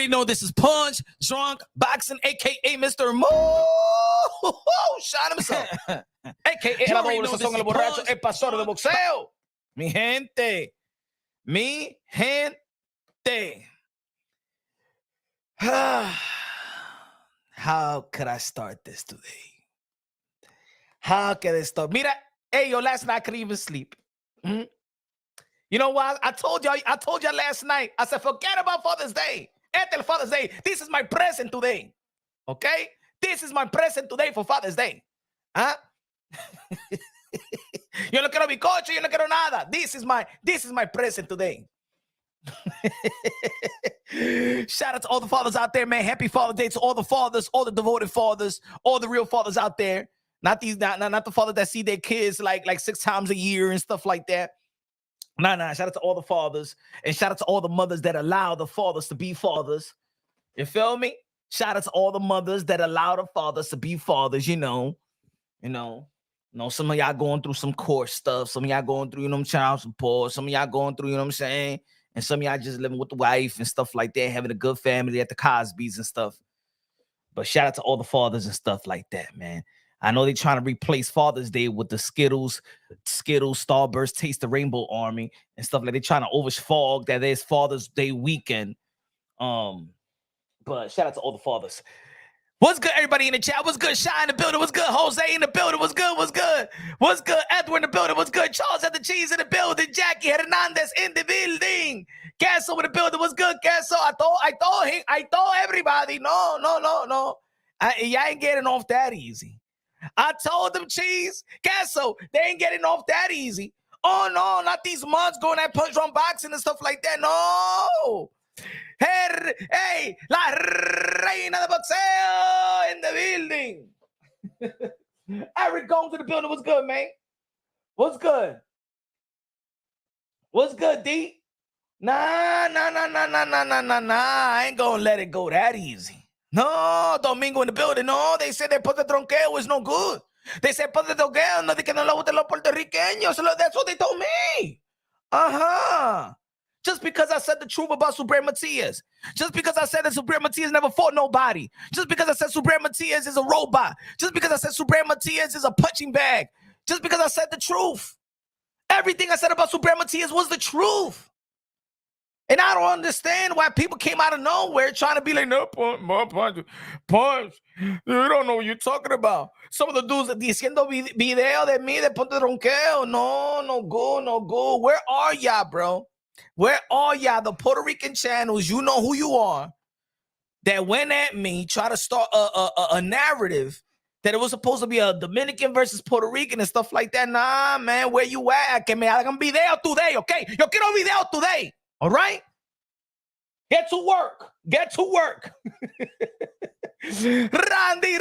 already know this is Punch, Drunk, Boxing, a.k.a. Mr. Moo. Shine himself. A.k.a. El Adoro, Sazón, El Borracho, El Pastor de Boxeo. Mi gente. Mi gente. How could I start this today? How can I start? Mira, hey, yo, last night I couldn't even sleep. Mm-hmm. You know what? I told y'all last night. I said, forget about Father's Day. After Father's Day, this is my present today. Okay? This is my present today for Father's Day. Huh? Yo no quiero bizcocho, yo no quiero nada. This is my present today. Shout out to all the fathers out there, man. Happy Father's Day to all the fathers, all the devoted fathers, all the real fathers out there. Not the fathers that see their kids like 6 times a year and stuff like that. Nah. Shout out to all the fathers, and shout out to all the mothers that allow the fathers to be fathers. You feel me? Shout out to all the mothers that allow the fathers to be fathers. You know, some of y'all going through some court stuff. Some of y'all going through, child support. Some of y'all going through, what I'm saying? And some of y'all just living with the wife and stuff like that, having a good family at the Cosbys and stuff. But shout out to all the fathers and stuff like that, man. I know they're trying to replace Father's Day with the Skittles, Starburst, Taste the Rainbow Army and stuff like they're trying to overfog that there's Father's Day weekend. But shout out to all the fathers. What's good, everybody in the chat? What's good? Shy in the building. What's good? Jose in the building. What's good? What's good? What's good? Edward in the building. What's good? Charles at the cheese in the building. Jackie Hernandez in the building. Castle in the building. What's good, Castle? I told everybody. No. I ain't getting off that easy. I told them, cheese, Castle, they ain't getting off that easy. Oh, no, not these months going at punch on boxing and stuff like that. No. Hey, la reina de boxeo in the building. Eric Gomes to the building. What's good, man? What's good? What's good, D? Nah. I ain't gonna let it go that easy. No, Domingo in the building. No, they said that Puerto Tronqueo is no good. They said Puerto Tronqueo, no, que no le gustan los puertorriqueños. That's what they told me. Just because I said the truth about Subriel Matias. Just because I said that Subriel Matias never fought nobody. Just because I said Subriel Matias is a robot. Just because I said Subriel Matias is a punching bag. Just because I said the truth. Everything I said about Subriel Matias was the truth. And I don't understand why people came out of nowhere trying to be like, no, punch. You don't know what you're talking about. Some of the dudes diciendo video de mí de Puerto Tronqueo. No go. Where are y'all, bro? Where are y'all? The Puerto Rican channels, you know who you are, that went at me, try to start a narrative that it was supposed to be a Dominican versus Puerto Rican and stuff like that. Nah, man, where you at? Que me hagan video today, okay? Yo quiero video today. All right? Get to work. Randy,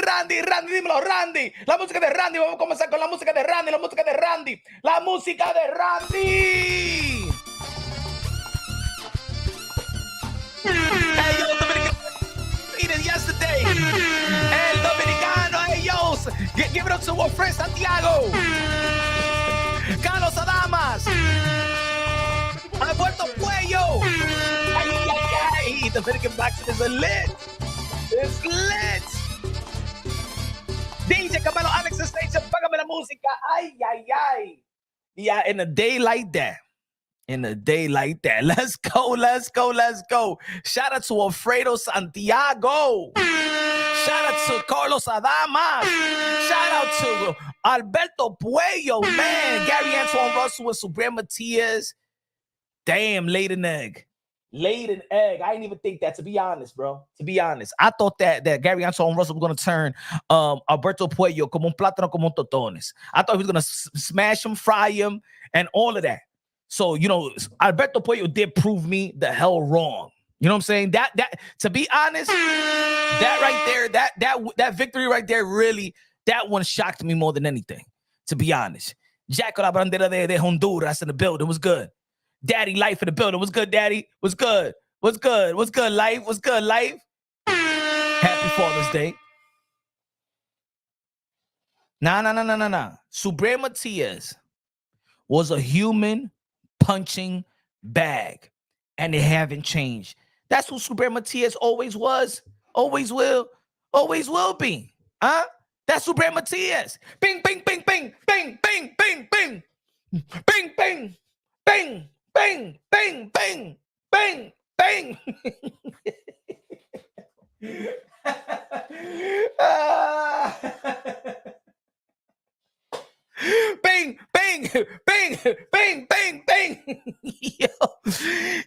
dímelo, Randy. La música de Randy. Vamos a comenzar con la música de Randy. La música de Randy. Hey, yo, Dominican beat yesterday. El Dominicano, hey, yo. Give it up to our friend Santiago. Carlos Adamas. Puerto Puello. Ay. Dominican boxing is lit. It's lit. DJ Camelo Alex Station, págame la música. Ay. Yeah, in a day like that. Let's go. Shout out to Alfredo Santiago. Shout out to Carlos Adamas. Shout out to Alberto Puello, man. Gary Antoine Russell with Subriel Matias. Damn, laid an egg. I didn't even think that, to be honest, bro. I thought that Gary Antoine Russell was going to turn Alberto Puello como un plátano, como un totones. I thought he was going to smash him, fry him, and all of that. So, Alberto Puello did prove me the hell wrong. You know what I'm saying? That to be honest, that right there, that victory right there, really, that one shocked me more than anything, to be honest. Jaco La Bandera de Honduras in the building was good. Daddy Life in the building. What's good, Daddy? What's good, Life? What's good, Life? Happy Father's Day. Nah. Subriel Matias was a human punching bag, and they haven't changed. That's who Subriel Matias always was, always will be. Huh? That's Subriel Matias. Bing, bing, bing, bing, bing, bing, bing, bing. Bing, bing, bing, bing, bing, bing, bing, bing. Bing, bing, bing, bing, bing, bing.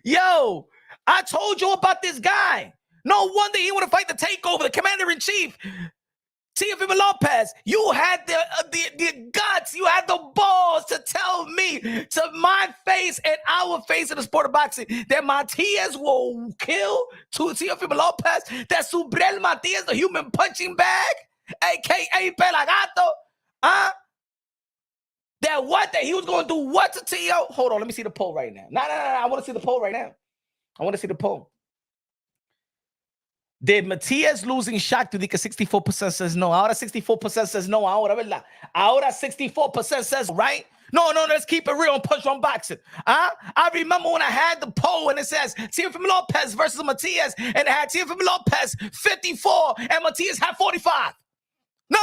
Yo, I told you about this guy. No wonder he want to fight the takeover, the commander-in-chief. Teofimo Lopez, you had the guts, you had the balls to tell me to my face and our face in the sport of boxing that Matias will kill Teofimo Lopez, that Subriel Matias, the human punching bag, aka Pelagato, that he was going to do what to Teo? Hold on, let me see the poll right now. No, I want to see the poll right now. I want to see the poll. Did Matias losing shock you? Que 64% says no. Ahora 64% says no. Ahora, ¿verdad? Ahora 64% says right. No, let's keep it real on Punch on Boxing. I remember when I had the poll and it says Teofimo Lopez versus Matias, and it had Teofimo Lopez 54 and Matias had 45. No.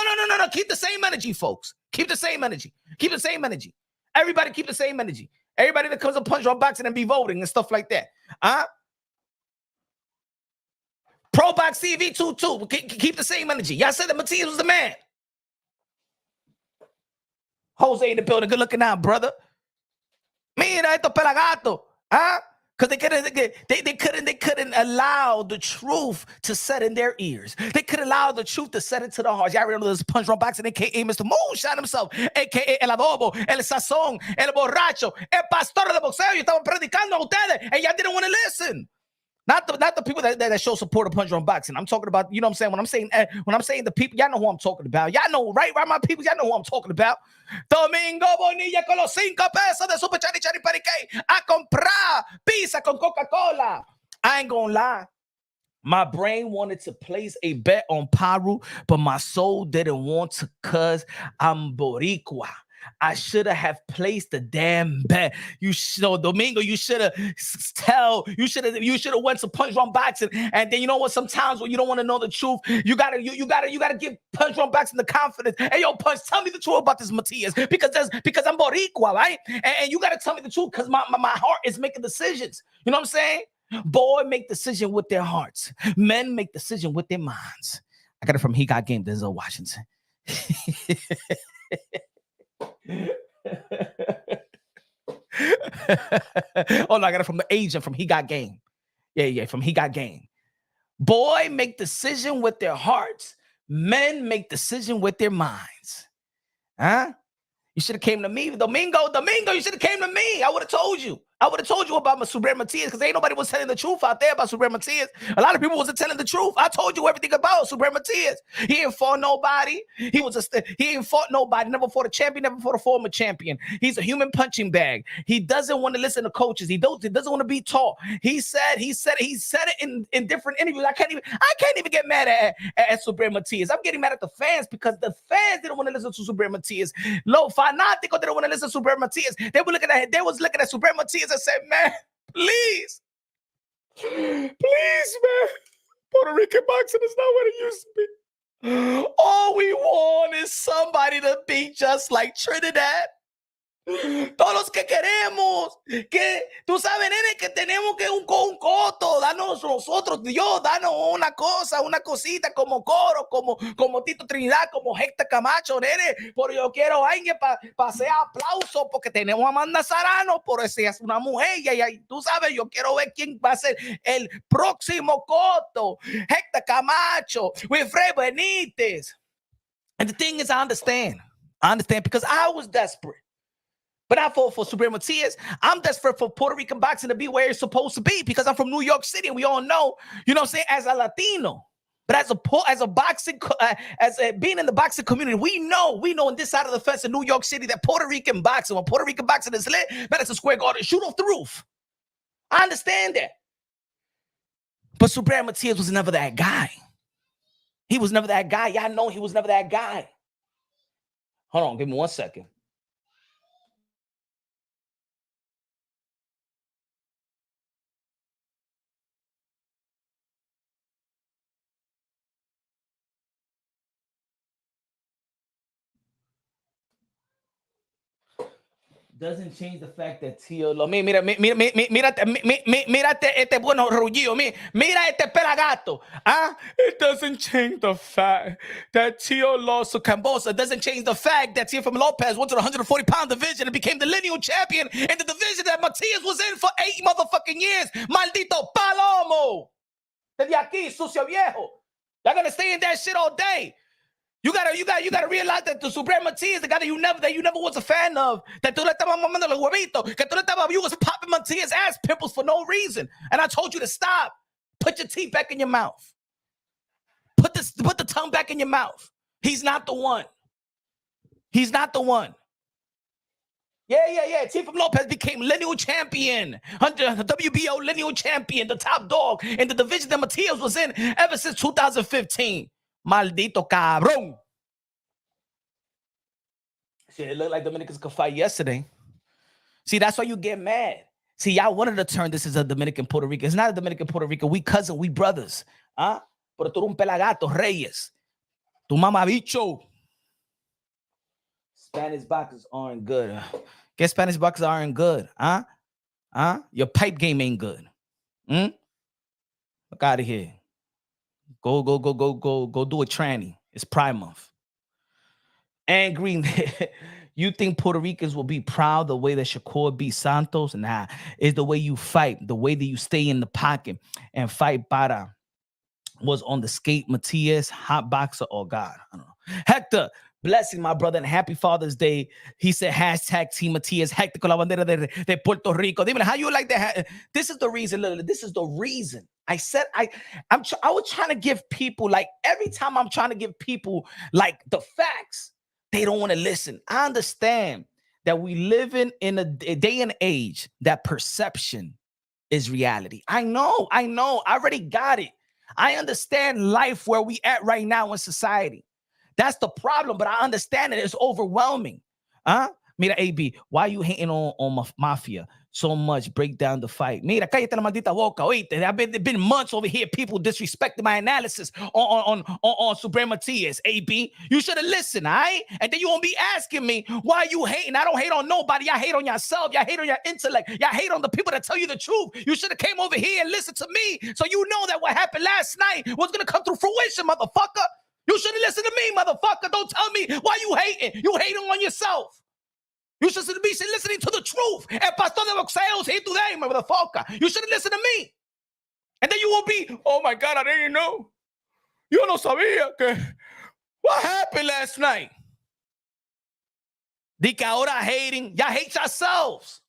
Keep the same energy, folks. Keep the same energy. Keep the same energy. Everybody keep the same energy. Everybody that comes to Punch on Boxing and be voting and stuff like that. Pro Box TV 2-2. Keep the same energy. Y'all said that Matias was the man. Jose in the building. Good looking out, brother. Mira esto pelagato. Because they couldn't allow the truth to set in their ears. They couldn't allow the truth to set into their hearts. Y'all remember this Punch on Boxing, aka Mr. Moonshine himself, aka El Adobo, El Sazón, El Borracho, El Pastor de Boxeo. You estaban predicando a ustedes, and y'all didn't want to listen. Not the people that show support of Punch on Boxing. I'm talking about, you know what I'm saying? When I'm saying the people, y'all know who I'm talking about. Y'all know, right, my people? Y'all know who I'm talking about. Domingo Bonilla con los 5 pesos de Super Chari Chari Perique a comprar pizza con Coca-Cola. I ain't gonna lie. My brain wanted to place a bet on Paru, but my soul didn't want to cause I'm Boricua. I should have placed the damn bet. Domingo, you should have went to Punch on Boxing. And then you know what? Sometimes when you don't want to know the truth, you gotta give Punch on Boxing the confidence. Hey, yo, Punch, tell me the truth about this Matias. Because I'm Boricua, right? And you gotta tell me the truth because my heart is making decisions. You know what I'm saying? Boy make decision with their hearts. Men make decision with their minds. I got it from He Got Game, Denzel Washington. Oh no, I got it from the agent from He Got Game. Yeah, from He Got Game. Boy make decision with their hearts. Men make decision with their minds. You should have came to me. Domingo, you should have came to me. I would have told you. I would have told you about my Subriel Matias because ain't nobody was telling the truth out there about Subriel Matias. A lot of people wasn't telling the truth. I told you everything about Subriel Matias. He ain't fought nobody. He ain't fought nobody. Never fought a champion. Never fought a former champion. He's a human punching bag. He doesn't want to listen to coaches. He doesn't want to be taught. He said it in different interviews. I can't even get mad at Subriel Matias. I'm getting mad at the fans because the fans didn't want to listen to Subriel Matias. Fanáticos didn't want to listen to Subriel Matias. They was looking at Subriel Matias and said, man, please, man, Puerto Rican boxing is not what it used to be. All we want is somebody to be just like Trinidad. Todos los que queremos, que tú sabes, nene, que tenemos que un coto, danos nosotros, Dios, danos una cosita como Coro, como Tito Trinidad, como Héctor Camacho, nene, pero yo quiero alguien para hacer aplauso porque tenemos a Amanda Sarano, por eso es una mujer, y tú sabes, yo quiero ver quién va a ser el próximo Coto, Héctor Camacho, Wilfred Benítez. And the thing is, I understand because I was desperate. But not for Subriel Matias. I'm desperate for Puerto Rican boxing to be where it's supposed to be because I'm from New York City and we all know, you know what I'm saying, as a Latino. But being in the boxing community, we know on this side of the fence in New York City that Puerto Rican boxing, when Puerto Rican boxing is lit, Madison Square Garden, shoot off the roof. I understand that. But Subriel Matias was never that guy. He was never that guy. Y'all know he was never that guy. Hold on, give me 1 second. doesn't change the fact that Tio Lo. Mira este bueno rullido. Mira este pelagato. It doesn't change the fact that Tio lost to Cambosa. It doesn't change the fact that Teofimo Lopez went to the 140-pound division and became the lineal champion in the division that Matias was in for 8 motherfucking years. Maldito palomo. Desde aquí, sucio viejo. Y'all gonna stay in that shit all day. You gotta realize that the Subriel Matias, the guy that you never was a fan of, that tú le estabas mamando los huevitos, que tú le estabas, you was popping Matias ass pimples for no reason. And I told you to stop. Put your teeth back in your mouth. Put the tongue back in your mouth. He's not the one. He's not the one. Yeah. Teofimo Lopez became lineal champion, WBO lineal champion, the top dog in the division that Matias was in ever since 2015. Maldito cabrón. Shit, it looked like Dominicans could fight yesterday. See, that's why you get mad. See, y'all wanted to turn this as a Dominican Puerto Rico. It's not a Dominican Puerto Rico. We cousin, we brothers. Pero tú eres un pelagato, Reyes. Tu mamabicho. Spanish boxers aren't good. Guess Spanish boxers aren't good. Your pipe game ain't good. Look out of here. Go do a tranny. It's Pride Month. And Green, you think Puerto Ricans will be proud the way that Shakur beat Santos? Nah, it's the way you fight, the way that you stay in the pocket and fight para. Was on the skate, Matias, hot boxer, or God. I don't know. Hector, blessing my brother and happy Father's Day. He said hashtag Team Matias, Hector con la bandera de Puerto Rico. Dime, how you like that? This is the reason. Look, this is the reason. I said I was trying to give people, like, every time I'm trying to give people like the facts, they don't want to listen. I understand that we live in a day and age that perception is reality. I know. I already got it. I understand life where we at right now in society. That's the problem, but I understand it. It's overwhelming. Mira, AB, why are you hating on Mafia so much? Break down the fight. Mira, cállate la maldita boca. Oíste, there been months over here, people disrespecting my analysis on Subriel Matias, AB. You should have listened, all right? And then you won't be asking me, why you hating? I don't hate on nobody. Y'all hate on yourself. Y'all hate on your intellect. Y'all hate on the people that tell you the truth. You should have came over here and listened to me so you know that what happened last night was going to come through fruition, motherfucker. You should have listened to me, motherfucker. Don't tell me why you hating. You hating on yourself. You should be listening to the truth. El pastor de boxeos here today, motherfucker. You should have listened to me. And then you will be, oh my God, I didn't know. Yo no sabía que. What happened last night? Di que ahora hating. Y'all hate yourselves.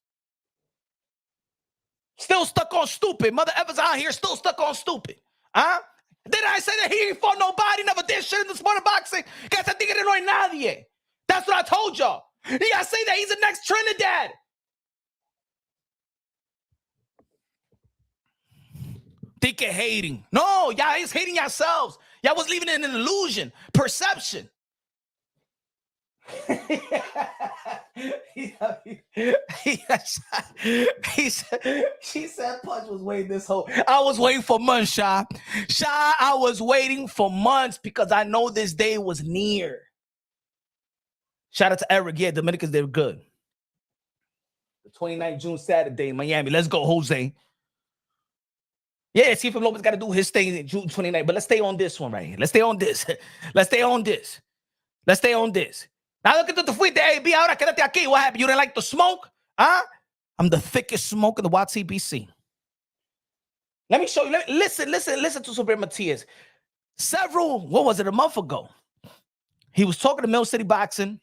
Still stuck on stupid. Mother Evers out here still stuck on stupid. Did I say that he ain't fought nobody, never did shit in the sport of boxing? Que ese tigre no hay nadie. That's what I told y'all. I say that he's the next Trinidad. Think you're hating. No, y'all is hating yourselves. Y'all was leaving it in an illusion, perception. She said Punch was waiting this whole. I was waiting for months, Sha. I was waiting for months because I know this day was near. Shout out to Eric. Yeah, Dominicans, they're good. The 29th June Saturday in Miami. Let's go, Jose. Yeah, Teofimo Lopez got to do his thing in June 29th. But let's stay on this one right here. Let's stay on this. Let's stay on this. Now look at the fuiste, AB. Ahora quédate aquí. What happened? You didn't like the smoke? I'm the thickest smoke in the YTBC. Let me show you. Listen to Subriel Matias. A month ago, he was talking to Mill City Boxing.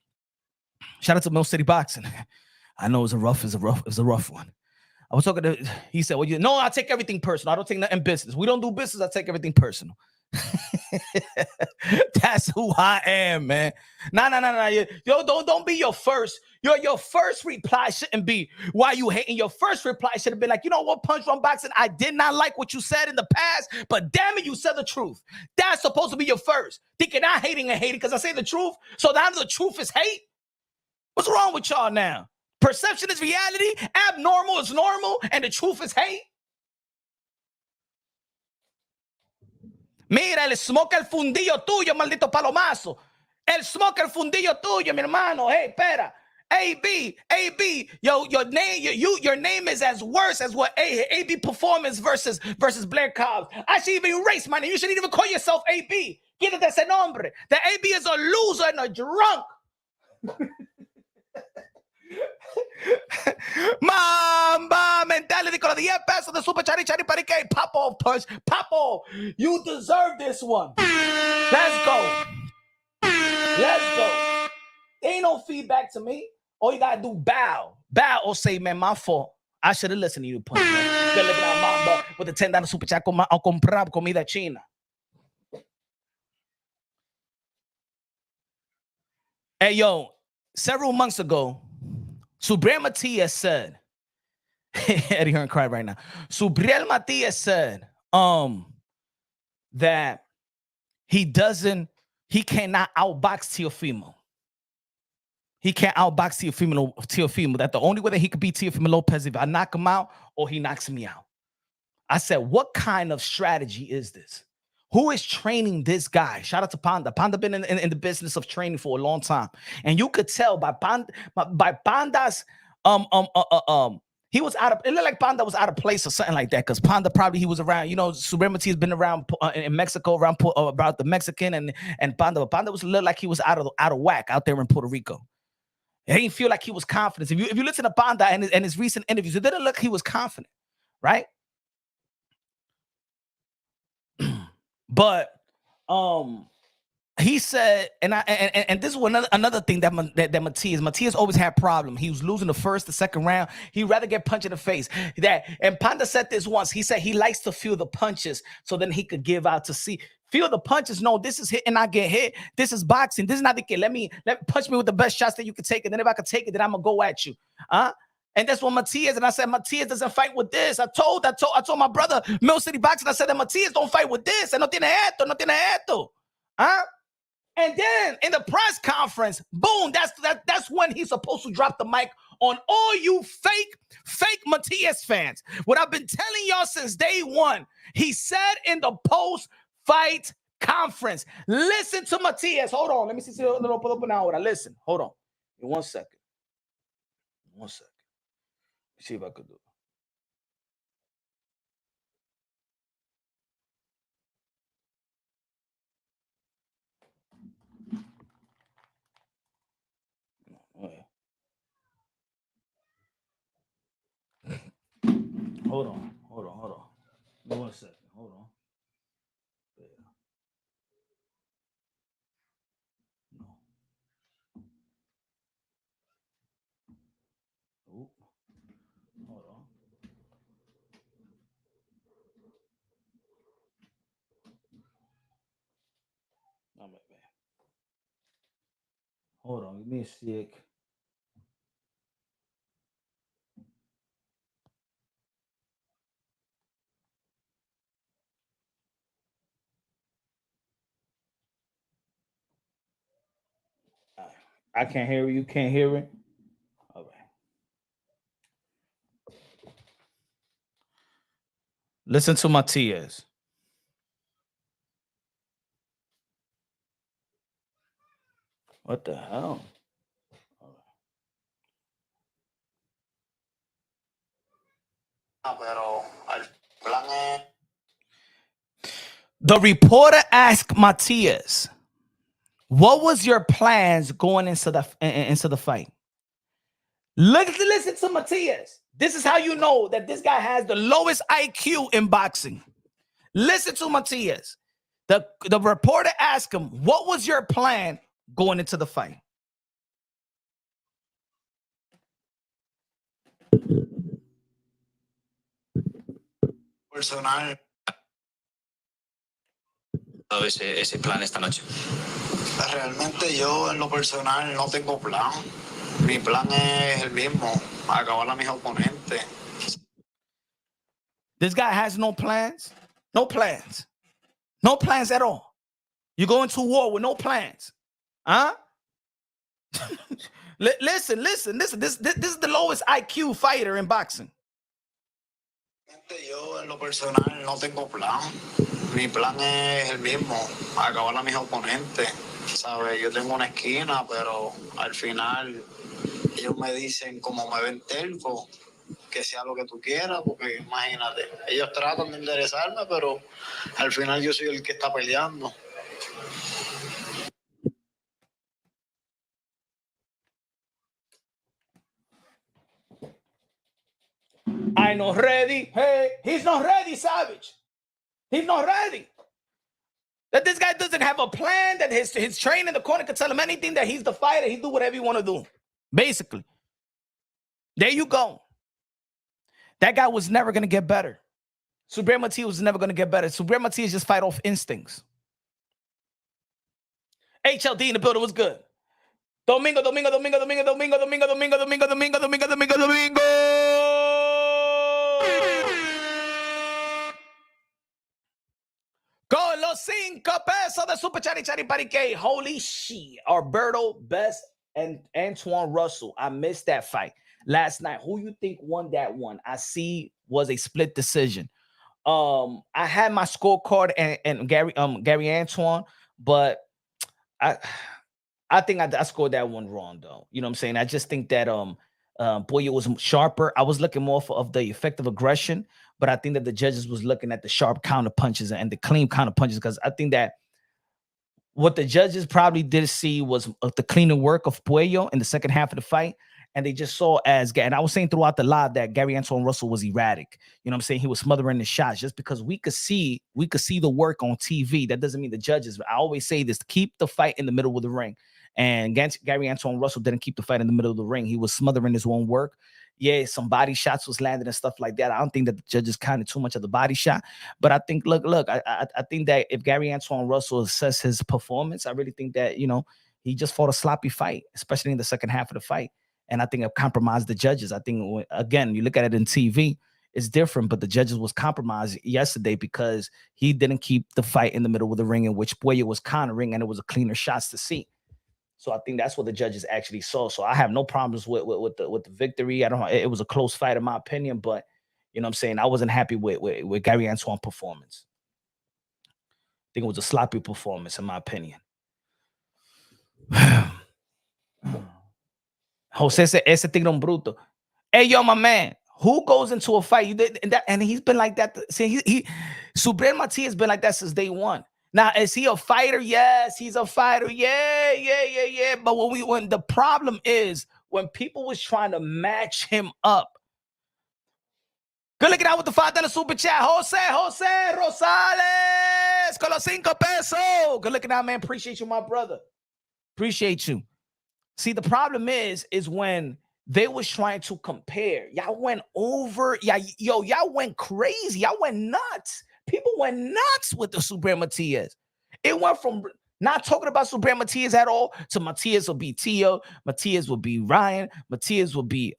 Shout out to Mill City Boxing. I know it was a rough one. I was talking to, he said, well, I take everything personal. I don't take nothing business. We don't do business. I take everything personal. That's who I am, man. Nah. Yo, don't be your first. Your first reply shouldn't be why you hating. Your first reply should have been like, you know what, Punch Run Boxing, I did not like what you said in the past, but damn it, you said the truth. That's supposed to be your first. Thinking I'm hating because I say the truth. So now the truth is hate. What's wrong with y'all now? Perception is reality. Abnormal is normal, and the truth is hate. Mira, el smoke el fundillo tuyo, maldito palomazo. El smoke el fundillo tuyo, mi hermano. Hey, espera. AB, your name is as worse as what AB Performance versus Blair Cobbs. I should even erase my name. You shouldn't even call yourself AB. Quítate ese nombre. The AB is a loser and a drunk. Mamba mentality con los 10 pesos de Super Chari Parique. Pop off, punch. Pop off. You deserve this one. Let's go. Let's go. Ain't no feedback to me. All you gotta do, bow or say, man, my fault. I should have listened to you, punch. They're looking at Mamba with the $10 Super Chat a comprar comida china. Hey, yo, several months ago, Subriel Matias said, Eddie Hearn cried right now. Subriel Matias said that he cannot outbox Teofimo. He can't outbox Teofimo. That the only way that he could beat Teofimo Lopez if I knock him out or he knocks me out. I said, what kind of strategy is this? Who is training this guy? Shout out to Panda. Panda been in the business of training for a long time, and you could tell by Panda's he was out of. It looked like Panda was out of place or something like that, because Panda probably he was around. You know, Subriel has been around in Mexico, around about the Mexican and Panda. But Panda was looked like he was out of whack out there in Puerto Rico. He didn't feel like he was confident. If you listen to Panda and his recent interviews, it didn't look he was confident, right? But he said, and this is another thing that Matias always had problem. He was losing the first, the second round. He'd rather get punched in the face. And Panda said this once. He said he likes to feel the punches so then he could give out to see. Feel the punches. No, this is hit and I get hit. This is boxing. This is not the kid. Let me punch me with the best shots that you can take. And then if I could take it, then I'm gonna go at you. And that's what Matias, and I said, Matias doesn't fight with this. I told my brother, Mill City Boxing, I said that Matias don't fight with this. And no tiene esto. And then in the press conference, boom, that's when he's supposed to drop the mic on all you fake Matias fans. What I've been telling y'all since day one, he said in the post-fight conference, listen to Matias. Hold on, let me see a little pull up an hour. Listen, hold on. In 1 second. 1 second. See if I could do it. Hold on. 1 second. Hold on. No. Oop. Hold on. Hold on, give me a sec. I can't hear you. Can't hear it. All right. Listen to Matias. What the hell? The reporter asked Matias, what was your plans going into the fight? Listen to Matias. This is how you know that this guy has the lowest IQ in boxing. Listen to Matias. The reporter asked him, what was your plan going into the fight? Personal. Ese plan esta noche. Realmente yo en lo personal no tengo plan. Mi plan es el mismo, acabar a mis oponentes. This guy has no plans. No plans. No plans at all. You go into war with no plans. Listen. This is the lowest IQ fighter in boxing. Yo en lo personal no tengo plan. Mi plan es el mismo, acabar a mis oponentes. ¿Sabes? Yo tengo una esquina, pero al final ellos me dicen, como me ven terco, que sea lo que tú quieras, porque imagínate, ellos tratan de enderezarme, pero al final yo soy el que está peleando. I'm not ready. Hey, he's not ready, Savage. He's not ready. That this guy doesn't have a plan, that his trainer in the corner can tell him anything, that he's the fighter, he do whatever you want to do. Basically. There you go. That guy was never going to get better. Subriel Matias was never going to get better. Subriel Matias just fight off instincts. HLD in the building was good. Domingo. Con los 5 pesos de Super Chari Chari Parique. Holy shit. Alberto Best and Antoine Russell. I missed that fight last night. Who you think won that one? I see was a split decision. I had my scorecard and Gary Antoine, but I think I scored that one wrong though. You know what I'm saying? I just think that Puerto was sharper. I was looking more of the effective aggression, but I think that the judges was looking at the sharp counter punches and the clean counter punches, because I think that what the judges probably did see was the cleaner work of Puello in the second half of the fight. And they just saw and I was saying throughout the live that Gary Antoine Russell was erratic. You know what I'm saying? He was smothering the shots just because we could see the work on TV. That doesn't mean the judges. I always say this: keep the fight in the middle of the ring. And Gary Antoine Russell didn't keep the fight in the middle of the ring. He was smothering his own work. Yeah, some body shots was landing and stuff like that. I don't think that the judges counted too much of the body shot. But I think, look, I think that if Gary Antoine Russell assess his performance, I really think that, he just fought a sloppy fight, especially in the second half of the fight. And I think it compromised the judges. I think, again, you look at it in TV, it's different, but the judges was compromised yesterday because he didn't keep the fight in the middle of the ring, in which Puello was countering, and it was a cleaner shots to see. So I think that's what the judges actually saw. So I have no problems with the victory. I don't know. It was a close fight in my opinion, but you know what I'm saying? I wasn't happy with Gary Antoine's performance. I think it was a sloppy performance in my opinion. Jose said, ese tigre bruto. Hey, yo, my man, who goes into a fight? And he's been like that. See, Subriel Matias has been like that since day one. Now, is he a fighter? Yes, he's a fighter. Yeah. But when the problem is when people was trying to match him up. Good looking out with the $5 super chat. Jose Rosales con los 5 pesos. Good looking out, man. Appreciate you, my brother. Appreciate you. See, the problem is when they was trying to compare. Y'all went over. Y'all went crazy. Y'all went nuts. People went nuts with the Subriel Matias. It went from not talking about Subriel Matias at all to Matias will be Teo, Matias will be Ryan, Matias will be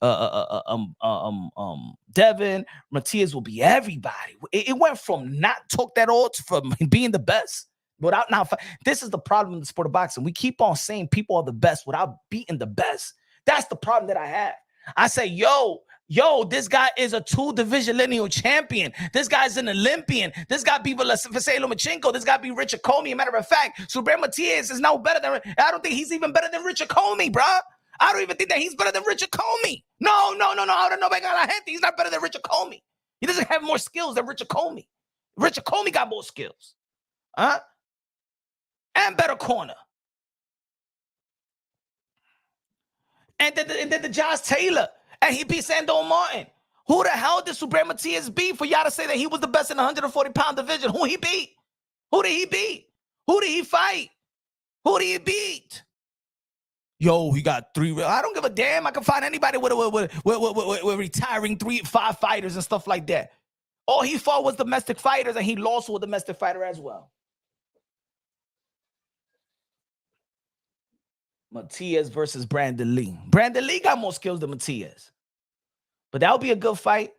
Devin, Matias will be everybody. It went from not talk that all to from being the best. Without now, this is the problem in the sport of boxing. We keep on saying people are the best without beating the best. That's the problem that I have. I say, yo, this guy is a 2-division lineal champion. This guy's an Olympian. This guy be Vasily Lomachenko. This guy be Richard Comey. Matter of fact, Subriel Matias is now better than. I don't think he's even better than Richard Comey, bro. I don't even think that he's better than Richard Comey. No. I don't know about la gente. He's not better than Richard Comey. He doesn't have more skills than Richard Comey. Richard Comey got more skills. And better corner. And then the Josh Taylor. And he beat Sandor Martin. Who the hell did Subriel Matias beat for y'all to say that he was the best in the 140-pound division? Who he beat? Who did he beat? Who did he fight? Who did he beat? Yo, he got 3. I don't give a damn. I can find anybody with retiring 3-5 fighters and stuff like that. All he fought was domestic fighters, and he lost with a domestic fighter as well. Matias versus Brandon Lee. Brandon Lee got more skills than Matias. But that would be a good fight.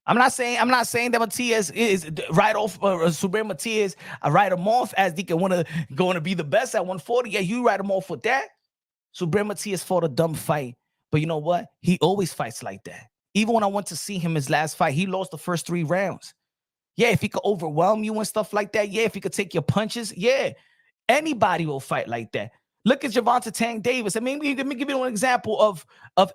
I'm not saying that Matias is right off Subriel Matias. I write him off as he can want to be the best at 140. Yeah, you write him off with that. Subriel Matias fought a dumb fight. But you know what? He always fights like that. Even when I went to see him his last fight, he lost the first 3 rounds. Yeah, if he could overwhelm you and stuff like that. Yeah, if he could take your punches. Yeah, anybody will fight like that. Look at Gervonta Tank Davis. I mean, let me give you an example of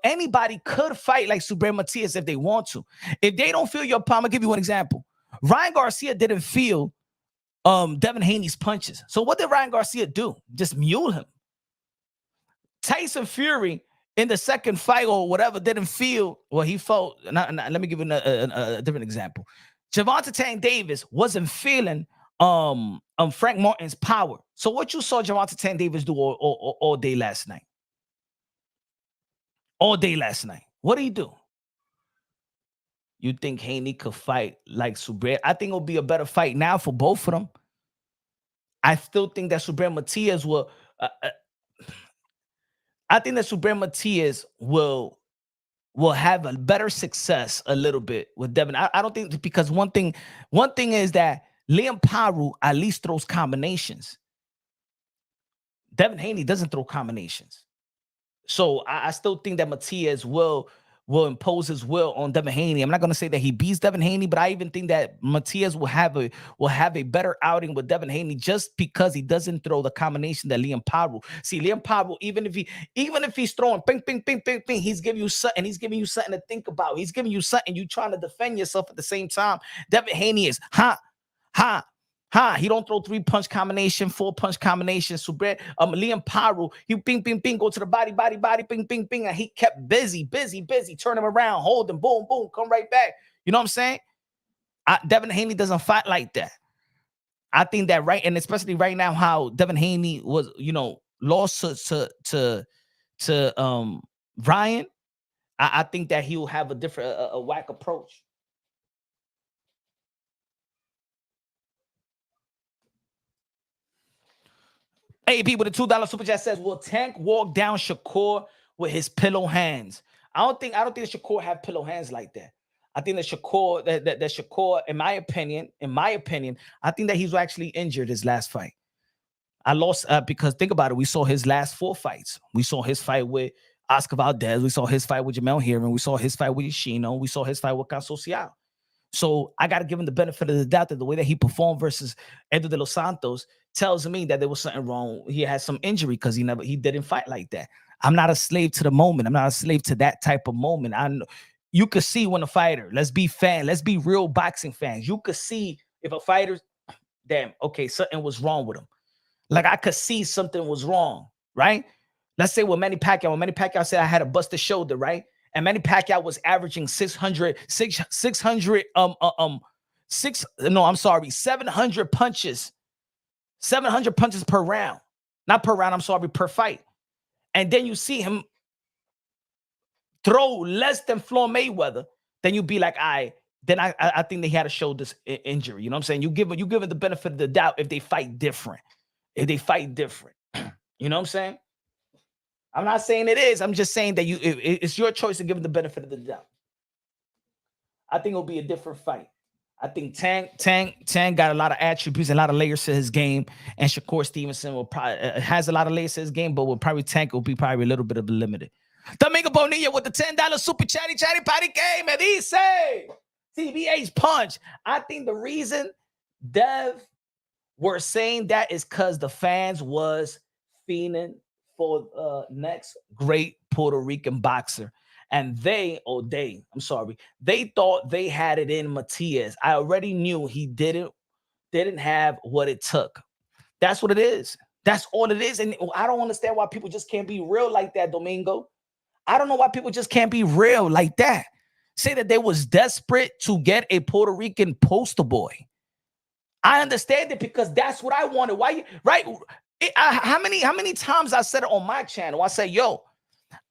anybody could fight like Subriel Matias if they want to. If they don't feel your palm, I'll give you one example. Ryan Garcia didn't feel Devin Haney's punches. So what did Ryan Garcia do? Just mule him. Tyson Fury in the second fight or whatever didn't feel, well, he felt, let me give you a different example. Gervonta Tank Davis wasn't feeling Frank Martin's power. So what you saw Gervonta Tank Davis do all day last night? All day last night. What did he do? You think Haney could fight like Subriel? I think it'll be a better fight now for both of them. I still think that Subriel Matias will. I think that Subriel Matias will have a better success a little bit with Devin. I don't think, because one thing is that Liam Paru at least throws combinations. Devin Haney doesn't throw combinations. So I still think that Matias will impose his will on Devin Haney. I'm not going to say that he beats Devin Haney, but I even think that Matias will have a better outing with Devin Haney just because he doesn't throw the combination that Liam Paru. See, Liam Paru, even if he's throwing ping, ping, ping, ping, ping, he's giving you something. He's giving you something to think about. He's giving you something. You trying to defend yourself at the same time. Devin Haney is he don't throw 3-punch combination, 4-punch combination. Subriel, Liam Paru, he ping, ping, ping, go to the body, ping, ping, ping, and he kept busy, turn him around, hold him, boom, boom, come right back. You know what I'm saying? Devin Haney doesn't fight like that. I think that and especially right now, how Devin Haney was, lost to Ryan. I think that he'll have a different, a whack approach. AB with a $2 super chat says, will Tank walk down Shakur with his pillow hands? I don't think Shakur have pillow hands like that. I think that Shakur, in my opinion, I think that he's actually injured his last fight. I lost because think about it. We saw his last 4 fights. We saw his fight with Oscar Valdez. We saw his fight with Jamel Herring. We saw his fight with Yoshino. We saw his fight with Casocial. So I got to give him the benefit of the doubt that the way that he performed versus Edo de los Santos tells me that there was something wrong. He had some injury because he didn't fight like that. I'm not a slave to the moment. I'm not a slave to that type of moment. You could see when a fighter, let's be real boxing fans. You could see if a fighter, damn, okay, something was wrong with him. Like I could see something was wrong, right? Let's say with Manny Pacquiao. When Manny Pacquiao said I had a busted shoulder, right? And Manny Pacquiao was averaging 700 punches. 700 punches per round. Not per round, per fight. And then you see him throw less than Floyd Mayweather, then you be like, I think they had a shoulder injury. You know what I'm saying? You give it the benefit of the doubt if they fight different. You know what I'm saying? I'm not saying it is. I'm just saying that it's your choice to give it the benefit of the doubt. I think it'll be a different fight. I think Tank got a lot of attributes, a lot of layers to his game, and Shakur Stevenson will probably has a lot of layers to his game, but Tank will be probably a little bit of a limited. Domingo Bonilla with the $10 super chatty patty game, and he say TBA's punch. I think the reason Dev were saying that is because the fans was fiending for next great Puerto Rican boxer. And they thought they had it in Matias. I already knew he didn't have what it took. That's what it is. That's all it is. And I don't understand why people just can't be real like that, Domingo. I don't know why people just can't be real like that. Say that they was desperate to get a Puerto Rican poster boy. I understand it because that's what I wanted. Why, right? How many times I said it on my channel? I say, yo,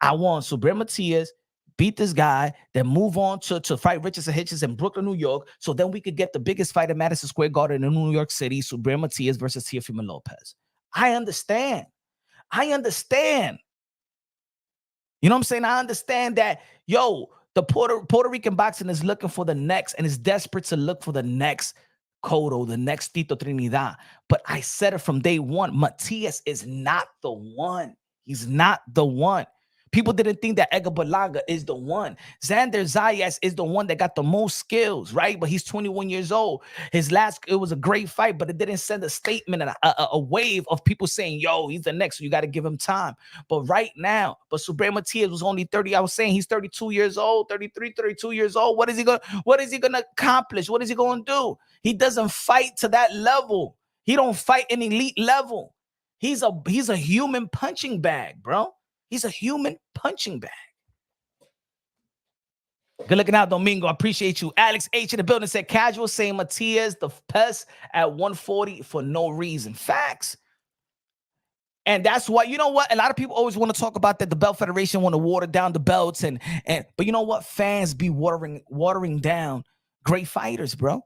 I want Subriel Matias, beat this guy, then move on to fight Richardson Hitchens in Brooklyn, New York, so then we could get the biggest fight at Madison Square Garden in New York City, Subriel Matias versus Teofimo Lopez. I understand. You know what I'm saying? I understand that, yo, the Puerto Rican boxing is looking for the next and is desperate to look for the next Cotto, the next Tito Trinidad. But I said it from day one, Matias is not the one. He's not the one. People didn't think that Edgar Berlanga is the one. Xander Zayas is the one that got the most skills, right? But he's 21 years old. It was a great fight, but it didn't send a statement and a wave of people saying, yo, he's the next, so you got to give him time. But right now, Subriel Matias was only 30. I was saying he's 32 years old, 33, 32 years old. What is he going to accomplish? What is he going to do? He doesn't fight to that level. He don't fight an elite level. He's a human punching bag, bro. He's a human punching bag. Good looking out, Domingo. I appreciate you. Alex H in the building said, casual saying Matias the best at 140 for no reason. Facts. And that's why, you know what? A lot of people always want to talk about that the Belt Federation want to water down the belts. But you know what? Fans be watering down great fighters, bro.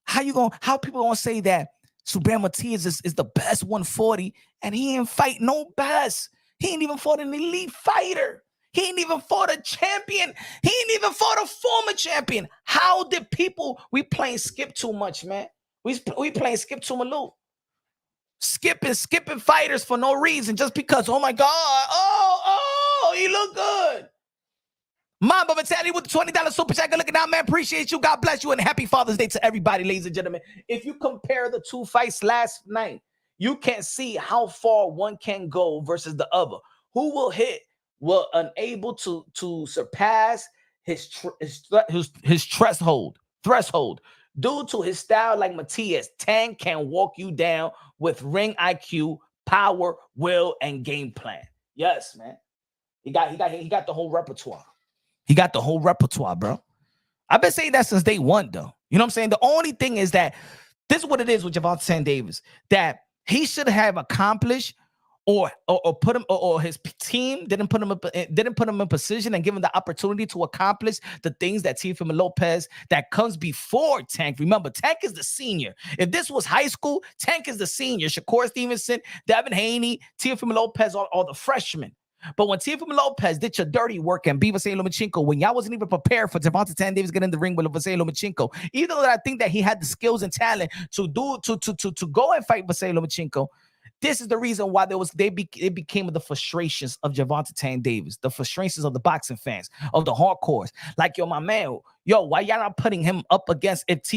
How people gonna say that Subriel Matias is the best 140 and he ain't fight no best? He ain't even fought an elite fighter. He ain't even fought a champion. He ain't even fought a former champion. How did we playing skip too much, man? We playing skip too much. Skipping fighters for no reason just because, oh my God, oh, he look good. Mamba Vitality with the $20 super chat. Good looking out, man. Appreciate you. God bless you. And happy Father's Day to everybody, ladies and gentlemen. If you compare the two fights last night, you can see how far one can go versus the other. Who will unable to surpass his threshold. Due to his style like Matias, Tank can walk you down with ring IQ, power, will, and game plan. Yes, man. He got the whole repertoire. He got the whole repertoire, bro. I've been saying that since day one, though. You know what I'm saying? The only thing is that this is what it is with Gervonta Davis, that he should have accomplished or put him or his team didn't put him in position and give him the opportunity to accomplish the things that Teofimo Lopez that comes before Tank. Remember, Tank is the senior. If this was high school, Tank is the senior. Shakur Stevenson, Devin Haney, Teofimo Lopez are the freshmen. But when Teofimo Lopez did your dirty work and beat Vasily Lomachenko, when y'all wasn't even prepared for Gervonta Davis getting in the ring with Vasily Lomachenko, even though I think that he had the skills and talent to go and fight Vasily Lomachenko, this is the reason why it became the frustrations of Gervonta Davis, the frustrations of the boxing fans, of the hardcores. Like, yo, my man, why y'all not putting him up against if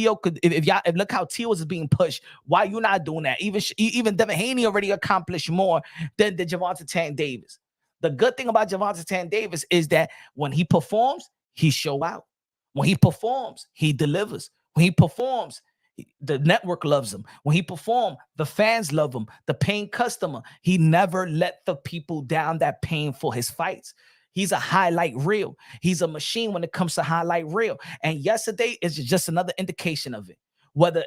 look how Teo is being pushed, why you not doing that? Even Devin Haney already accomplished more than Gervonta Davis. The good thing about Gervonta Davis is that when he performs, he show out. When he performs, he delivers. When he performs, the network loves him. When he performs, the fans love him. The paying customer, he never let the people down that paying for his fights. He's a highlight reel. He's a machine when it comes to highlight reel. And yesterday is just another indication of it. Whether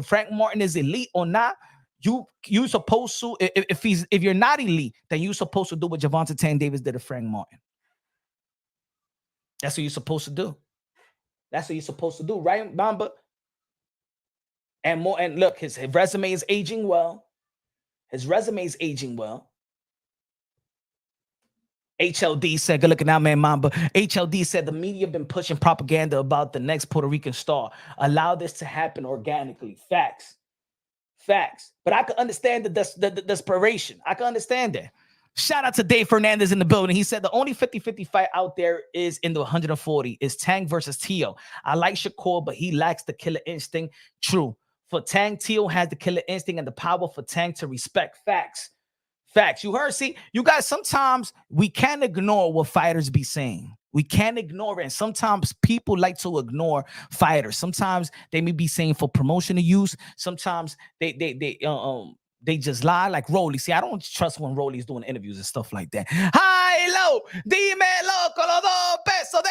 Frank Martin is elite or not, you supposed to, if you're not elite, then you're supposed to do what Gervonta Davis did to Frank Martin. That's what you're supposed to do. That's what you're supposed to do, right, Bamba? And look, his resume is aging well. HLD said, good looking out, man, Mamba. HLD said the media been pushing propaganda about the next Puerto Rican star. Allow this to happen organically. Facts. But I can understand the desperation. I can understand that. Shout out to Dave Fernandez in the building. He said the only 50-50 fight out there is in the 140 is Tank versus Teo. I like Shakur, but he lacks the killer instinct. True. For Tank, Teo has the killer instinct and the power for Tank to respect. Facts. You heard? See, you guys, sometimes we can't ignore what fighters be saying. We can't ignore it. And sometimes people like to ignore fighters. Sometimes they may be saying for promotional use. Sometimes they just lie, like Rolly. See, I don't trust when Rolly's doing interviews and stuff like that. High, low, dímelo con los dos pesos de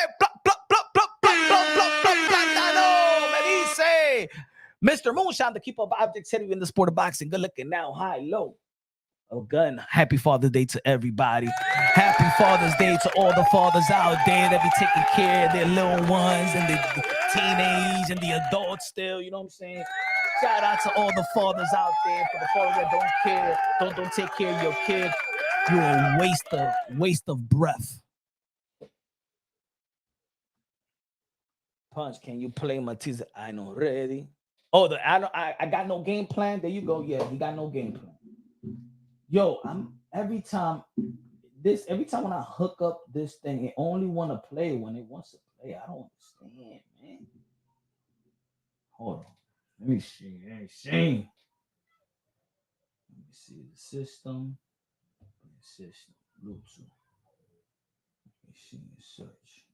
plátano, me dice Mr. Moonshine, the keeper of objectivity in the sport of boxing. Good looking now, high, low. Again, happy Father's Day to everybody. Happy Father's Day to all the fathers out there that be taking care of their little ones and the teenage and the adults still, you know what I'm saying? Shout out to all the fathers out there. For the fathers that don't care, don't take care of your kid. You're a waste of breath. Punch, can you play Matias? I know, ready. Oh, I got no game plan. There you go. Yeah, he got no game plan. Yo, every time this every time when I hook up this thing, it only want to play when it wants to play. I don't understand, man. Hold on. Let me see. Let me see. Let me see the system. System. Bluetooth. Let me see the search.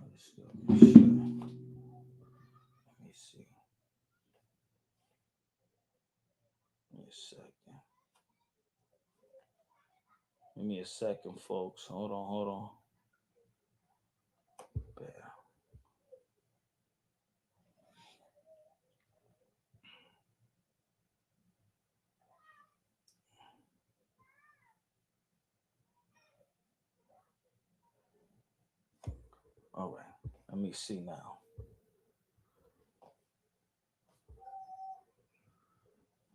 Let's go. Let me see. Give me a second. Give me a second, folks. Hold on, hold on. Bear. All right. Let me see now.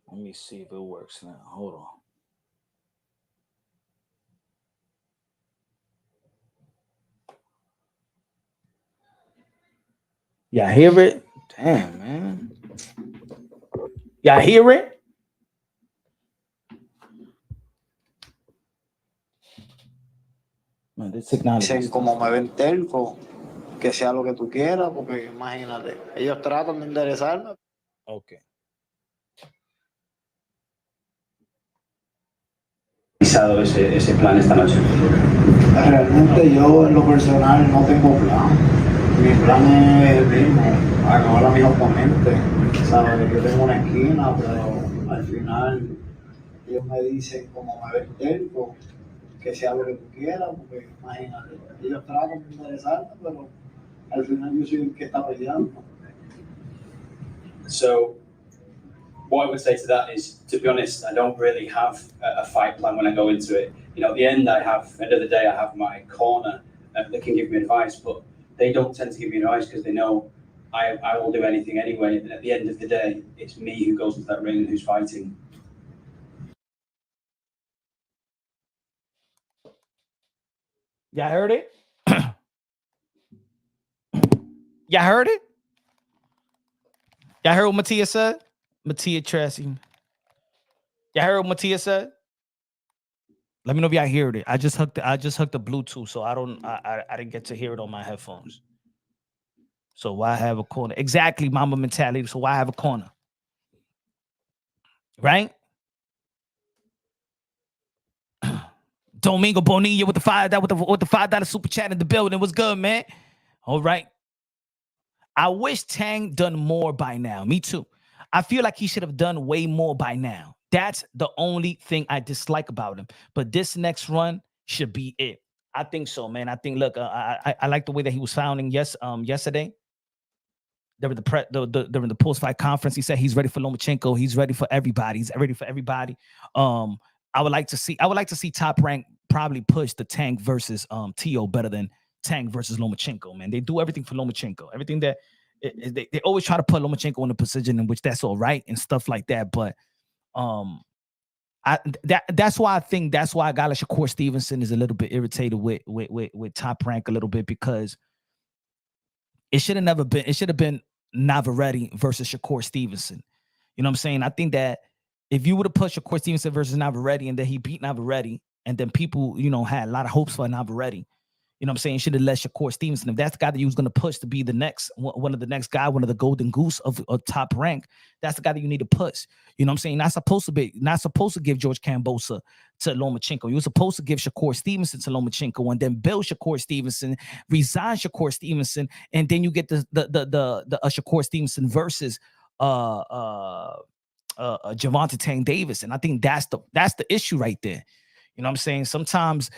Let me see if it works now. Hold on. Y'all hear it? Damn, man. Y'all hear it? Man, this technology. Dicen como me ven terco, que sea lo que tú quieras, porque imagínate, ellos tratan de enderezarme. Okay. Ese plan esta noche. Realmente yo en lo personal no tengo plan. Mi plan es el mismo, acabar a mis oponentes. Sabes, yo tengo una esquina, pero al final ellos me dicen como me ven terco, que sea lo que tú quieras, porque imagínate, ellos tratan de enderezarme, pero al final yo soy el que está peleando. So, what I would say to that is, to be honest, I don't really have a fight plan when I go into it. You know, at the end, end of the day, I have my corner that can give me advice, but they don't tend to give me advice because they know I will do anything anyway. And at the end of the day, it's me who goes into that ring and who's fighting. Y'all heard it? Y'all heard it? Y'all heard what Matias said? Matias Tracy. Y'all heard what Matias said? Let me know if y'all heard it. I just hooked the Bluetooth, so I didn't get to hear it on my headphones. So why have a corner? Exactly, mama mentality. So why have a corner? Right? Domingo Bonilla with the $5 super chat in the building. What's good, man? All right. I wish Tang done more by now. Me too. I feel like he should have done way more by now. That's the only thing I dislike about him. But this next run should be it. I think so, man. I think. Look, I like the way that he was sounding. Yesterday. During the post-fight conference, he said he's ready for Lomachenko. He's ready for everybody. He's ready for everybody. I would like to see Top Rank probably push the Tank versus Tio better than Tank versus Lomachenko. Man, they do everything for Lomachenko. Everything that they always try to put Lomachenko in a position in which that's all right and stuff like that. But that's why a guy like Shakur Stevenson is a little bit irritated with Top Rank a little bit, because it should have been Navarrete versus Shakur Stevenson. You know what I'm saying? I think that if you would have put Shakur Stevenson versus Navarrete and then he beat Navarrete, and then people, had a lot of hopes for Navarrete, you know what I'm saying? Should have let Shakur Stevenson. If that's the guy that you was going to push to be the next one of the next guy, one of the golden goose of Top Rank, that's the guy that you need to push. You know what I'm saying? Not supposed to give George Kambosa to Lomachenko. You were supposed to give Shakur Stevenson to Lomachenko and then build Shakur Stevenson, resign Shakur Stevenson, and then you get the Shakur Stevenson versus Gervonta Tank Davis. And I think that's the issue right there. You know what I'm saying? Sometimes,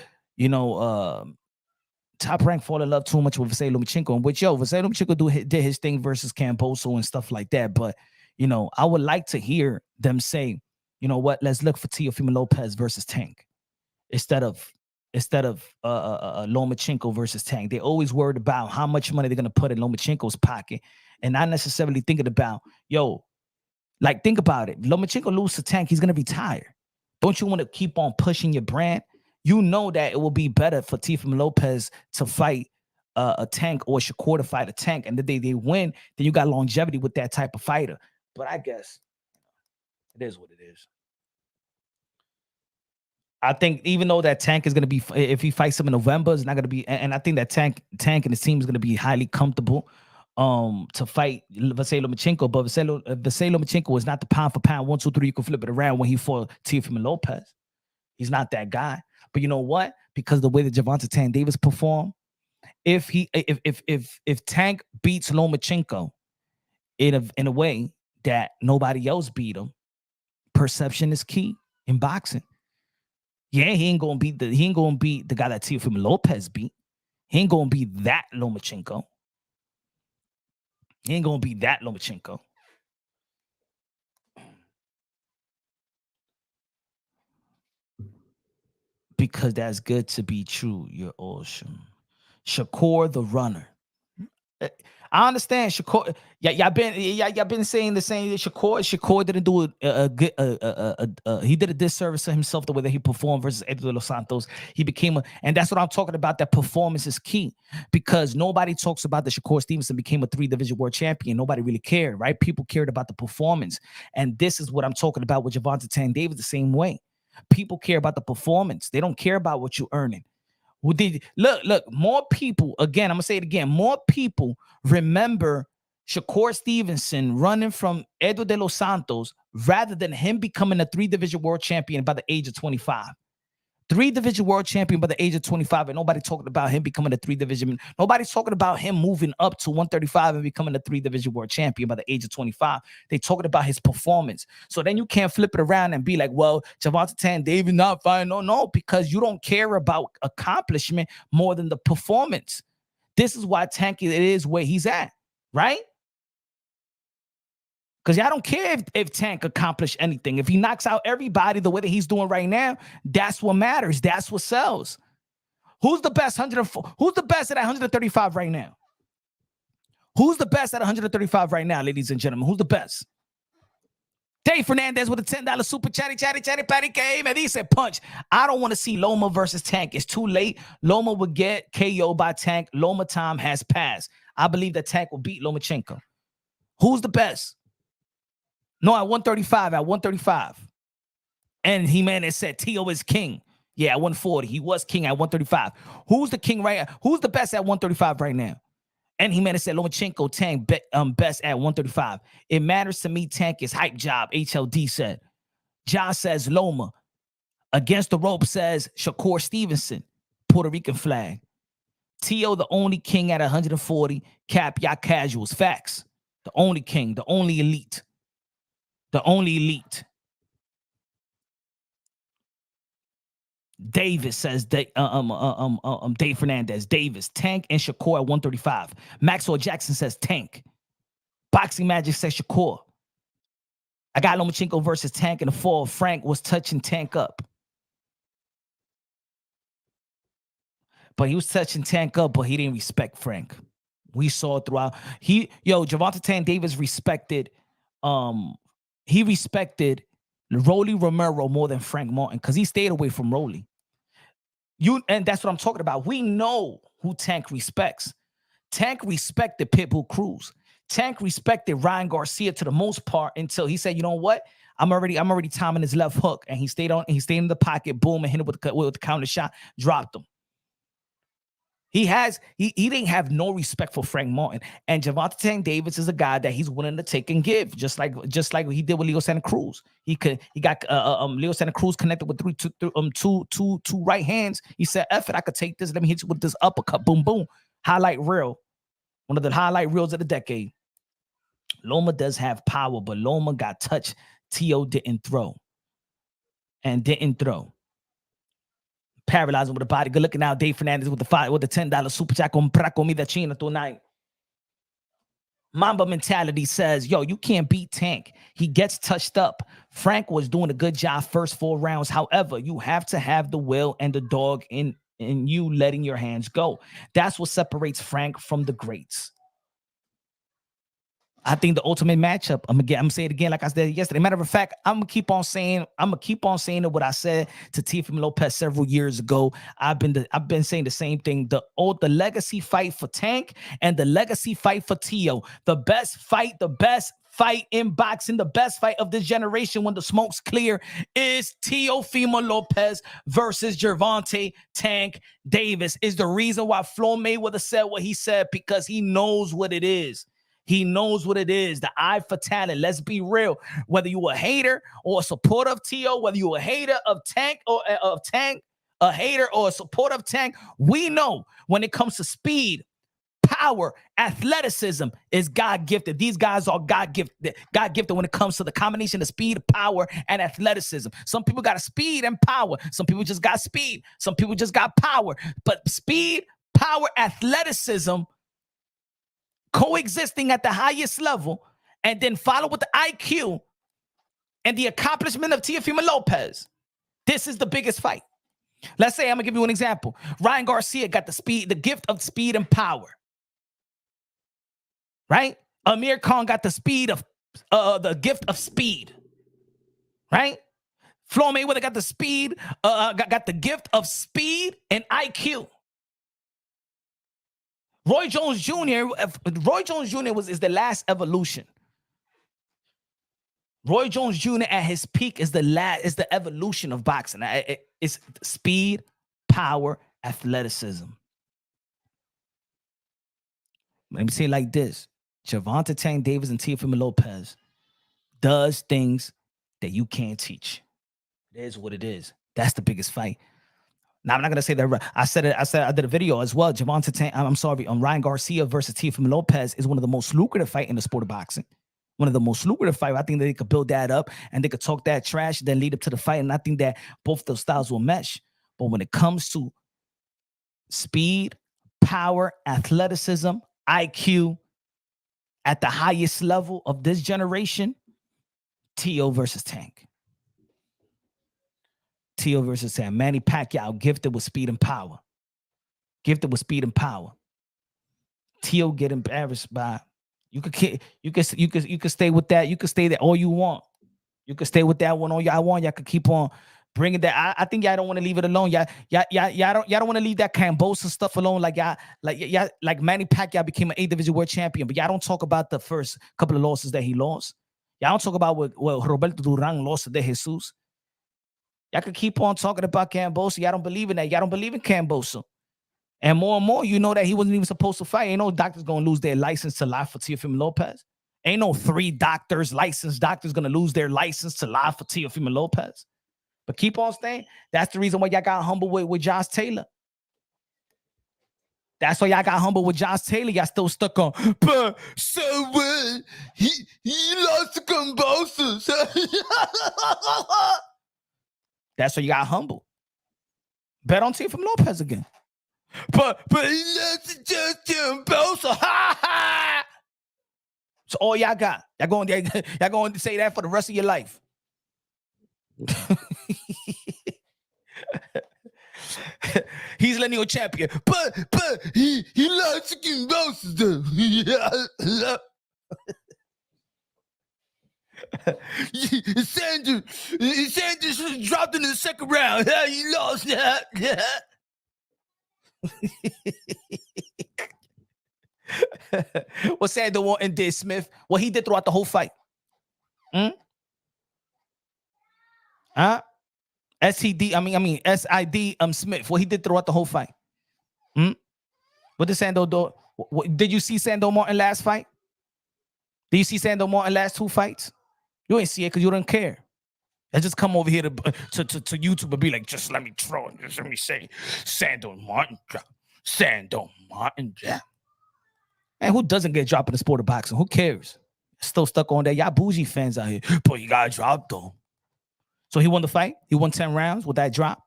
Top Rank fall in love too much with Vasily Lomachenko, and Vasily Lomachenko did his thing versus Kamboso and stuff like that. But I would like to hear them say, you know what, let's look for Teofimo Lopez versus Tank instead of Lomachenko versus Tank. They always worried about how much money they're gonna put in Lomachenko's pocket, and not necessarily thinking about, think about it. Lomachenko lose to Tank, he's gonna retire. Don't you want to keep on pushing your brand? You know that it will be better for Teofimo Lopez to fight a Tank or Shakur to fight a Tank, and the day they win, then you got longevity with that type of fighter. But I guess it is what it is. I think even though that Tank is going to be, if he fights him in November, it's not going to be, and I think that Tank and his team is going to be highly comfortable to fight Vasily Lomachenko, but Vasily Lomachenko is not the pound for pound 1, 2, 3. You can flip it around when he fought Teofimo Lopez. He's not that guy. But you know what? Because the way that Gervonta Tank Davis performed, if Tank beats Lomachenko in a way that nobody else beat him, perception is key in boxing. Yeah, he ain't gonna beat the guy that Teofimo Lopez beat. He ain't gonna be that Lomachenko. He ain't gonna be that Lomachenko. Because that's good to be true. You're awesome. Shakur the runner. I understand Shakur. Y'all been saying the same. Shakur didn't do a good. He did a disservice to himself the way that he performed versus Edgar Dos Santos. He became and that's what I'm talking about. That performance is key because nobody talks about the Shakur Stevenson became a 3-division world champion. Nobody really cared, right? People cared about the performance, and this is what I'm talking about with Gervonta Tank Davis the same way. People care about the performance. They don't care about what you're earning. Look, more people, again, I'm going to say it again, more people remember Shakur Stevenson running from Edgar de los Santos rather than him becoming a 3-division world champion by the age of 25. 3-division world champion by the age of 25, and nobody talking about him becoming a 3-division. Nobody's talking about him moving up to 135 and becoming a 3-division world champion by the age of 25. They talking about his performance. So then you can't flip it around and be like, well, Gervonta Tank Davis not fine. No, because you don't care about accomplishment more than the performance. This is why Tank is where he's at, right? Because y'all don't care if Tank accomplished anything. If he knocks out everybody the way that he's doing right now, that's what matters. That's what sells. Who's the best 104? Who's the best at 135 right now? Who's the best at 135 right now, ladies and gentlemen? Who's the best? Dave Fernandez with a $10 super chatty patty game. And he said, punch. I don't want to see Loma versus Tank. It's too late. Loma would get KO by Tank. Loma time has passed. I believe that Tank will beat Lomachenko. Who's the best? No, at 135. And Jimenez said Tio is king. Yeah, at 140. He was king at 135. Who's the king right now? Who's the best at 135 right now? And Jimenez said Lomachenko Tank best at 135. It matters to me. Tank is hype job. HLD said. John says Loma. Against the rope says Shakur Stevenson. Puerto Rican flag. Tio the only king at 140. Cap y'all casuals. Facts. The only king. The only elite. The only elite. Davis says Dave Fernandez. Davis, Tank, and Shakur at 135. Maxwell Jackson says Tank. Boxing Magic says Shakur. I got Lomachenko versus Tank in the fall. Frank was touching Tank up. But he was touching Tank up, but he didn't respect Frank. We saw it throughout. Gervonta Tank Davis respected he respected Rolly Romero more than Frank Martin because he stayed away from Rolly. And that's what I'm talking about. We know who Tank respects. Tank respected Pitbull Cruz. Tank respected Ryan Garcia to the most part until he said, you know what? I'm already timing his left hook. And he stayed in the pocket, boom, and hit him with the counter shot, dropped him. He didn't have no respect for Frank Martin. And Gervonta Tank Davis is a guy that he's willing to take and give, just like he did with Leo Santa Cruz. He got Leo Santa Cruz connected with two right hands. He said, F it, I could take this. Let me hit you with this uppercut. Boom, boom. Highlight reel. One of the highlight reels of the decade. Loma does have power, but Loma got touched. Tio didn't throw. Paralyzing with the body. Good looking out. Dave Fernandez with the $10 super chat. Comprar comida china tonight. Mamba mentality says, yo, you can't beat Tank. He gets touched up. Frank was doing a good job first 4 rounds. However, you have to have the will and the dog in you letting your hands go. That's what separates Frank from the greats. I think the ultimate matchup, I'm gonna say it again like I said yesterday. Matter of fact, I'm gonna keep on saying it what I said to Teofimo Lopez several years ago. I've been saying the same thing. The legacy fight for Tank and the legacy fight for Tio. The best fight in boxing, the best fight of this generation when the smoke's clear, is Teofimo Lopez versus Gervonta Tank Davis. Is the reason why Floyd Mayweather said what he said, because he knows what it is. He knows what it is. The eye for talent. Let's be real. Whether you a hater or a supporter of Teo, whether you a hater of Tank or of Tank, a hater or a supporter of Tank, we know when it comes to speed, power, athleticism is God-gifted. These guys are God-gifted. God-gifted when it comes to the combination of speed, power, and athleticism. Some people got speed and power. Some people just got speed. Some people just got power. But speed, power, athleticism coexisting at the highest level, and then follow with the IQ and the accomplishment of Teofimo Lopez. This is the biggest fight. Let's say, I'm gonna give you an example. Ryan Garcia got the speed, the gift of speed and power. Right? Amir Khan got the speed of the gift of speed. Right? Floyd Mayweather got the speed, got the gift of speed and IQ. Roy Jones Jr. is the last evolution. Roy Jones Jr. at his peak is the evolution of boxing. It's speed, power, athleticism. Let me say it like this: Gervonta Tank Davis and Teofimo Lopez does things that you can't teach. It is what it is. That's the biggest fight. Now, I'm not gonna say that. I did a video as well. Ryan Garcia versus Teofimo Lopez is one of the most lucrative fight in the sport of boxing. One of the most lucrative fight. I think that they could build that up and they could talk that trash, then lead up to the fight. And I think that both those styles will mesh. But when it comes to speed, power, athleticism, IQ at the highest level of this generation, Teo versus Tank. Teo versus Tank. Manny Pacquiao gifted with speed and power. Gifted with speed and power. Teo get embarrassed by. You could stay with that. You could stay there all you want. You could stay with that one all y'all want. Y'all could keep on bringing that. I think y'all don't want to leave it alone. Y'all don't want to leave that Cambosa stuff alone. Like Manny Pacquiao became an 8th division world champion, but y'all don't talk about the first couple of losses that he lost. Y'all don't talk about what Roberto Duran lost to De Jesus. Y'all could keep on talking about Cambosa. Y'all don't believe in that. Y'all don't believe in Cambosa. And more, you know that he wasn't even supposed to fight. Ain't no doctors going to lose their license to lie for Teofimo Lopez. Ain't no 3 licensed doctors going to lose their license to lie for Teofimo Lopez. But keep on staying. That's the reason why y'all got humble with Josh Taylor. That's why y'all got humble with Josh Taylor. Y'all still stuck on, but so what? He lost to Cambosa. That's why you got humble. Bet on Teofimo Lopez again. But he lost to just Cambosa. Ha ha. So all y'all got. Y'all going to say that for the rest of your life. He's lineal champion, but he lost to Cambosa. Sanders dropped in the second round. He lost. What Sanders Warren did, Smith? What he did throughout the whole fight. SID Smith. What he did throughout the whole fight. What did Sando do? Did you see Sando Martin last fight? Did you see Sando Martin last 2 fights? You ain't see it because you don't care. I just come over here to YouTube and be like, just let me throw it. Just let me say, Sando Martin drop. Sando Martin drop. And who doesn't get dropped in the sport of boxing? Who cares? Still stuck on that. Y'all bougie fans out here. But you got dropped though. So he won the fight. He won 10 rounds with that drop.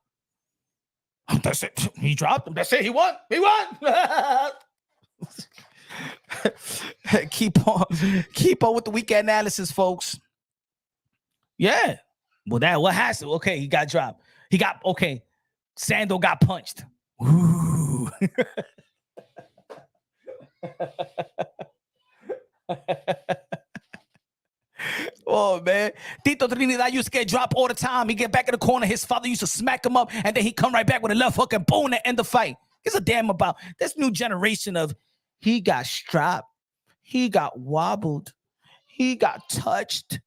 That's it. He dropped him. That's it. He won. He won. Keep on with the weekend analysis, folks. Yeah. Well, what has to? Okay, he got dropped. Sando got punched. Ooh. Oh, man. Tito Trinidad used to get dropped all the time. He get back in the corner. His father used to smack him up, and then he come right back with a left hook and boom, and end the fight. Gives a damn about this new generation of he got strapped, he got wobbled, He got touched.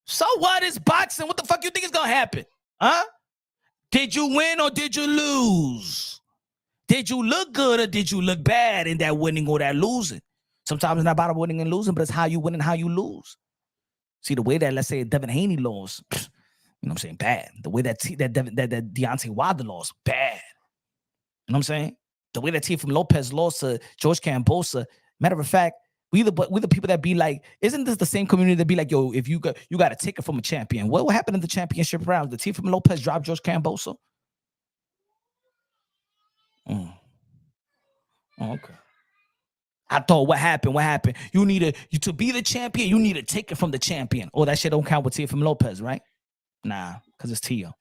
So what is boxing? What the fuck you think is gonna happen? Huh? Did you win or did you lose? Did you look good or did you look bad in that winning or that losing? Sometimes it's not about winning and losing, but it's how you win and how you lose. See, the way that, let's say, Devin Haney lost, you know what I'm saying, bad. The way that Deontay Wilder lost, bad. You know what I'm saying? The way that Teofimo Lopez lost to George Kambosos. Matter of fact, we the people that be like, isn't this the same community that be like, yo, if you got to take it from a champion? What happened in the championship round? Did Teofimo Lopez drop George Kambosos? Okay. I thought, what happened? What happened? You need to be the champion. You need to take it from the champion. Oh, that shit don't count with Teofimo Lopez, right? Nah, because it's Teo.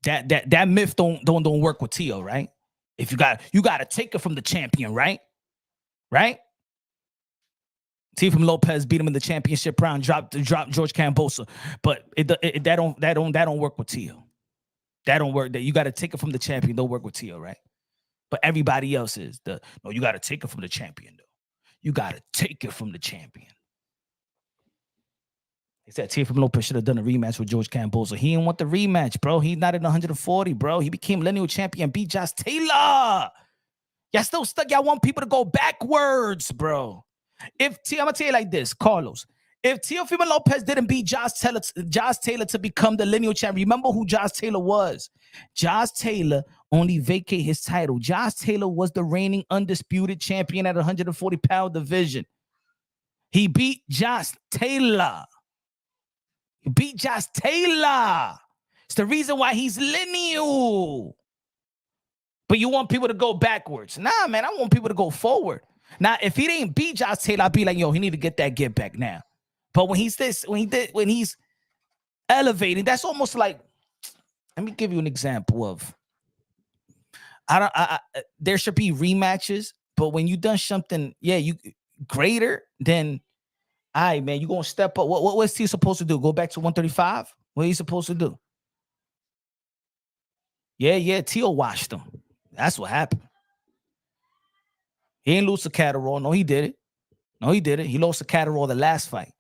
That myth don't work with Teo, right? If you got to take it from the champion, right? Right? Teofimo Lopez beat him in the championship round, dropped George Kambosos, but that don't work with Teo. That don't work. That you got to take it from the champion. Don't work with Teo, right? But everybody else is no. You got to take it from the champion, though. You got to take it from the champion. They said Teofimo Lopez should have done a rematch with George Kambosos. He didn't want the rematch, bro. He's not at 140, bro. He became lineal champion, beat Josh Taylor. Y'all still stuck. Y'all want people to go backwards, bro. I'm gonna tell you like this, Carlos. If Teofimo Lopez didn't beat Josh Taylor to become the lineal champion, remember who Josh Taylor was. Josh Taylor only vacated his title. Josh Taylor was the reigning undisputed champion at 140-pound division. He beat Josh Taylor. It's the reason why he's lineal. But you want people to go backwards. Nah, man, I want people to go forward. Now, if he didn't beat Josh Taylor, I'd be like, yo, he need to get that get back now. But when he's elevating, that's almost like, let me give you an example of, there should be rematches, but when you done something, you greater, then, all right, man, you gonna step up. What was he supposed to do? Go back to 135? What are you supposed to do? Yeah, Teo washed him. That's what happened. He ain't lose to Catterall. No, he did it. He lost to Catterall the last fight.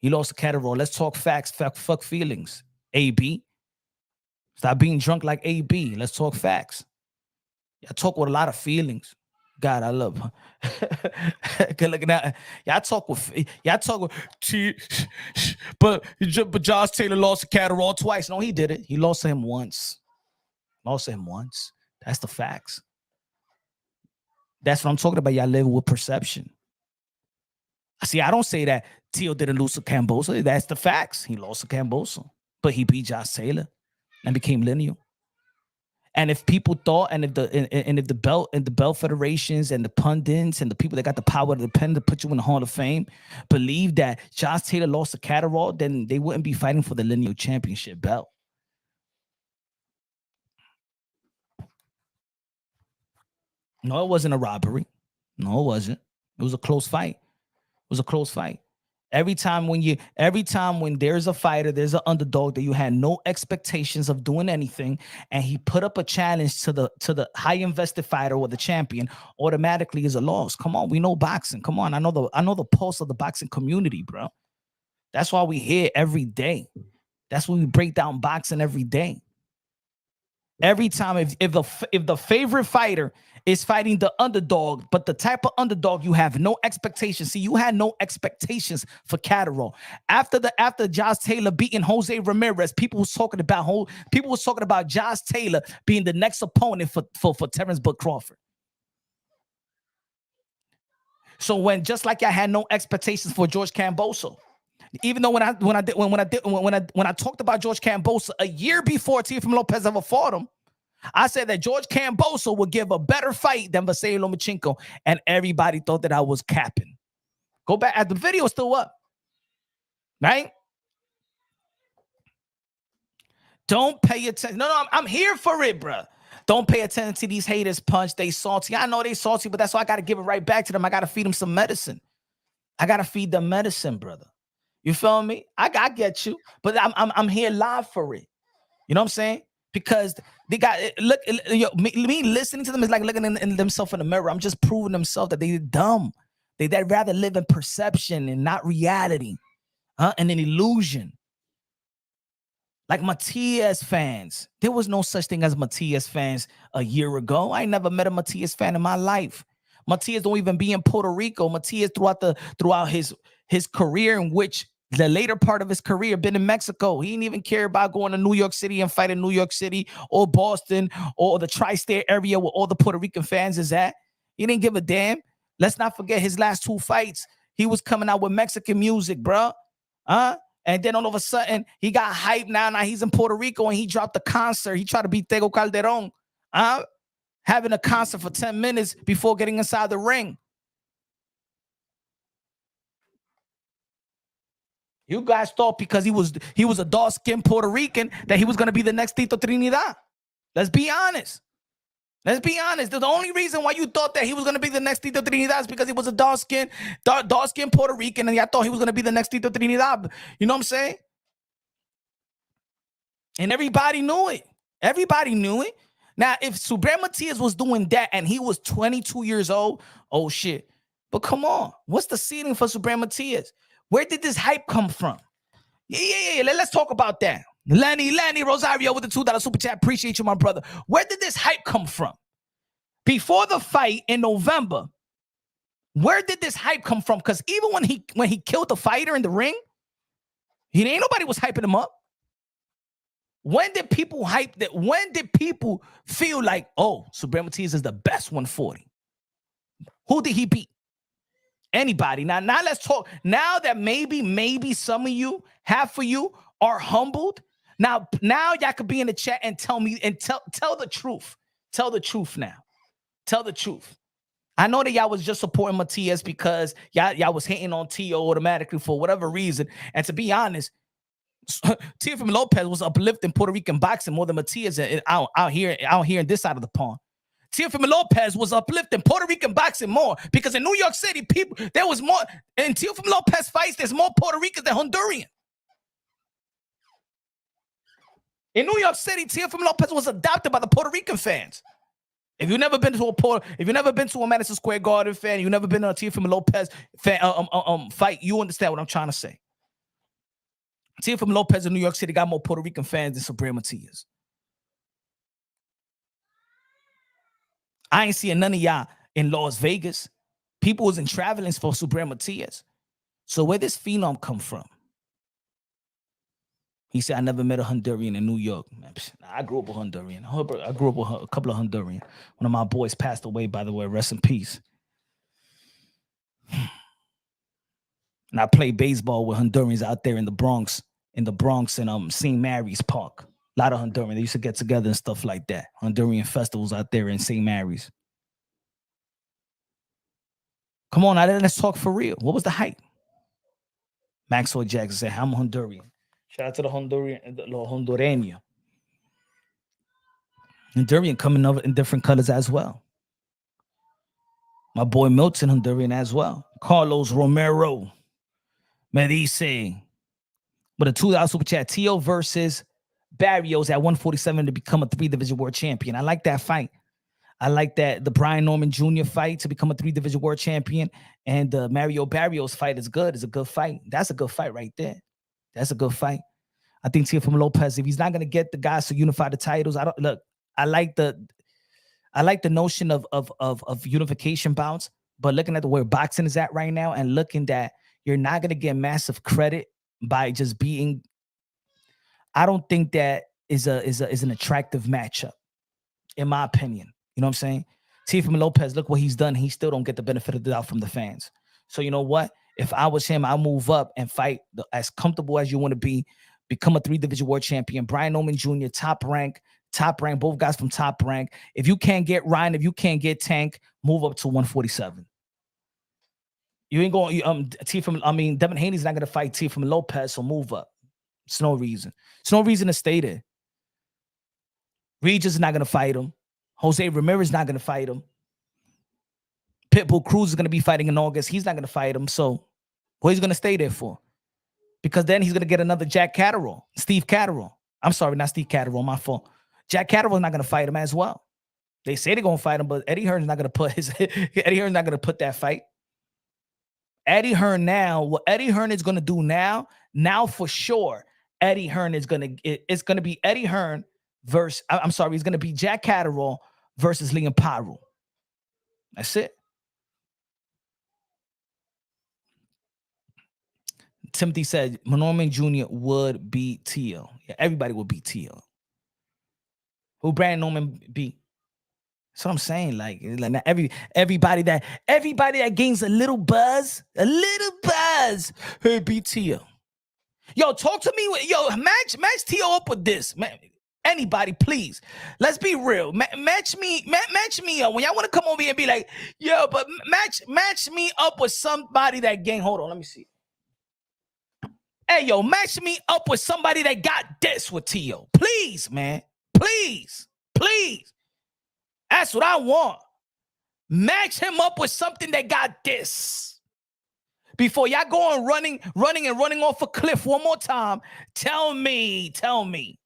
Let's talk facts, fuck feelings. AB. Stop being drunk like AB. Let's talk facts. I talk with a lot of feelings. God, I love her. Good looking at y'all talk with but Josh Taylor lost to Catterall twice. No, he did it. He lost to him once. That's the facts. That's what I'm talking about. Y'all living with perception. See, I don't say that Teo didn't lose to Kambosos. That's the facts. He lost to Kambosos, but he beat Josh Taylor and became lineal. And if people thought, and if the belt federations and the pundits and the people that got the power to the pen to put you in the Hall of Fame believe that Josh Taylor lost to Catterall, then they wouldn't be fighting for the lineal championship belt. No, it wasn't a robbery. No, it wasn't. It was a close fight. Every time when there's a fighter, there's an underdog that you had no expectations of doing anything, and he put up a challenge to the high invested fighter or the champion, automatically is a loss. Come on, we know boxing. Come on, I know the pulse of the boxing community, bro. That's why we here every day. That's why we break down boxing every day. Every time, if the favorite fighter is fighting the underdog, but the type of underdog you have no expectations. See, you had no expectations for Catterall. After Josh Taylor beating Jose Ramirez, people was talking about Josh Taylor being the next opponent for Terrence Bud Crawford. So when just like I had no expectations for George Kambosos. Even though when I talked about George Kambosos a year before Teofimo Lopez ever fought him, I said that George Kambosos would give a better fight than Vasily Lomachenko, and everybody thought that I was capping. Go back, the video is still up, right? Don't pay attention. No, I'm here for it, bro. Don't pay attention to these haters punch. They salty. I know they salty, but that's why I got to give it right back to them. I got to feed them some medicine. I got to feed them medicine, brother. You feel me? I get you, but I'm here live for it. You know what I'm saying? Because they got me listening to them is like looking in themselves in the mirror. I'm just proving themselves that they dumb. They'd rather live in perception and not reality, and an illusion. Like Matias fans. There was no such thing as Matias fans a year ago. I never met a Matias fan in my life. Matias don't even be in Puerto Rico. Matias throughout his career, in which the later part of his career been in Mexico. He didn't even care about going to New York City and fighting New York City or Boston or the tri-state area where all the Puerto Rican fans is at. He didn't give a damn. Let's not forget his last 2 fights. He was coming out with Mexican music, bro. And then all of a sudden, he got hyped now. Now he's in Puerto Rico and he dropped a concert. He tried to beat Tego Calderon, having a concert for 10 minutes before getting inside the ring. You guys thought because he was a dark-skinned Puerto Rican that he was going to be the next Tito Trinidad. Let's be honest. Let's be honest. The only reason why you thought that he was going to be the next Tito Trinidad is because he was a dark-skinned Puerto Rican, and I thought he was going to be the next Tito Trinidad. You know what I'm saying? And everybody knew it. Everybody knew it. Now, if Subriel Matias was doing that and he was 22 years old, oh shit. But come on. What's the ceiling for Subriel Matias? Where did this hype come from? Yeah. Let's talk about that. Lenny Rosario with the $2 super chat. Appreciate you, my brother. Where did this hype come from? Before the fight in November, where did this hype come from? Because even when he killed the fighter in the ring, ain't nobody was hyping him up. When did people hype that? When did people feel like, oh, Subriel Matias is the best 140? Who did he beat? Anybody. Now let's talk. Now that maybe some of you, half of you are humbled. Now y'all could be in the chat and tell me and tell the truth. Tell the truth now. Tell the truth. I know that y'all was just supporting Matias because y'all was hating on Tio automatically for whatever reason. And to be honest, Teofimo Lopez was uplifting Puerto Rican boxing more than Matias out here in this side of the pond. Teofimo Lopez was uplifting Puerto Rican boxing more because in New York City, there was more. In Teofimo Lopez fights, there's more Puerto Ricans than Honduran. In New York City, Teofimo Lopez was adopted by the Puerto Rican fans. If you've never been to a Madison Square Garden fan, you've never been to a Teofimo Lopez fan fight, you understand what I'm trying to say. Teofimo Lopez in New York City got more Puerto Rican fans than Subriel Matias. I ain't seeing none of y'all in Las Vegas. People wasn't traveling for Subriel Matias. So where this phenom come from? He said, I never met a Honduran in New York. I grew up with Honduran. I grew up with a couple of Honduran. One of my boys passed away, by the way. Rest in peace. And I played baseball with Hondurans out there in the Bronx and St. Mary's Park. A lot of Hondurans. They used to get together and stuff like that. Honduran festivals out there in St. Mary's. Come on, now let's talk for real. What was the hype? Maxwell Jackson said, I'm Honduran. Shout out to the Hondureño. Honduran coming over in different colors as well. My boy Milton Honduran as well. Carlos Romero. Me dice. But a $2 super chat. Tio versus Barrios at 147 to become a 3-division world champion. I like that fight. I like that the Brian Norman Jr. fight to become a 3-division world champion. And the Mario Barrios fight is good. It's a good fight. That's a good fight right there. That's a good fight. I think Teofimo Lopez, if he's not going to get the guys to unify the titles, I like the notion of unification bouts, but looking at the way boxing is at right now and looking that you're not going to get massive credit by just being, I don't think that is an attractive matchup, in my opinion. You know what I'm saying? Teofimo Lopez, look what he's done. He still don't get the benefit of the doubt from the fans. So you know what? If I was him, I'll move up and fight as comfortable as you want to be, become a 3-division world champion. Brian Norman Jr., top rank, both guys from top rank. If you can't get Ryan, if you can't get Tank, move up to 147. You ain't going, Devin Haney's not going to fight Teofimo Lopez, so move up. It's no reason. It's no reason to stay there. Regis is not going to fight him. Jose Ramirez is not going to fight him. Pitbull Cruz is going to be fighting in August. He's not going to fight him. So what he's going to stay there for? Because then he's going to get another Steve Catterall. I'm sorry, not Steve Catterall, my fault. Jack Catterall is not going to fight him as well. They say they're going to fight him, but Eddie Hearn's not going to put that fight. Eddie Hearn now, what Eddie Hearn is going to do now for sure, Eddie Hearn is it's going to be Eddie Hearn versus, I'm sorry, it's going to be Jack Catterall versus Liam Pyro. That's it. Timothy said Norman Jr. would beat Tio. Yeah, everybody would beat Tio. Who Brandon Norman beat? That's what I'm saying. Like not everybody that gains a little buzz, hey, beat Tio. Yo, talk to me. Yo, match Tio up with this. Man, anybody, please. Let's be real. Match me up. When y'all want to come over here and be like, yo, but match me up with somebody that gained. Hold on, let me see. Hey, yo, match me up with somebody that got this with Tio. Please, man. Please. That's what I want. Match him up with something that got this. Before y'all go on running off a cliff one more time, tell me. Tell me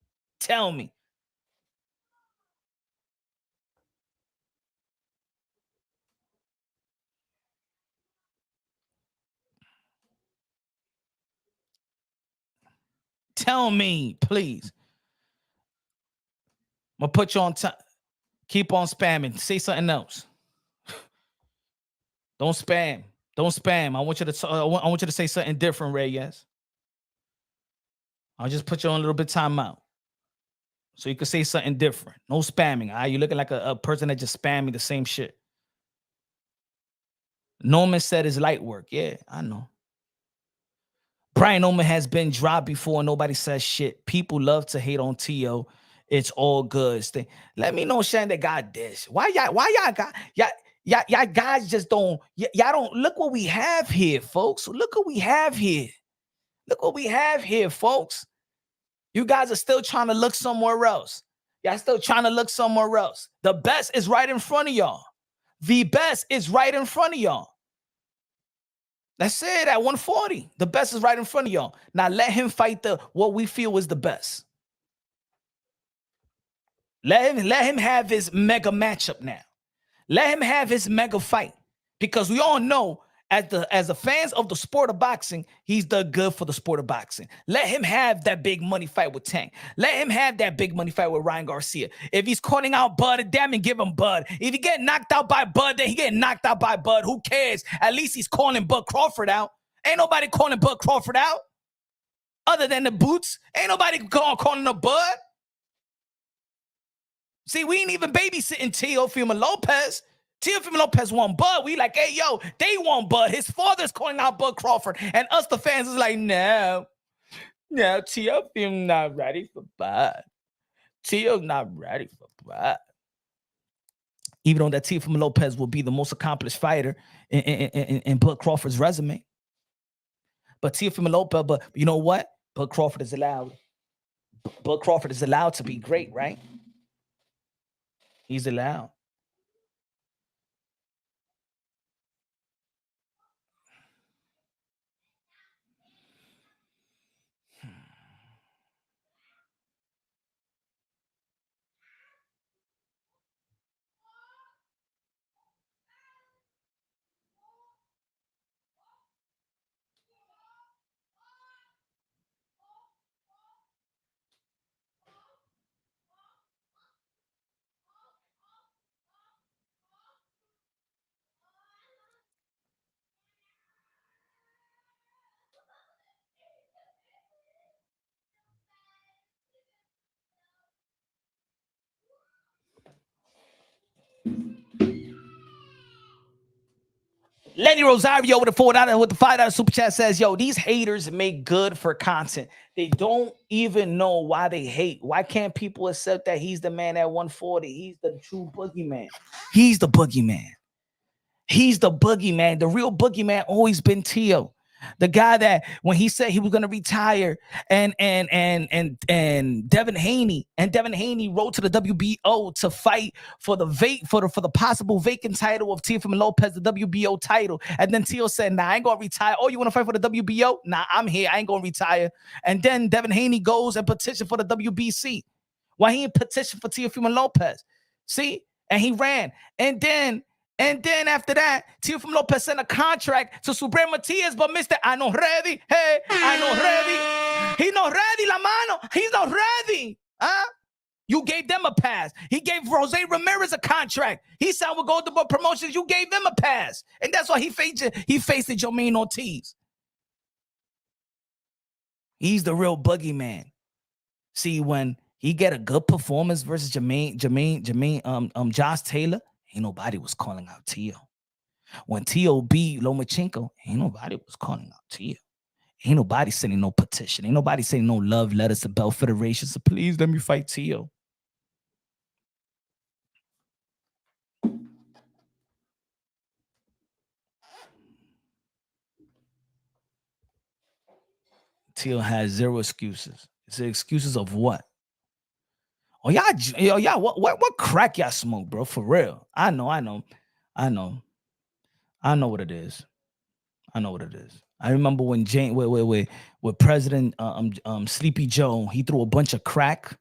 please. I'm gonna put you on time. Keep on spamming. Say something else. Don't spam. I want you to say something different, Ray. Yes. I'll just put you on a little bit timeout, so you can say something different. No spamming. You looking like a person that just spammed me the same shit. Norman said it's light work. Yeah, I know. Brian Norman has been dropped before. Nobody says shit. People love to hate on Tio. It's all good. Let me know, Shan, that got this. Why y'all got y'all guys just don't. Y'all don't look what we have here, folks. Look what we have here. Folks. You guys are still trying to look somewhere else. Y'all still trying to look somewhere else. The best is right in front of y'all. The best is right in front of y'all. That's it at 140. The best is right in front of y'all. Now let him fight what we feel is the best. Let him have his mega matchup now. Let him have his mega fight. Because we all know, as the fans of the sport of boxing, he's done good for the sport of boxing. Let him have that big money fight with Tank. Let him have that big money fight with Ryan Garcia. If he's calling out Bud, damn it, give him Bud. If he get knocked out by Bud, then he get knocked out by Bud. Who cares? At least he's calling Bud Crawford out. Ain't nobody calling Bud Crawford out. Other than the Boots. Ain't nobody calling the Bud. See, we ain't even babysitting Teofimo Lopez. Teofimo Lopez won Bud. We like, hey, yo, they won Bud. His father's calling out Bud Crawford. And us, the fans, is like, no, Teofimo not ready for Bud. Teo's not ready for Bud. Even though that Teofimo Lopez will be the most accomplished fighter in Bud Crawford's resume. But Teofimo Lopez, but you know what? Bud Crawford is allowed. Bud Crawford is allowed to be great, right? He's allowed. Lenny Rosario with the $5 super chat says, yo, these haters make good for content. They don't even know why they hate. Why can't people accept that he's the man at 140? He's the true boogeyman. He's the boogeyman. The real boogeyman always been Tio. The guy that when he said he was going to retire and Devin Haney wrote to the WBO to fight for the possible vacant title of Teofimo Lopez, the WBO title. And then Tio said, nah, I ain't going to retire. Oh, you want to fight for the WBO? Nah, I'm here. I ain't going to retire. And then Devin Haney goes and petition for the WBC. Why he ain't petition for Teofimo Lopez? See? And he ran. And then And then after that, Teofimo Lopez sent a contract to Subriel Matias, but Mr. I not ready. Hey, I not ready. He not ready, la mano. He's not ready. Huh? You gave them a pass. He gave Jose Ramirez a contract. He signed with Golden Boy Promotions. You gave them a pass. And that's why he faced Jermaine Ortiz. He's the real boogeyman. See, when he get a good performance versus Josh Taylor, ain't nobody was calling out Tio. When Tio beat Lomachenko, ain't nobody was calling out Tio. Ain't nobody sending no petition. Ain't nobody sending no love letters to Belt Federation. So please let me fight Tio. Tio has zero excuses. It's excuses of what? Oh, y'all, what crack y'all smoke, bro? For real. I know what it is. I remember when with President Sleepy Joe, he threw a bunch of crack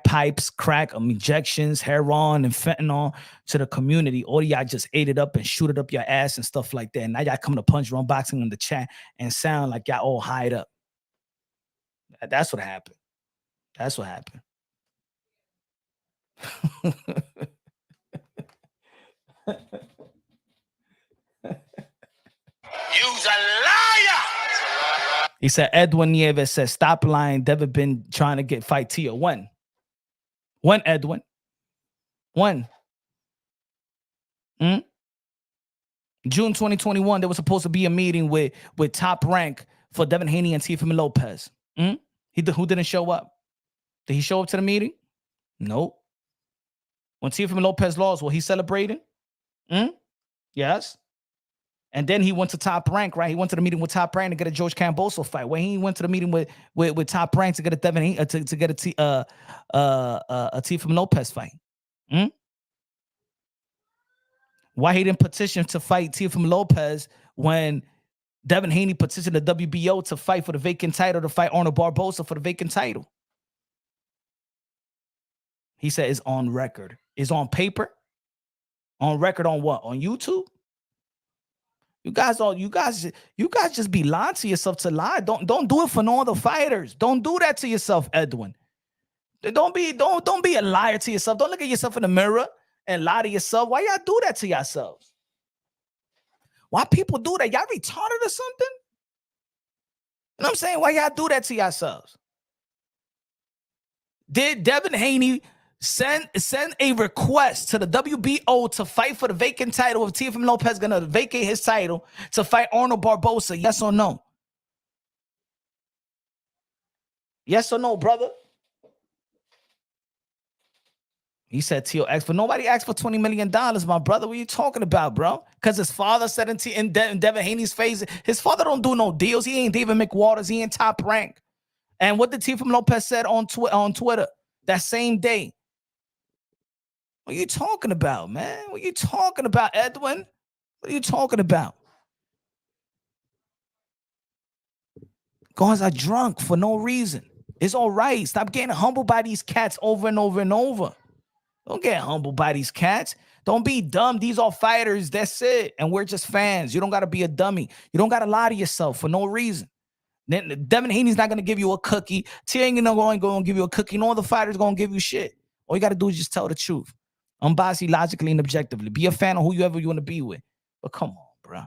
pipes, injections, heroin, and fentanyl to the community. All y'all just ate it up and shoot it up your ass and stuff like that. And now y'all come to Punch Run Boxing in the chat and sound like y'all all hired up. That's what happened. You's a liar. He said Edwin Nieves said, stop lying. Devin been trying to fight Tio. When Edwin? When? June 2021, there was supposed to be a meeting with Top Rank for Devin Haney and Teofimo Lopez. Who didn't show up? Did he show up to the meeting? Nope. When Teofimo Lopez lost, was he celebrating? Yes. And then he went to Top Rank, right? He went to the meeting with Top Rank to get a George Camboso fight. When he went to the meeting with Top Rank to get a Devin to get a Teofimo Lopez fight. Why he didn't petition to fight Teofimo Lopez when Devin Haney petitioned the WBO to fight for the vacant title, to fight Arnold Barboza for the vacant title? He said it's on record. It's on paper. On record on what? On YouTube? You guys just be lying to yourself to lie. Don't do it for no other fighters. Don't do that to yourself, Edwin. Don't be a liar to yourself. Don't look at yourself in the mirror and lie to yourself. Why y'all do that to yourselves? Why people do that? Y'all retarded or something? You know what I'm saying? Why y'all do that to yourselves? Did Devin Haney send a request to the WBO to fight for the vacant title if Teofimo Lopez gonna vacate his title to fight Arnold Barboza? Yes or no? Yes or no, brother? He said Tio asked for, nobody asked for $20 million, my brother. What are you talking about, bro? Because his father said in Devin Haney's face, his father don't do no deals. He ain't David McWaters. He ain't Top Rank. And what did Teofimo Lopez said on Twitter that same day? What are you talking about, man? What are you talking about, Edwin? What are you talking about? Guys are drunk for no reason. It's all right. Stop getting humbled by these cats over and over and over. Don't get humbled by these cats. Don't be dumb. These are fighters. That's it. And we're just fans. You don't got to be a dummy. You don't got to lie to yourself for no reason. Then Devin Haney's not going to give you a cookie. T ain't going to give you a cookie. No other fighter's going to give you shit. All you got to do is just tell the truth. Unbiased, logically, and objectively. Be a fan of whoever you want to be with. But come on, bro.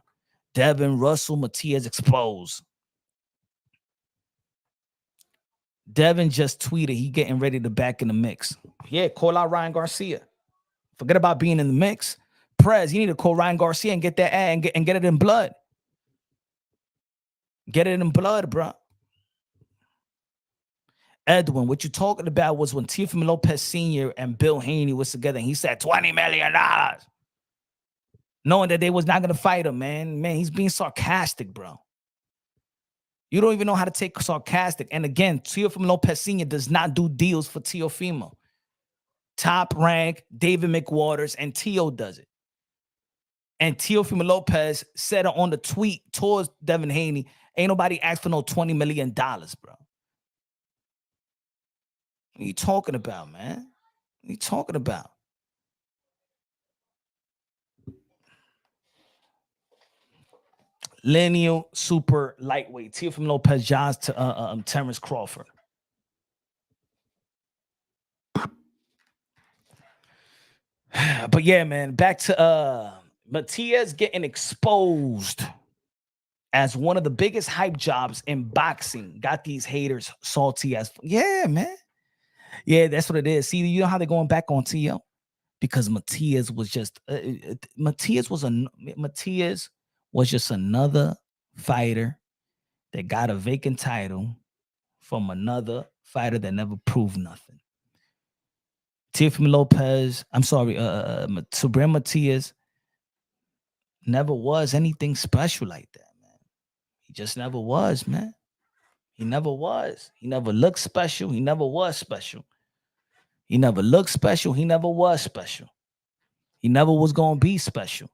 Devin, Russell, Matias exposed. Devin just tweeted he getting ready to back in the mix. Yeah, call out Ryan Garcia. Forget about being in the mix. Prez, you need to call Ryan Garcia and get that ad and get it in blood. Get it in blood, bro. Edwin, what you talking about was when Teofimo Lopez Sr. and Bill Haney was together and he said $20 million. Knowing that they was not going to fight him, man. Man, he's being sarcastic, bro. You don't even know how to take sarcastic. And again, Teofimo Lopez Sr. does not do deals for Teofimo. Top Rank, David McWaters, and Tio does it. And Teofimo Lopez said on the tweet towards Devin Haney, ain't nobody asked for no $20 million, bro. What are you talking about, man? What are you talking about? lineal super lightweight. Teofimo Lopez, Terrence Crawford. But yeah, man, back to Matias getting exposed as one of the biggest hype jobs in boxing. Got these haters salty as yeah, man. Yeah, that's what it is. See, you know how they're going back on Tio? Because Matias was just Matias was just another fighter that got a vacant title from another fighter that never proved nothing. Teofimo Lopez, I'm sorry, Subriel Matias never was anything special like that, man. He just never was, man. He never was. He never looked special. He never was special. He never looked special. He never was special. He never was going to be special.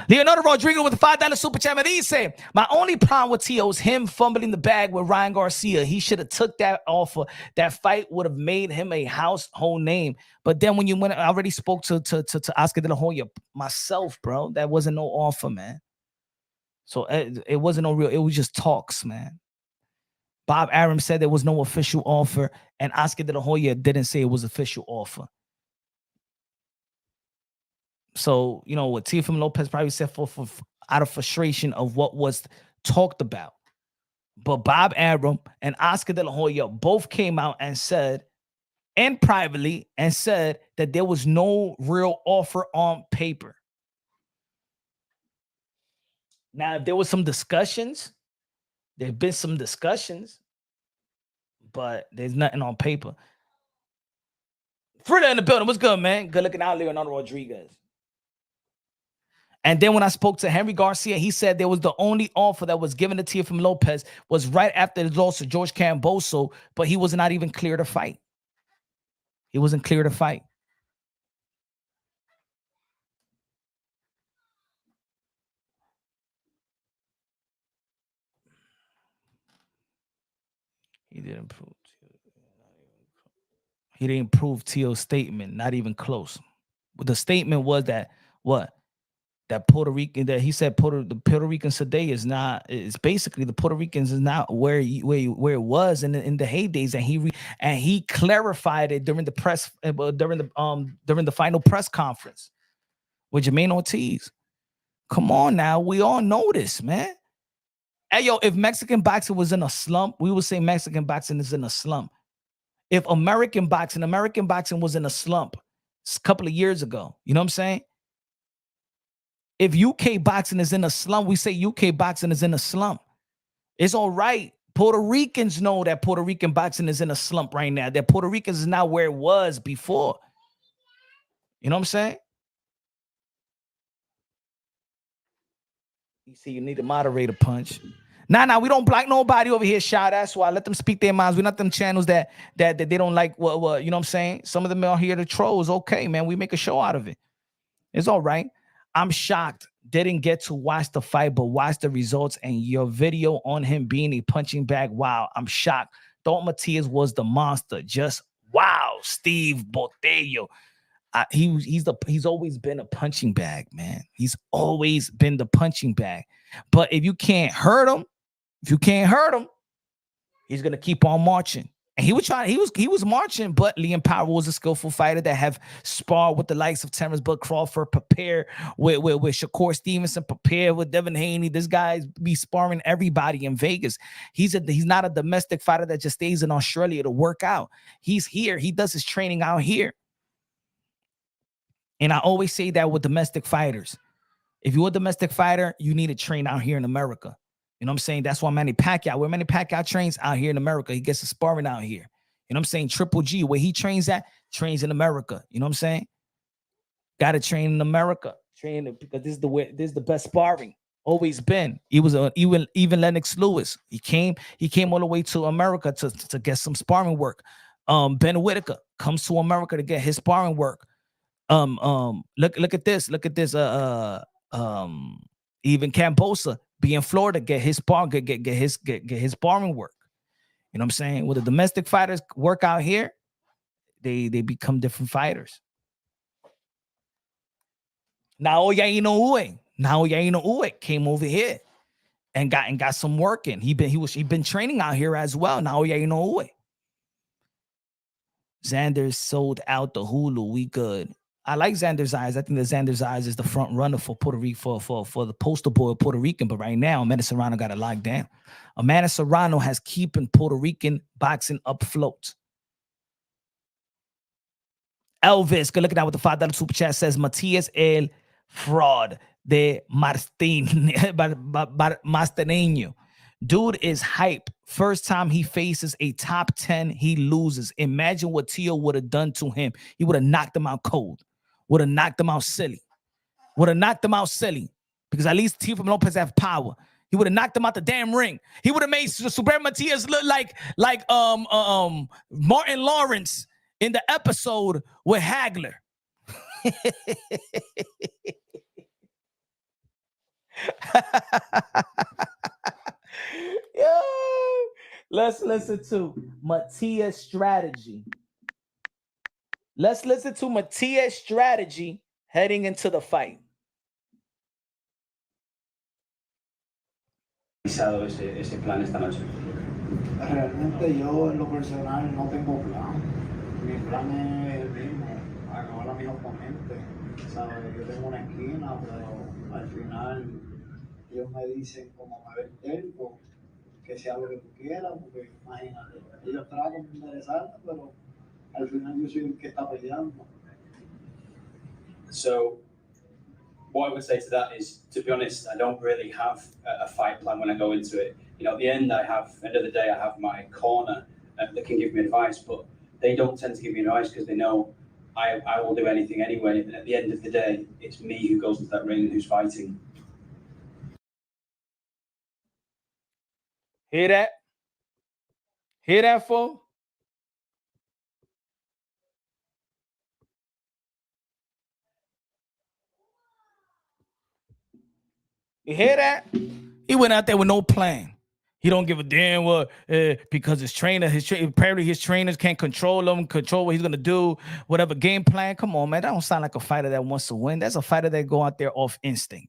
Leonardo Rodriguez with the $5 super chat. And he said, my only problem with Tio is him fumbling the bag with Ryan Garcia. He should have took that offer. That fight would have made him a household name. But then when you went, I already spoke to Oscar De La Hoya myself, bro. That wasn't no offer, man. So it wasn't no real. It was just talks, man. Bob Arum said there was no official offer, and Oscar De La Hoya didn't say it was official offer. So, you know, what Teofimo Lopez probably said for out of frustration of what was talked about. But Bob Arum and Oscar De La Hoya both came out and said, and privately, and said that there was no real offer on paper. Now, if there was some discussions, there've been some discussions, but there's nothing on paper. Frida in the building. What's good, man? Good looking out, Leonardo Rodriguez. And then when I spoke to Henry Garcia, he said there was the only offer that was given to Teofimo Lopez was right after the loss of George Camboso, but he was not even clear to fight. He wasn't clear to fight. He didn't prove. He didn't prove Tio's statement, not even close. But the statement was that what? That Puerto Rican, that he said the Puerto Ricans today is not, it's basically the Puerto Ricans is not where it was in the heydays, and he clarified it during the press during the final press conference with Jermaine Ortiz. Come on now, we all know this, man. Hey yo, if Mexican boxing was in a slump, we would say Mexican boxing is in a slump. If American boxing was in a slump a couple of years ago, you know what I'm saying? If UK boxing is in a slump, we say UK boxing is in a slump. It's all right. Puerto Ricans know that Puerto Rican boxing is in a slump right now. That Puerto Ricans is not where it was before. You know what I'm saying? You see, you need a moderator punch. Nah, we don't block nobody over here, Shot. That's why I let them speak their minds. We're not them channels that they don't like what you know what I'm saying? Some of them are here to troll. It's okay, man. We make a show out of it. It's all right. I'm shocked. Didn't get to watch the fight, but watch the results and your video on him being a punching bag. Wow, I'm shocked. Thought Matias was the monster. Just wow, Steve Botello. He's always been a punching bag, man. He's always been the punching bag. But if you can't hurt him, he's gonna keep on marching. And he was marching, but Liam Powell was a skillful fighter that have sparred with the likes of Terrence Bud Crawford, prepare with Shakur Stevenson, prepare with Devin Haney. This guy's be sparring everybody in Vegas. He's not a domestic fighter that just stays in Australia to work out. He's here. He does his training out here. And I always say that with domestic fighters. If you're a domestic fighter, you need to train out here in America. You know what I'm saying? That's why Manny Pacquiao trains out here in America. He gets his sparring out here. You know what I'm saying? Triple G, where he trains in America. You know what I'm saying? Got to train in America. Because this is the best sparring. Always been. He was even Lennox Lewis. He came all the way to America to get some sparring work. Ben Whitaker comes to America to get his sparring work. Look at this. Even Cambosa be in Florida, get his sparring work. You know what I'm saying? When the domestic fighters work out here, they become different fighters. Now Yaino Uwe came over here and got some work in. He been training out here as well. Now yeah, you know what? Xander sold out the Hulu. We good. I like Xander's Eyes. I think that Xander's Eyes is the front runner for Puerto Rico for the poster boy of Puerto Rican. But right now, Amanda Serrano got it locked down. Amanda Serrano has keeping Puerto Rican boxing afloat. Elvis, good looking out with the $5 super chat, says Matias el fraud de Martineño. Dude is hype. First time he faces a top 10, he loses. Imagine what Teo would have done to him. He would have knocked him out cold. Would have knocked him out silly. Because at least Teofimo Lopez have power. He would have knocked him out the damn ring. He would have made Subriel Matias look like Martin Lawrence in the episode with Hagler. Yo, let's listen to Matias' strategy. Let's listen to Matias' strategy heading into the fight. Ese plan esta noche. Realmente yo en lo personal no tengo plan. Mi plan es el mismo, acabar a mi oponente. ¿Sabes? Yo tengo una esquina, pero al final ellos me dicen como me ven tiempo, que sea lo que tú quieras, porque imagínate, ellos tratan de enderezarme, pero al final yo soy el que está peleando. So what I would say to that is, to be honest, I don't really have a fight plan when I go into it. You know, at the end of the day, I have my corner that can give me advice, but they don't tend to give me advice because they know I will do anything anyway. And at the end of the day, it's me who goes into that ring and who's fighting. Hear that? Hear that, fool? You hear that? He went out there with no plan. He don't give a damn what because apparently his trainers can't control him, control what he's gonna do, whatever game plan. Come on, man, that don't sound like a fighter that wants to win. That's a fighter that go out there off instinct.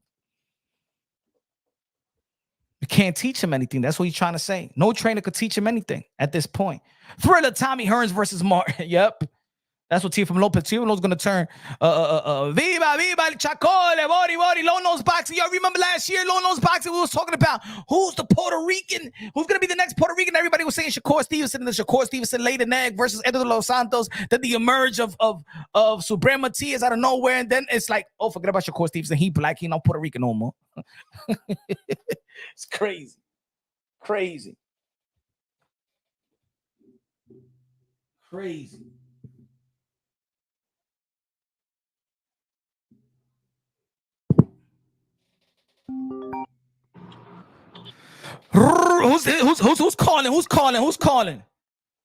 You can't teach him anything. That's what he's trying to say. No trainer could teach him anything at this point. Thriller Tommy Hearns versus Martin. Yep. That's what Teofimo Lopez. Teofilo's going to turn Viva, Chacole, Bori, low nose boxing. Y'all remember last year, low nose boxing, we was talking about who's the Puerto Rican, who's going to be the next Puerto Rican. Everybody was saying Shakur Stevenson, and the Shakur Stevenson laid an egg versus Eduardo Los Santos. Then the emerge of Subriel Matias out of nowhere. And then it's like, oh, forget about Shakur Stevenson. He black, he not Puerto Rican no more. It's crazy. Crazy. Who's calling?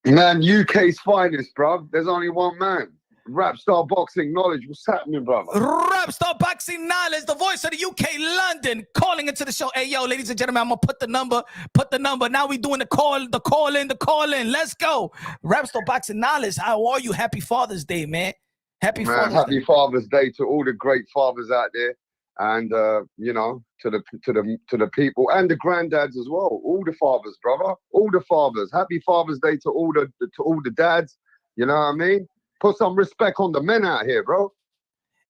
Man, UK's finest, bruv. There's only one man. Rapstar Boxing Knowledge. What's happening, brother? Rapstar Boxing Knowledge, the voice of the UK, London, calling into the show. Hey, yo, ladies and gentlemen, I'm gonna put the number. Now we doing the call in. Let's go. Rapstar Boxing Knowledge. How are you? Happy Father's Day, man. Happy Father's Day to all the great fathers out there, and you know, to the people and the granddads as well. All the fathers, brother. All the fathers. Happy Father's Day to all the dads. You know what I mean? Put some respect on the men out here, bro.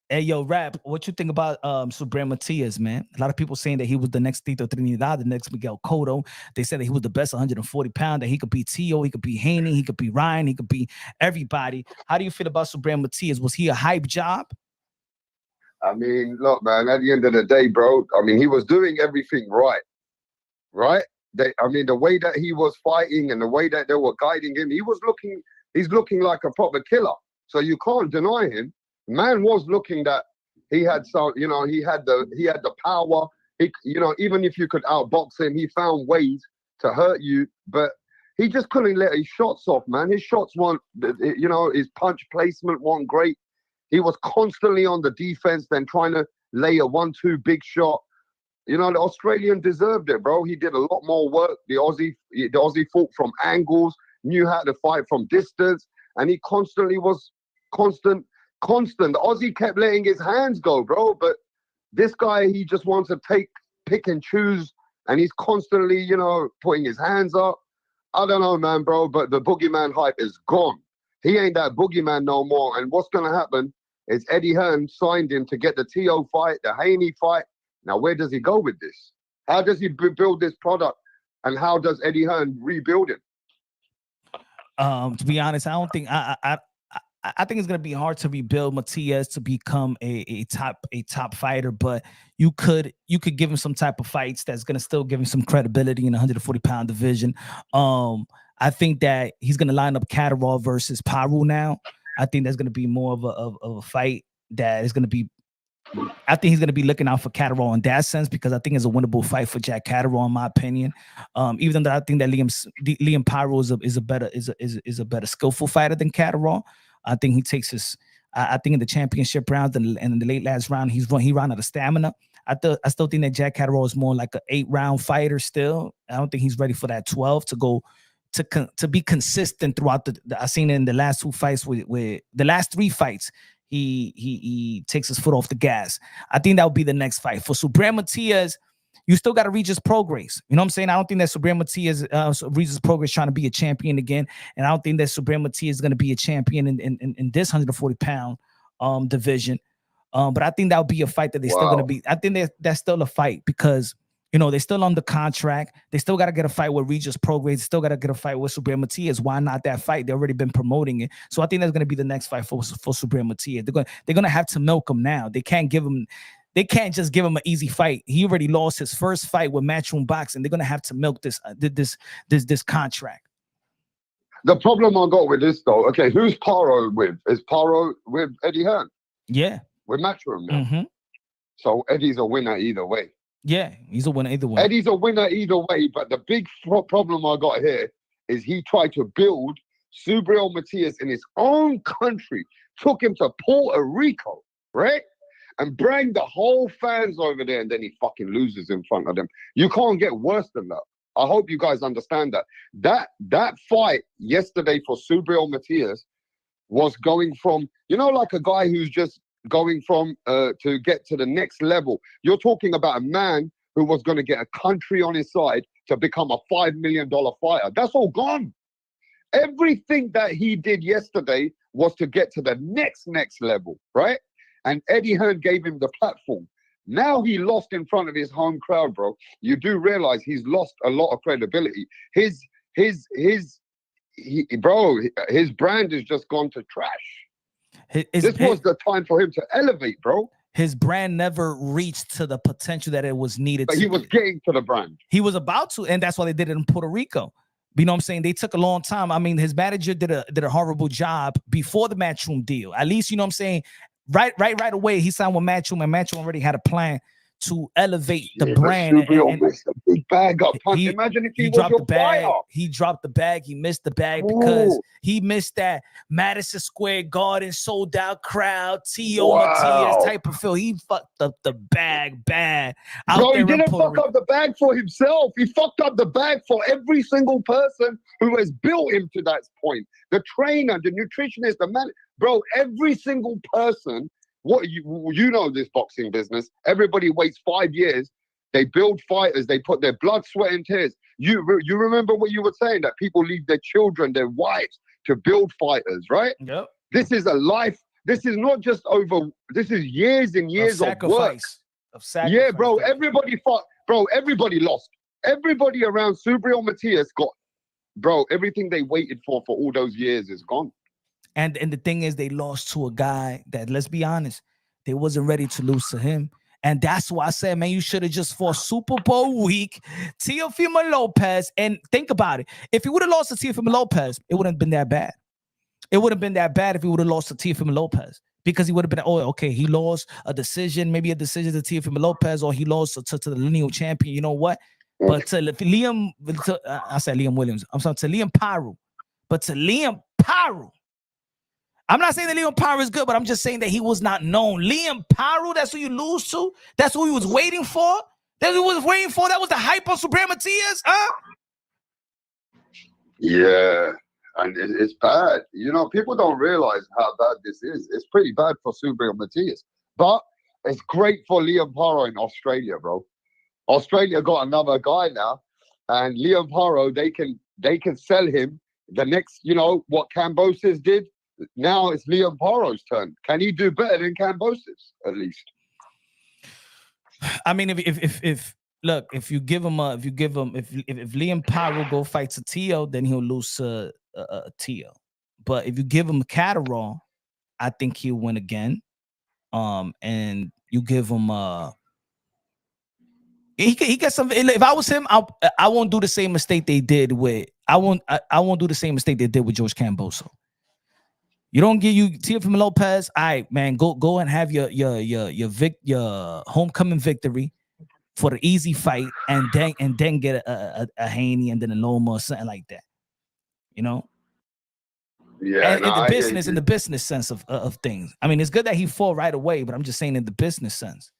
Hey, yo, Rap, what you think about Subriel Matias, man? A lot of people saying that he was the next Tito Trinidad, the next Miguel Cotto. They said that he was the best 140-pounder, that he could beat Tio, he could beat Haney, he could beat Ryan, he could beat everybody. How do you feel about Subriel Matias? Was he a hype job? I mean, look, man, at the end of the day, bro, I mean, he was doing everything right? The way that he was fighting and the way that they were guiding him, he's looking like a proper killer. So you can't deny him. Man was looking that he had some, you know, he had the power. He, you know, even if you could outbox him, he found ways to hurt you, but he just couldn't let his shots off, man. His shots weren't, you know, his punch placement wasn't great. He was constantly on the defense, then trying to lay a 1-2 big shot. You know, the Australian deserved it, bro. He did a lot more work. The Aussie fought from angles, knew how to fight from distance, and he constantly was constant. The Aussie kept letting his hands go, bro. But this guy, he just wants to pick and choose and he's constantly, you know, putting his hands up. I don't know, man, bro, but the boogeyman hype is gone. He ain't that boogeyman no more. And what's going to happen is Eddie Hearn signed him to get the T.O. fight, the Haney fight. Now, where does he go with this? How does he build this product? And how does Eddie Hearn rebuild it? To be honest, I don't think I think it's gonna be hard to rebuild Matias to become a top fighter, but you could give him some type of fights that's gonna still give him some credibility in the 140-pound division. I think that he's gonna line up Catterall versus Paru now. I think that's gonna be more of a fight that is gonna be. I think he's going to be looking out for Catterall in that sense, because I think it's a winnable fight for Jack Catterall, in my opinion. Even though I think that Liam Pyro is a better skillful fighter than Catterall. I think he takes his. I think in the championship rounds and in the late last round, he ran out of stamina. I still think that Jack Catterall is more like an 8-round fighter. Still, I don't think he's ready for that 12 to go to be consistent throughout the. I seen it in the last 2 fights with the last 3 fights. He takes his foot off the gas. I think that would be the next fight. For Subriel Matias, you still got to reach his progress. You know what I'm saying? I don't think that Subriel Matias reaches his progress trying to be a champion again. And I don't think that Subriel Matias is going to be a champion in this 140-pound division. But I think that would be a fight that they're still going to be. I think that's still a fight because, you know, they're still under contract. They still got to get a fight with Regis Prograis. They still got to get a fight with Subriel Matias. Why not that fight? They've already been promoting it. So I think that's going to be the next fight for Subriel Matias. They're going to have to milk him now. They can't just give him an easy fight. He already lost his first fight with Matchroom Boxing. They're going to have to milk this contract. The problem I got with this though, okay, who's Paro with? Is Paro with Eddie Hearn? Yeah. With Matchroom now. Mm-hmm. So Eddie's a winner either way. Yeah, he's a winner either way. Eddie's a winner either way, but the big problem I got here is he tried to build Subriel Matias in his own country, took him to Puerto Rico, right? And bring the whole fans over there, and then he fucking loses in front of them. You can't get worse than that. I hope you guys understand that. That fight yesterday for Subriel Matias was going from, you know, like a guy who's just going from to get to the next level. You're talking about a man who was going to get a country on his side to become a $5 million fighter. That's all gone. Everything that he did yesterday was to get to the next level, right? And Eddie Hearn gave him the platform. Now he lost in front of his home crowd, bro. You do realize he's lost a lot of credibility. His brand has just gone to trash. This was the time for him to elevate, bro. His brand never reached to the potential that it was needed. But he was getting to the brand. He was about to, and that's why they did it in Puerto Rico. You know what I'm saying? They took a long time. I mean, his manager did a horrible job before the Matchroom deal. At least, you know what I'm saying? Right away, he signed with Matchroom, and Matchroom already had a plan to elevate the brand. And missed a big bag up. Imagine if he was your fighter. He dropped the bag. He missed the bag because he missed that Madison Square Garden sold out crowd, T.O. Matias type of feel. He fucked up the bag bad. Bro, he didn't fuck up the bag for himself. He fucked up the bag for every single person who has built him to that point. The trainer, the nutritionist, the man. Bro, every single person. What you know this boxing business. Everybody waits 5 years. They build fighters. They put their blood, sweat, and tears. You remember what you were saying, that people leave their children, their wives to build fighters, right? Yep. This is a life. This is not just over. This is years and years of work. Of sacrifice. Yeah, bro. Everybody fought. Bro, everybody lost. Everybody around Subriel Matias got. Bro, everything they waited for all those years is gone. And the thing is, they lost to a guy that, let's be honest, they wasn't ready to lose to him. And that's why I said, man, you should have just fought Super Bowl week, Teofimo Lopez. And think about it. If he would have lost to Teofimo Lopez, it wouldn't have been that bad. It would have been that bad if he would have lost to Teofimo Lopez. Because he would have been, oh, okay, he lost a decision, maybe a decision to Teofimo Lopez, or he lost to the lineal champion. You know what? But to Liam, I said Liam Williams. I'm sorry, to Liam Pyro. But to Liam Pyro, I'm not saying that Liam Pyro is good, but I'm just saying that he was not known. Liam Pyro, that's who you lose to? That's who he was waiting for? That's who he was waiting for? That was the hype on Subriel Matias? Huh? Yeah, and it's bad. You know, people don't realize how bad this is. It's pretty bad for Subriel Matias. But it's great for Liam Pyro in Australia, bro. Australia got another guy now, and Liam Paro, they can sell him the next, what Cambosis did. Now it's Liam Paro's turn. Can he do better than Cambosis, at least? I mean, if look, if Liam Paro go fight to Teo, then he'll lose to Teo. But if you give him Catterall, I think he'll win again. And you give him he gets some. If I was him, I won't do the same mistake they did with. I won't do the same mistake they did with George Camboso. You don't give you Teofimo Lopez. All right, man, go and have your homecoming victory for the easy fight, and then get a Haney and then a Loma or something like that. Yeah, and in the business sense of things. I mean, it's good that he fought right away, but I'm just saying in the business sense.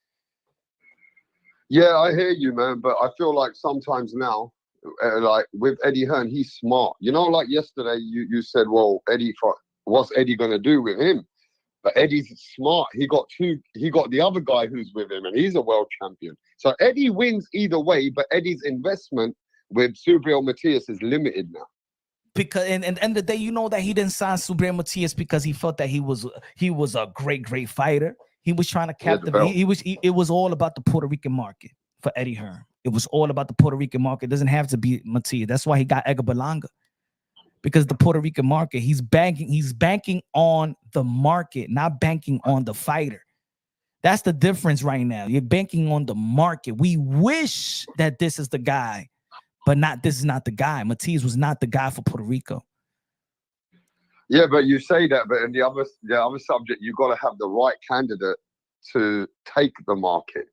Yeah, I hear you, man. But I feel like sometimes now, like with Eddie Hearn, he's smart. Like yesterday, you said, well, what's Eddie gonna do with him? But Eddie's smart. He got the other guy who's with him, and he's a world champion. So Eddie wins either way, but Eddie's investment with Subriel Matias is limited now. Because and at the end of the day, that he didn't sign Subriel Matias because he felt that he was a great fighter. He was trying to captivate. It was all about the Puerto Rican market for Eddie Hearn. It was all about the Puerto Rican market. It doesn't have to be Matias. That's why he got Edgar Berlanga. Because the Puerto Rican market, he's banking on the market, not banking on the fighter. That's the difference right now. You're banking on the market. We wish that this is the guy, but this is not the guy. Matias was not the guy for Puerto Rico. Yeah, but you say that, but in the other subject, you got to have the right candidate to take the market.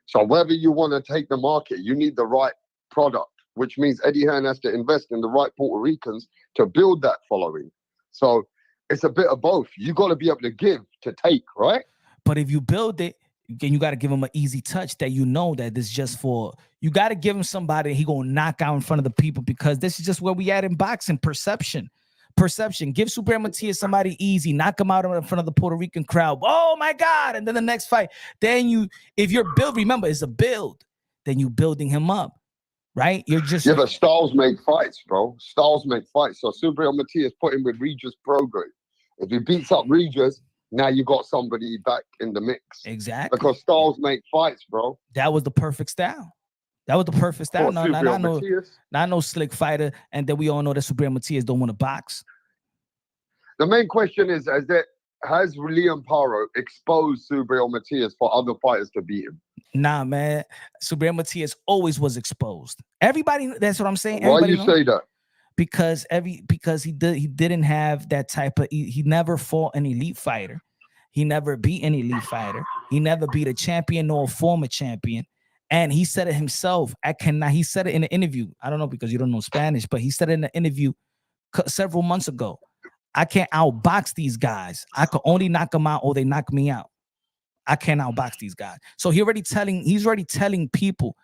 So whether you want to take the market, you need the right product, which means Eddie Hearn has to invest in the right Puerto Ricans to build that following. So it's a bit of both. You got to be able to give to take, right? But if you build it, then you got to give him an easy touch that that this is just for. You got to give him somebody he gonna knock out in front of the people, because this is just where we at in boxing. Perception. Give Subriel Matias somebody easy, knock him out in front of the Puerto Rican crowd. Oh my God! And then the next fight, if your build, remember, it's a build. Then you building him up. Right? You're just... Yeah, but styles make fights, bro. Styles make fights. So Subriel Matias put him with Regis Prograis. If he beats up Regis, now you got somebody back in the mix. Exactly. Because styles make fights, bro. That was the perfect style. Not no slick fighter. And then we all know that Subriel Matias don't want to box. The main question is, has Liam Paro exposed Subriel Matias for other fighters to beat him? Nah, man. Subriel Matias always was exposed. Everybody, that's what I'm saying. Why you say that? Because he didn't have that type of. He never fought an elite fighter. He never beat an elite fighter. He never beat a champion nor a former champion. And he said it himself. He said it in an interview. I don't know because you don't know Spanish, but he said it in an interview several months ago. I can't outbox these guys. I could only knock them out or they knock me out. I can't outbox these guys. So he's already telling people,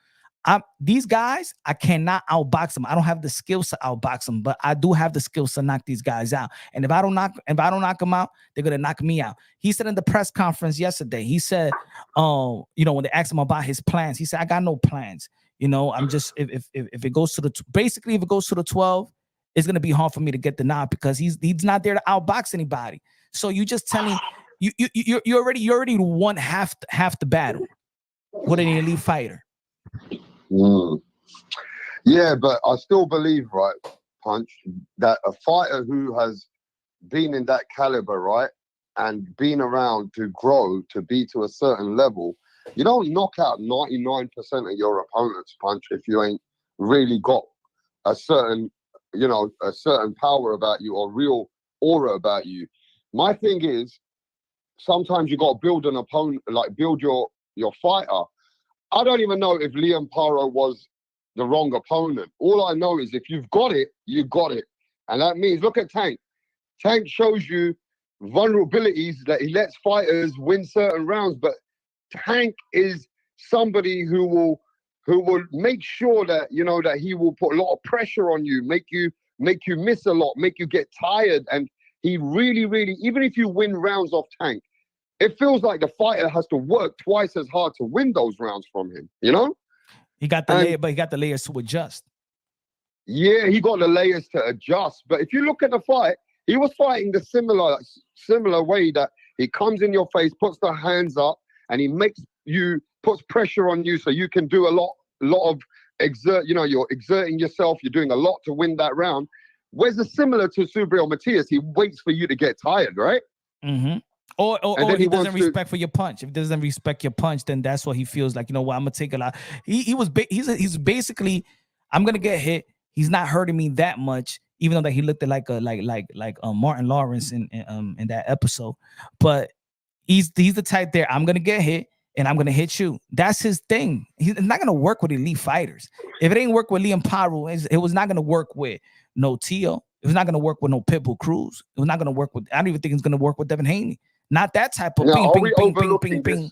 these guys, I cannot outbox them. I don't have the skills to outbox them, but I do have the skills to knock these guys out. And if I don't knock them out, they're gonna knock me out. He said in the press conference yesterday, he said, when they asked him about his plans, he said, I got no plans. I'm just if it goes to if it goes to the 12, it's gonna be hard for me to get the nod because he's not there to outbox anybody. So you just telling you already won half the battle with an elite fighter. Yeah, but I still believe, right, Punch, that a fighter who has been in that caliber, right, and been around to grow to be to a certain level, you don't knock out 99% of your opponents, Punch, if you ain't really got a certain power about you or real aura about you. My thing is, sometimes you got to build an opponent, like build your fighter. I don't even know if Liam Paro was the wrong opponent. All I know is if you've got it, you got it. And that means, look at Tank. Tank shows you vulnerabilities that he lets fighters win certain rounds, but Tank is somebody who will make sure that, that he will put a lot of pressure on you, make you miss a lot, make you get tired. And he really, really, even if you win rounds off Tank, it feels like the fighter has to work twice as hard to win those rounds from him, He got the And- layer, but he got the layers to adjust. Yeah, he got the layers to adjust. But if you look at the fight, he was fighting the similar way that he comes in your face, puts the hands up, and he puts pressure on you so you can do a lot of you're exerting yourself, you're doing a lot to win that round. Whereas it's similar to Subriel Matias, he waits for you to get tired, right? Mm-hmm. Or he doesn't respect for your punch. If he doesn't respect your punch, then that's what he feels like. You know what? I'm gonna take a lot. He's basically, I'm gonna get hit. He's not hurting me that much, even though that he looked at like Martin Lawrence in that episode. But he's the type there. I'm gonna get hit and I'm gonna hit you. That's his thing. He's not gonna work with elite fighters. If it ain't work with Liam Paro, it was not gonna work with no Teo. It was not gonna work with no Pitbull Cruz. It was not gonna work with. I don't even think it's gonna work with Devin Haney. Not that type of Now, ping, ping, ping.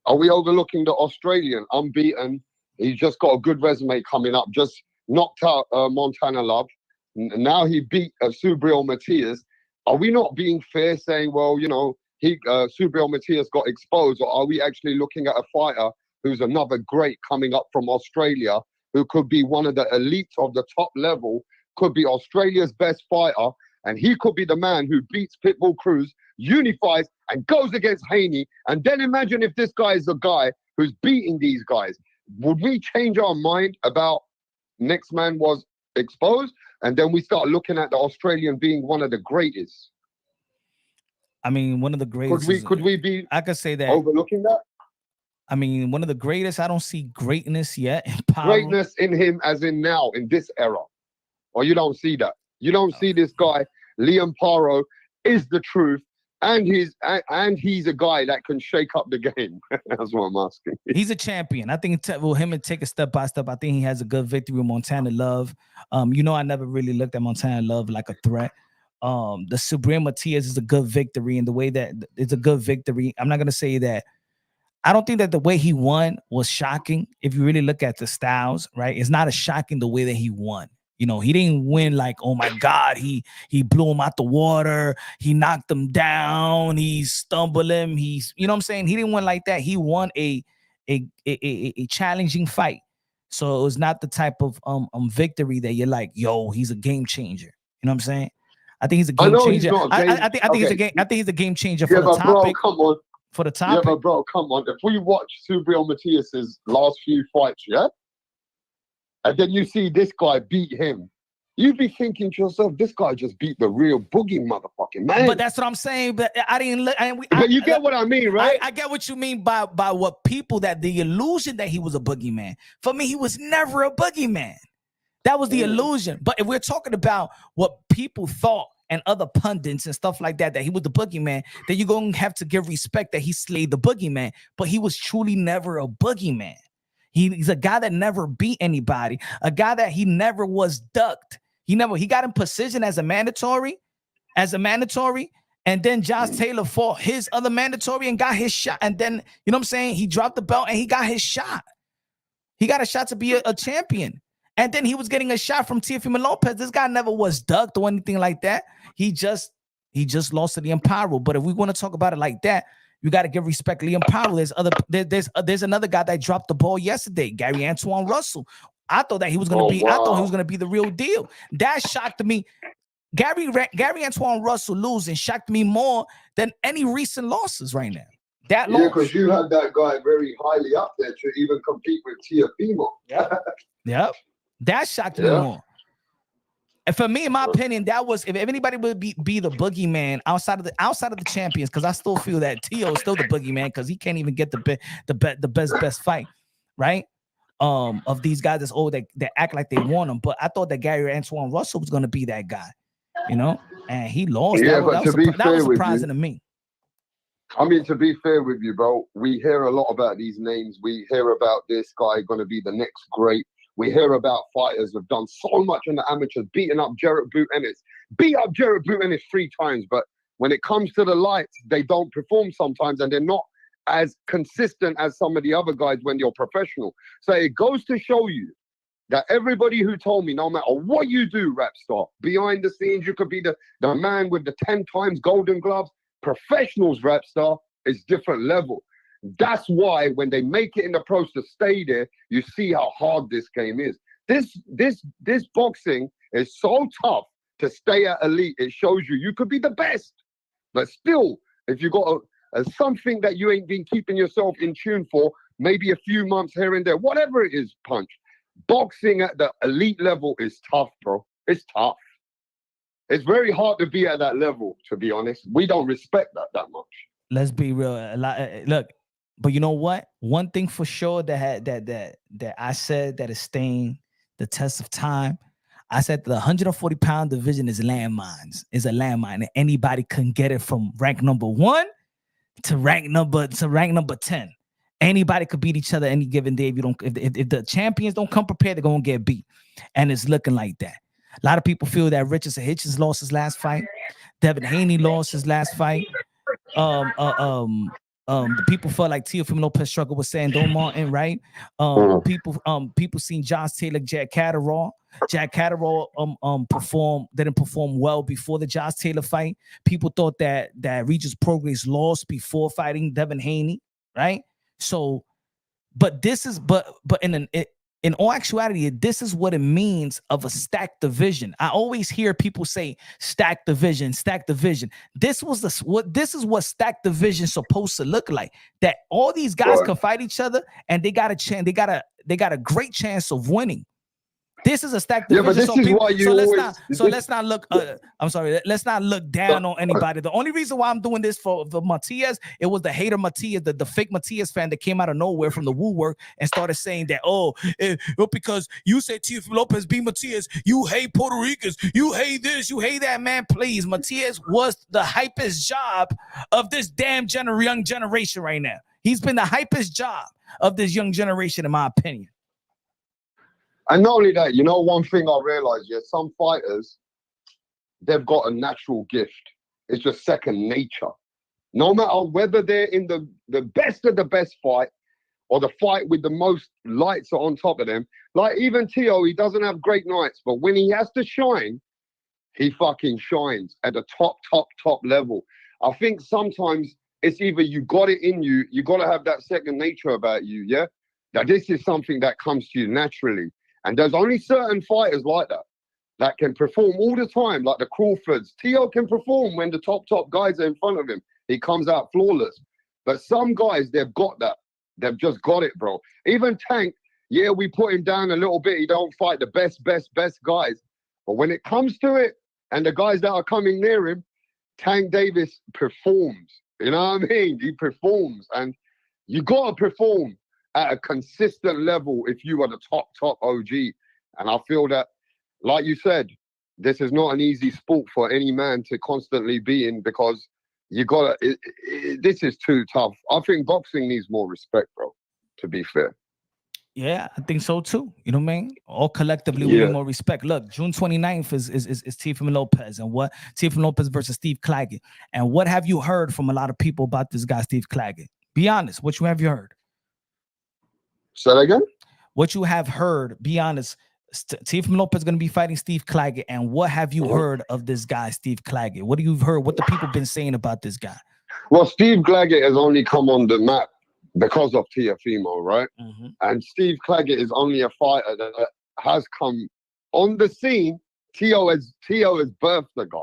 Are we overlooking the Australian unbeaten? He's just got a good resume coming up. Just knocked out Montana Love. Now he beat Subriel Matias. Are we not being fair saying, well, Subriel Matias got exposed, or are we actually looking at a fighter who's another great coming up from Australia, who could be one of the elites of the top level, could be Australia's best fighter, and he could be the man who beats Pitbull Cruz, unifies, and goes against Haney? And then imagine if this guy is the guy who's beating these guys. Would we change our mind about next man was exposed, and then we start looking at the Australian being one of the greatest? I mean, one of the greatest. Could we be? I could say that overlooking that. I mean, one of the greatest. I don't see greatness yet. Greatness in him, as in now in this era, or you don't see that. You don't see this guy. Liam Paro is the truth, and he's a guy that can shake up the game. That's what I'm asking. He's a champion. I think him and take it step by step. I think he has a good victory with Montana Love. I never really looked at Montana Love like a threat. The Subriel Matias is a good victory, and the way that it's a good victory. I'm not gonna say that. I don't think that the way he won was shocking. If you really look at the styles, right? It's not as shocking the way that he won. He didn't win like, oh my God, he blew him out the water, he knocked him down, he stumbled him, he's, you know what I'm saying? He didn't win like that. He won a challenging fight. So it was not the type of victory that you're like, yo, he's a game changer. You know what I'm saying? I think he's a game changer. I think he's a game changer for the topic. Bro, come on. For the topic. Yeah, but bro, come on. If we watch Subriel Matias's last few fights, yeah? And then you see this guy beat him, you'd be thinking to yourself, this guy just beat the real boogie motherfucking man. But that's what I'm saying. But I didn't look. But you get what I mean, right? I get what you mean by what people, that the illusion that he was a boogeyman. For me, he was never a boogeyman. That was the illusion. But if we're talking about what people thought and other pundits and stuff like that he was the boogeyman, then you're going to have to give respect that he slayed the boogeyman. But he was truly never a boogeyman. He's a guy that never beat anybody, a guy that he never was ducked. He got in position as a mandatory, and then Josh Taylor fought his other mandatory and got his shot. And then, you know what I'm saying? He dropped the belt and he got his shot. He got a shot to be a champion. And then he was getting a shot from Teofimo Lopez. This guy never was ducked or anything like that. He just lost to the Empire. But if we want to talk about it like that, you got to give respect to Liam Powell. There's another guy that dropped the ball yesterday, Gary Antoine Russell. I thought that he was going to be. Wow. I thought he was going to be the real deal. That shocked me. Gary Antoine Russell losing shocked me more than any recent losses right now. Yeah, because you had that guy very highly up there to even compete with Teofimo. Yep. That shocked me more. And for me, in my opinion, that was, if anybody would be the boogeyman outside of the champions, because I still feel that Teo is still the boogeyman because he can't even get the best fight, right? Of these guys that's old that act like they want him. But I thought that Gary Antoine Russell was going to be that guy, and he lost. Yeah, that was surprising to me. I mean, to be fair with you, bro, we hear a lot about these names. We hear about this guy going to be the next great. We hear about fighters who've done so much in the amateurs, beating up Jarrett Boot Ennis. Beat up Jarrett Boot Ennis 3 times, but when it comes to the lights, they don't perform sometimes, and they're not as consistent as some of the other guys when you're professional. So it goes to show you that everybody who told me, no matter what you do, rap star, behind the scenes, you could be the man with the 10 times golden gloves. Professionals, rap star, is different level. That's why when they make it in the pros to stay there, you see how hard this game is. This boxing is so tough to stay at elite. It shows you could be the best, but still, if you got something that you ain't been keeping yourself in tune for, maybe a few months here and there, whatever it is, Punch. Boxing at the elite level is tough, bro. It's tough. It's very hard to be at that level, to be honest. We don't respect that much. Let's be real. Look, but you know what? One thing for sure that I said that is staying the test of time. I said the 140-pound division is landmines. Is a landmine, and anybody can get it from rank number 1 to rank number 10. Anybody could beat each other any given day. If the champions don't come prepared, they're gonna get beat, and it's looking like that. A lot of people feel that Richardson Hitchens lost his last fight. Devin Haney lost his last fight. The people felt like Teofimo Lopez struggled with Sandor Martin, right? People seen Josh Taylor, Jack Catterall. Jack Catterall didn't perform well before the Josh Taylor fight. People thought that Regis Prograis lost before fighting Devin Haney, right? So, but in all actuality, this is what it means of a stacked division. I always hear people say stacked division, stacked division. This is what stacked division is supposed to look like. That all these guys can fight each other, and they got a chance. They got a great chance of winning. This is a stacked division. Yeah, but this is why you let's not look. I'm sorry. Let's not look down on anybody. The only reason why I'm doing this for Matias, it was the hater Matias, the fake Matias fan that came out of nowhere from the woo work and started saying that, because you say Teofimo Lopez beat Matias, you hate Puerto Ricans, you hate this, you hate that. Man, please, Matias was the hypest job of this damn young generation right now. He's been the hypest job of this young generation, in my opinion. And not only that, one thing I realized, some fighters, they've got a natural gift. It's just second nature. No matter whether they're in the best of the best fight or the fight with the most lights are on top of them. Like even Teo, he doesn't have great nights, but when he has to shine, he fucking shines at the top level. I think sometimes it's either you got it in you, you got to have that second nature about you, yeah? That this is something that comes to you naturally. And there's only certain fighters like that can perform all the time, like the Crawfords. Teo can perform when the top guys are in front of him. He comes out flawless. But some guys, they've got that. They've just got it, bro. Even Tank, we put him down a little bit. He don't fight the best guys. But when it comes to it, and the guys that are coming near him, Tank Davis performs. You know what I mean? He performs. And you got to perform at a consistent level if you are the top OG. And I feel that, like you said, this is not an easy sport for any man to constantly be in, because this is too tough. I think boxing needs more respect, bro, to be fair. Yeah, I think so too. You know what I mean? All collectively, we need more respect. Look, June 29th is Teofimo Lopez, and what Teofimo Lopez versus Steve Claggett. And what have you heard from a lot of people about this guy, Steve Claggett? Be honest. What have you heard? Say that again? What you have heard, be honest. Teofimo Lopez is going to be fighting Steve Claggett. And what have you heard of this guy, Steve Claggett? What have you heard? What the people been saying about this guy? Well, Steve Claggett has only come on the map because of Teofimo, right? Mm-hmm. And Steve Claggett is only a fighter that has come on the scene. Teo has birthed the guy,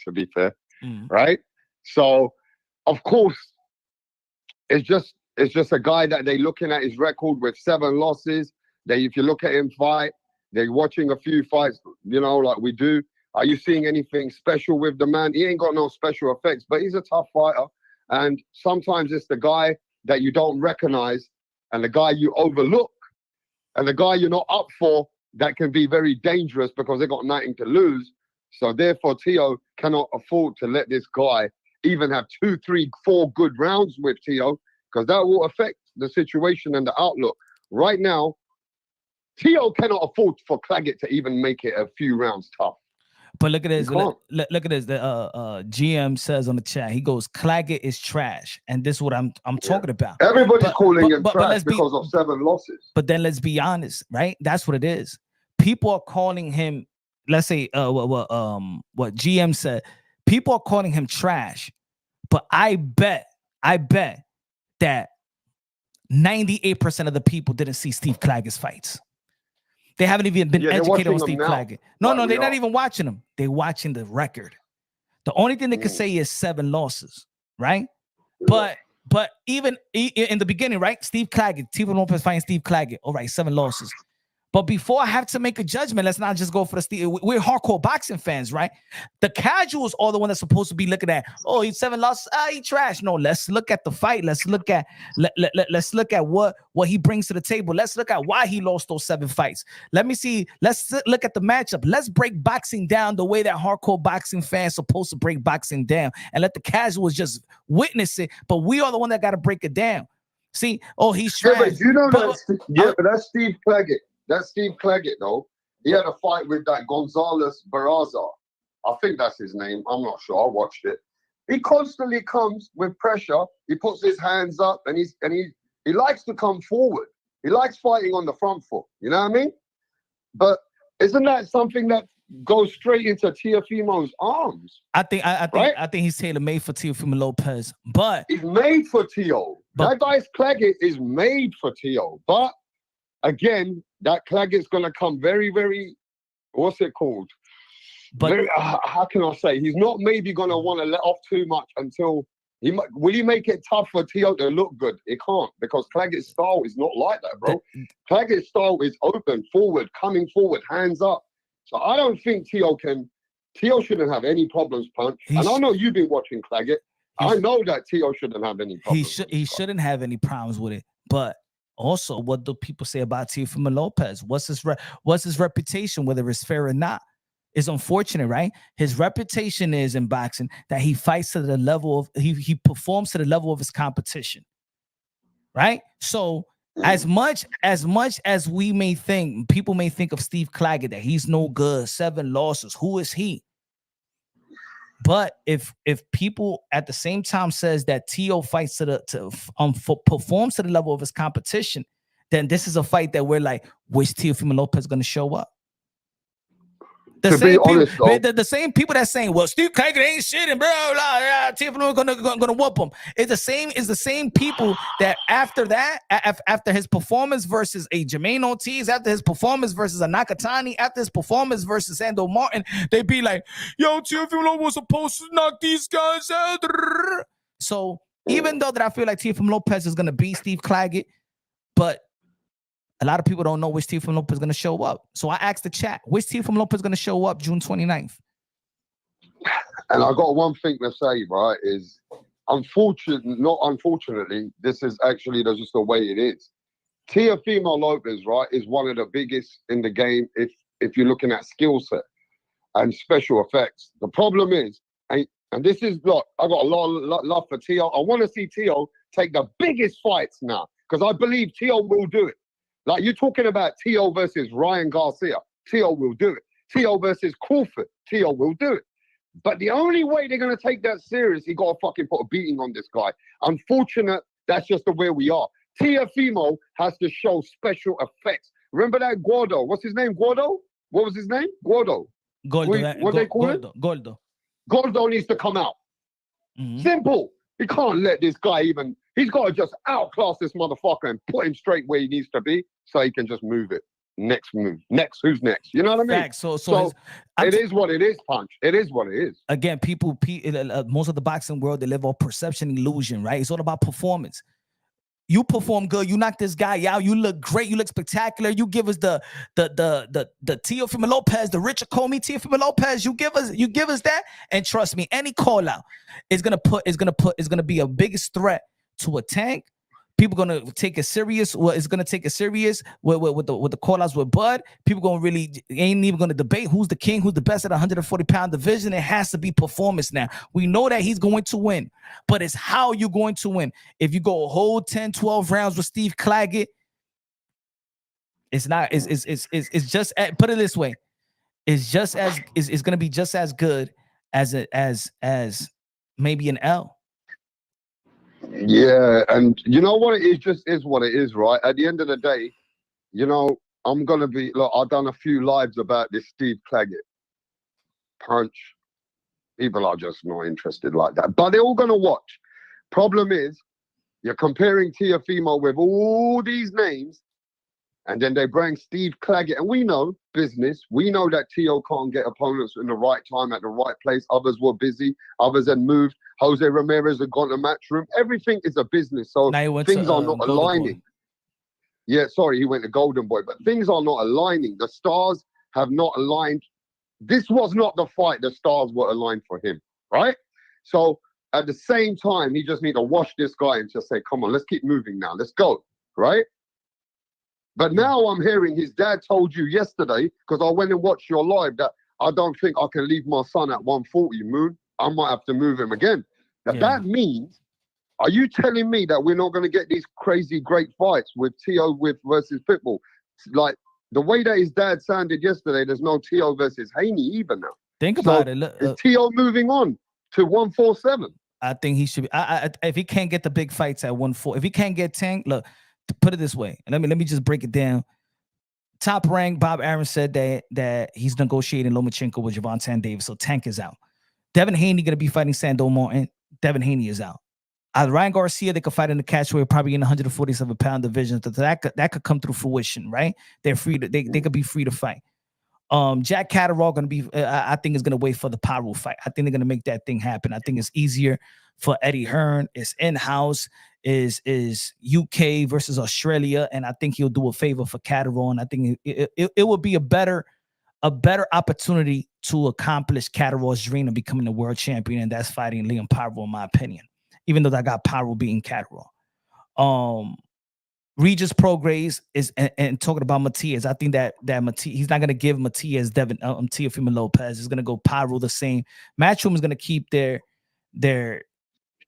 to be fair, right? So, of course, it's just a guy that they're looking at his record with 7 losses. If you look at him fight, they're watching a few fights, like we do. Are you seeing anything special with the man? He ain't got no special effects, but he's a tough fighter. And sometimes it's the guy that you don't recognize and the guy you overlook and the guy you're not up for that can be very dangerous because they got nothing to lose. So therefore, Teo cannot afford to let this guy even have 2, 3, 4 good rounds with Teo, because that will affect the situation and the outlook. Right now, Teo cannot afford for Claggett to even make it a few rounds tough. But look at this. Look at this. The GM says on the chat, he goes, Claggett is trash. And this is what I'm talking about. Everybody's calling him trash because of 7 losses. But then let's be honest, right? That's what it is. People are calling him, let's say what GM said, people are calling him trash. But I bet that 98% of the people didn't see Steve Claggett's fights. They haven't even been educated on Steve Claggett. No, they're not even watching them. They're watching the record. The only thing they can say is 7 losses, right? But even in the beginning, right? Steve Claggett, Teofimo Lopez fighting Steve Claggett. All right, 7 losses. But before I have to make a judgment, let's not just go for the Steve. We're hardcore boxing fans, right? The casuals are the one that's supposed to be looking at, oh, he's 7 losses. He trash. No, let's look at the fight. Let's look at let's look at what he brings to the table. Let's look at why he lost those 7 fights. Let me see. Let's look at the matchup. Let's break boxing down the way that hardcore boxing fans supposed to break boxing down, and let the casuals just witness it. But we are the one that got to break it down. See, oh, he's trash. Yeah, but you know but that's Steve Claggett. That's Steve Claggett, though. He had a fight with that Gonzalez Barraza. I think that's his name. I'm not sure. I watched it. He constantly comes with pressure. He puts his hands up, and he likes to come forward. He likes fighting on the front foot. You know what I mean? But isn't that something that goes straight into Teofimo's arms? I think he's tailor-made for Teofimo Lopez, but he's made for Teo. That guy's Claggett is made for Teo, but again, that Claggett's gonna come very, very, what's it called? But very, how can I say? He's not maybe gonna want to let off too much until will he make it tough for Teo to look good? It can't, because Claggett's style is not like that, bro. Claggett's style is open, forward, coming forward, hands up. So I don't think Teo shouldn't have any problems, Punch. And I know you've been watching Claggett. I know that Teo shouldn't have any problems. He shouldn't have any problems with it, but also, what do people say about Teofimo Lopez? What's his reputation, whether it's fair or not? It's unfortunate, right? His reputation is in boxing that he fights to the level of he performs to the level of his competition, right? So as much as we may think, people may think of Steve Claggett that he's no good, 7 losses. Who is he? But if people at the same time says that Teo fights performs to the level of his competition, then this is a fight that we're like, which Teofimo Lopez going to show up? The same people that's saying, well, Steve Claggett ain't shit and bro, Teofimo gonna whoop him. It's the same people that after that, after his performance versus a Jermaine Ortiz, after his performance versus a Nakatani, after his performance versus Ando Martin, they be like, yo, Teofimo was supposed to knock these guys out. So even though that I feel like Teofimo Lopez is gonna beat Steve Claggett, but a lot of people don't know which Teofimo Lopez is going to show up. So I asked the chat, which Teofimo Lopez is going to show up June 29th? And I got one thing to say, right, is not unfortunately, this is actually just the way it is. Teofimo Lopez, right, is one of the biggest in the game if you're looking at skill set and special effects. The problem is, and this is, look, I got a lot of love for Teo. I want to see Teo take the biggest fights now, because I believe Teo will do it. Like, you're talking about Teo versus Ryan Garcia. Teo will do it. Teo versus Crawford. Teo will do it. But the only way they're going to take that serious, he got to fucking put a beating on this guy. Unfortunate, that's just the way we are. Teofimo has to show special effects. Remember that Gordo? What's his name? Gordo? What was his name? Gordo. What they call it? Gordo. Gordo needs to come out. Mm-hmm. Simple. You can't let this guy even... He's got to just outclass this motherfucker and put him straight where he needs to be so he can just move it. Next move. Next. Who's next? You know what I mean? Fact. So it is what it is, Punch. It is what it is. Again, most of the boxing world, they live on perception illusion, right? It's all about performance. You perform good. You knock this guy out. You look great. You look spectacular. You give us the Teofimo Lopez, the Richard Comey Teofimo Lopez. You give us that, and trust me, any call out is gonna be a biggest threat to a tank. People gonna take it serious. Well, it's gonna take it serious with the call outs with Bud. People gonna really ain't even gonna debate who's the king, who's the best at 140-pound division. It has to be performance now. We know that he's going to win, but it's how you're going to win. If you go a whole 10, 12 rounds with Steve Claggett, it's not. It's just, put it this way. It's gonna be just as good as maybe an L. Yeah, and you know what? It just is what it is, right? At the end of the day, you know, I'm going to be... Look, I've done a few lives about this Steve Claggett Punch. People are just not interested like that. But they're all going to watch. Problem is, You're comparing Teofimo with all these names, and then they bring Steve Claggett. And we know business. We know that Teo can't get opponents in the right time at the right place. Others were busy. Others had moved. Jose Ramirez had gone to Matchroom. Everything is a business. So things are not aligning. Yeah, sorry, he went to Golden Boy. But things are not aligning. The stars have not aligned. This was not the fight the stars were aligned for him, right? So at the same time, he just need to wash this guy and just say, come on, let's keep moving now. Let's go, right? But now I'm hearing his dad told you yesterday, because I went and watched your live, that I don't think I can leave my son at 140, Moon. I might have to move him again. Now that means, are you telling me that we're not going to get these crazy great fights with Teo versus Pitbull? Like, the way that his dad sounded yesterday, there's no Teo versus Haney either now. Think about it. Is Teo moving on to 147? I think he should be. If he can't get the big fights at 140, if he can't get Tank, look, to put it this way, and let me just break it down. Top Rank, Bob Arum said that he's negotiating Lomachenko with Gervonta Davis, so Tank is out. Devin Haney going to be fighting Sando Martin. Devin Haney is out. Ryan Garcia, they could fight in the catchweight, probably in the 147-pound division. That could come through fruition, right? They're free to they could be free to fight. Jack Catterall going to be, I think, is going to wait for the Pyro fight. I think they're going to make that thing happen. I think it's easier for Eddie Hearn. It's in-house. Is UK versus Australia, and I think he'll do a favor for Catterall. And I think it would be a better opportunity to accomplish Catterall's dream of becoming the world champion, and that's fighting Liam Pyro, in my opinion. Even though I got Pyro beating Catterall. Regis Prograis is and talking about Matias. I think that Matias, he's not going to give Matias Teofimo Lopez. He's going to go Pyro the same. Matchroom is going to keep they're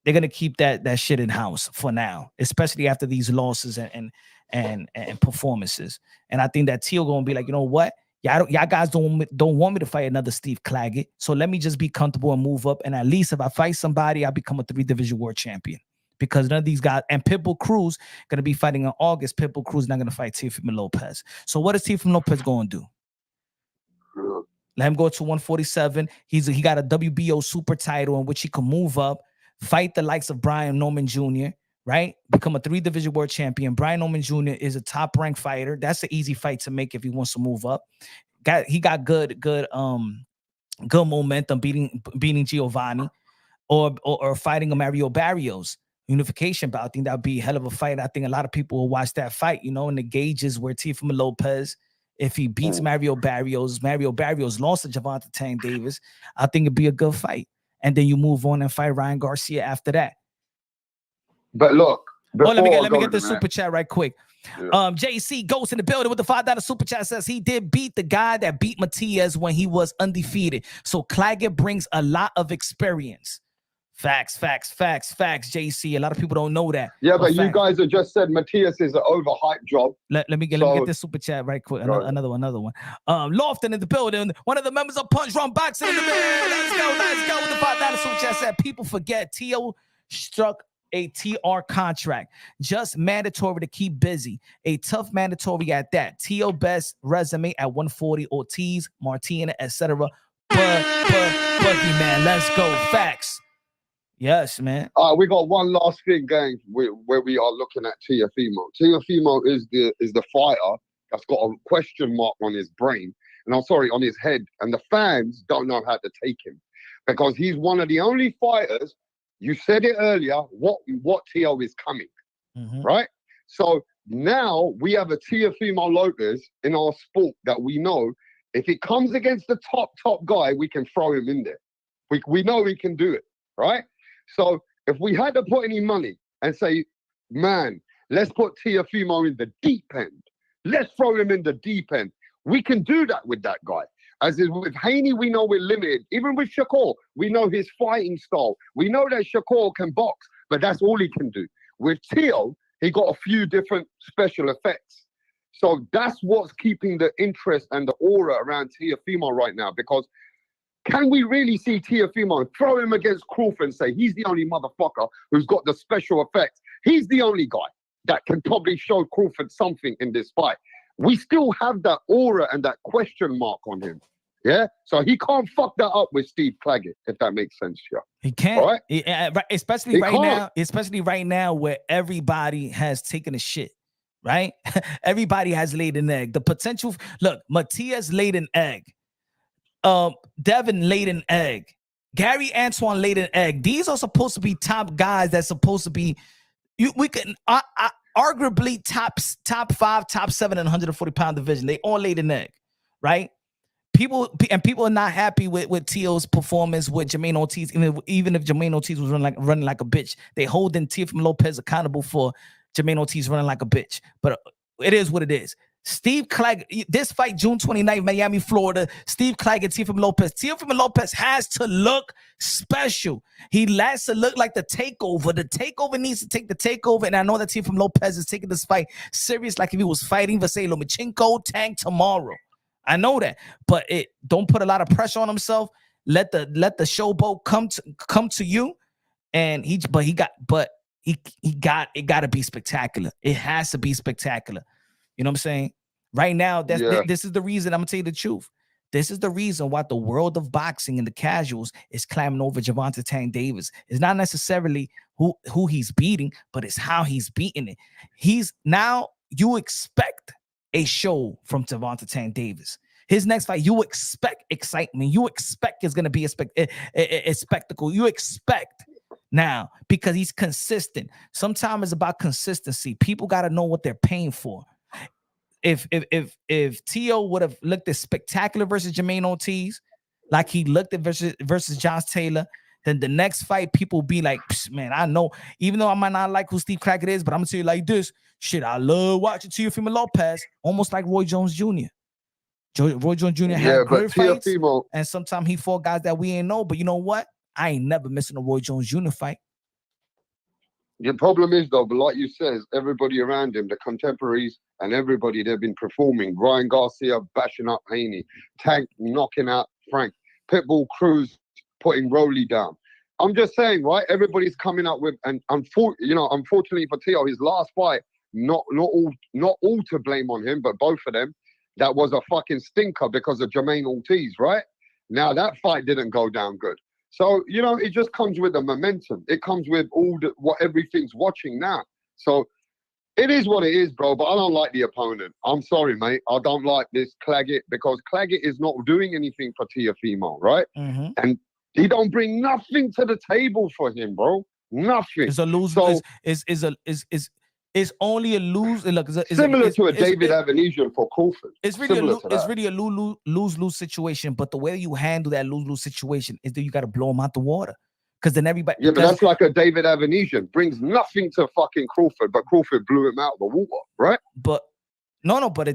going to keep that shit in house for now, especially after these losses and performances. And I think that Teo going to be like, you know what? Y'all guys don't want me to fight another Steve Claggett. So let me just be comfortable and move up. And at least if I fight somebody, I become a 3-division world champion. Because none of these guys, and Pitbull Cruz going to be fighting in August. Pitbull Cruz not going to fight Teofimo Lopez. So what is Teofimo Lopez going to do? Let him go to 147. He got a WBO super title in which he can move up, fight the likes of Brian Norman Jr., right? Become a 3-division world champion. Brian Norman Jr. is a top-ranked fighter. That's an easy fight to make if he wants to move up. He got good momentum beating Giovanni or fighting a Mario Barrios unification bout. I think that would be a hell of a fight. I think a lot of people will watch that fight, and the gauges where Teofimo Lopez, if he beats Mario Barrios lost to Gervonta Davis, I think it'd be a good fight. And then you move on and fight Ryan Garcia after that. But look, let me get this super chat right quick. Yeah. JC Ghost in the building with the $5 super chat says he did beat the guy that beat Matias when he was undefeated. So Claggett brings a lot of experience. Facts, JC. A lot of people don't know that. Yeah, but you guys have just said Matias is an overhyped job. Let me get this super chat right quick. Another one. Lofton in the building. One of the members of Punch Run Boxing in the building. Let's go with the $5 super chat. Said people forget Teo struck a TR contract. Just mandatory to keep busy. A tough mandatory at that. Teo best resume at 140 Ortiz, Martina, etc. Buggy man, let's go. Facts. Yes, man. We got one last thing going where we are looking at Teofimo. Teofimo is the fighter that's got a question mark on his brain, and on his head, and the fans don't know how to take him because he's one of the only fighters. You said it earlier. What Teo is coming, right? So now we have a Teofimo Lopez in our sport that we know if it comes against the top guy, we can throw him in there. We know we can do it, right? So if we had to put any money and say, man, let's put Teofimo in the deep end. Let's throw him in the deep end. We can do that with that guy. As is with Haney, we know we're limited. Even with Shakur, we know his fighting style. We know that Shakur can box, but that's all he can do. With Teo, he got a few different special effects. So that's what's keeping the interest and the aura around Teofimo right now. Because can we really see Teofimo throw him against Crawford and say he's the only motherfucker who's got the special effects? He's the only guy that can probably show Crawford something in this fight. We still have that aura and that question mark on him. Yeah, so he can't fuck that up with Steve Claggett, if that makes sense. Yeah, he can't. All right? Especially He right can't. now. Especially right now, where everybody has taken a shit. Right? Everybody has laid an egg. The potential. Look, Matias laid an egg. Devin laid an egg. Gary Antoine laid an egg. These are supposed to be top guys. That's supposed to be. We can arguably top 5, top 7 in 140-pound division. They all laid an egg, right? People are not happy with Tio's performance with Jermaine Ortiz. Even if Jermaine Ortiz was running like a bitch, they holding Teofimo Lopez accountable for Jermaine Ortiz running like a bitch. But it is what it is. Steve Claggett, this fight, June 29th, Miami, Florida. Steve Claggett, Teofimo Lopez. Teofimo Lopez has to look special. He has to look like the takeover. The takeover needs to take the takeover. And I know that Teofimo Lopez is taking this fight serious, like if he was fighting Vasily Lomachenko Tank tomorrow. I know that, but don't put a lot of pressure on himself. Let the showboat come to you, and it got to be spectacular. It has to be spectacular. You know what I'm saying? Right now, this is the reason. I'm gonna tell you the truth. This is the reason why the world of boxing and the casuals is climbing over Gervonta Tank Davis. It's not necessarily who he's beating, but it's how he's beating it. You expect a show from Gervonta Tank Davis. His next fight, you expect excitement. You expect it's going to be a spectacle. You expect now, because he's consistent. Sometimes it's about consistency. People got to know what they're paying for. If Tio would have looked as spectacular versus Jermaine Ortiz, like he looked at versus Josh Taylor, then the next fight, people will be like, man, I know, even though I might not like who Steve Claggett is, but I'm going to tell you like this. Shit, I love watching Teofimo Lopez, almost like Roy Jones Jr. Roy Jones Jr. had great fights, and sometimes he fought guys that we ain't know, but you know what? I ain't never missing a Roy Jones Jr. fight. The problem is, though, but like you said, everybody around him, the contemporaries and everybody, they've been performing. Ryan Garcia bashing up Haney, Tank knocking out Frank, Pitbull Cruz putting Rowley down. I'm just saying, right? Everybody's coming up with, and unfortunately for Tio, his last fight, not all to blame on him, but both of them, that was a fucking stinker because of Jermaine Ortiz, right? Now that fight didn't go down good. So, it just comes with the momentum. It comes with what everything's watching now. So it is what it is, bro, but I don't like the opponent. I'm sorry, mate. I don't like this Claggett because Claggett is not doing anything for Teofimo, right? Mm-hmm. And he don't bring nothing to the table for him, bro. Nothing. It's a lose. So, it's only a lose. Look, similar to a David Avanesian for Crawford. It's really a lose-lose situation. But the way you handle that lose-lose situation is that you got to blow him out the water. Because then everybody. Yeah, but that's like a David Avanesian. Brings nothing to fucking Crawford, but Crawford blew him out of the water, right? But but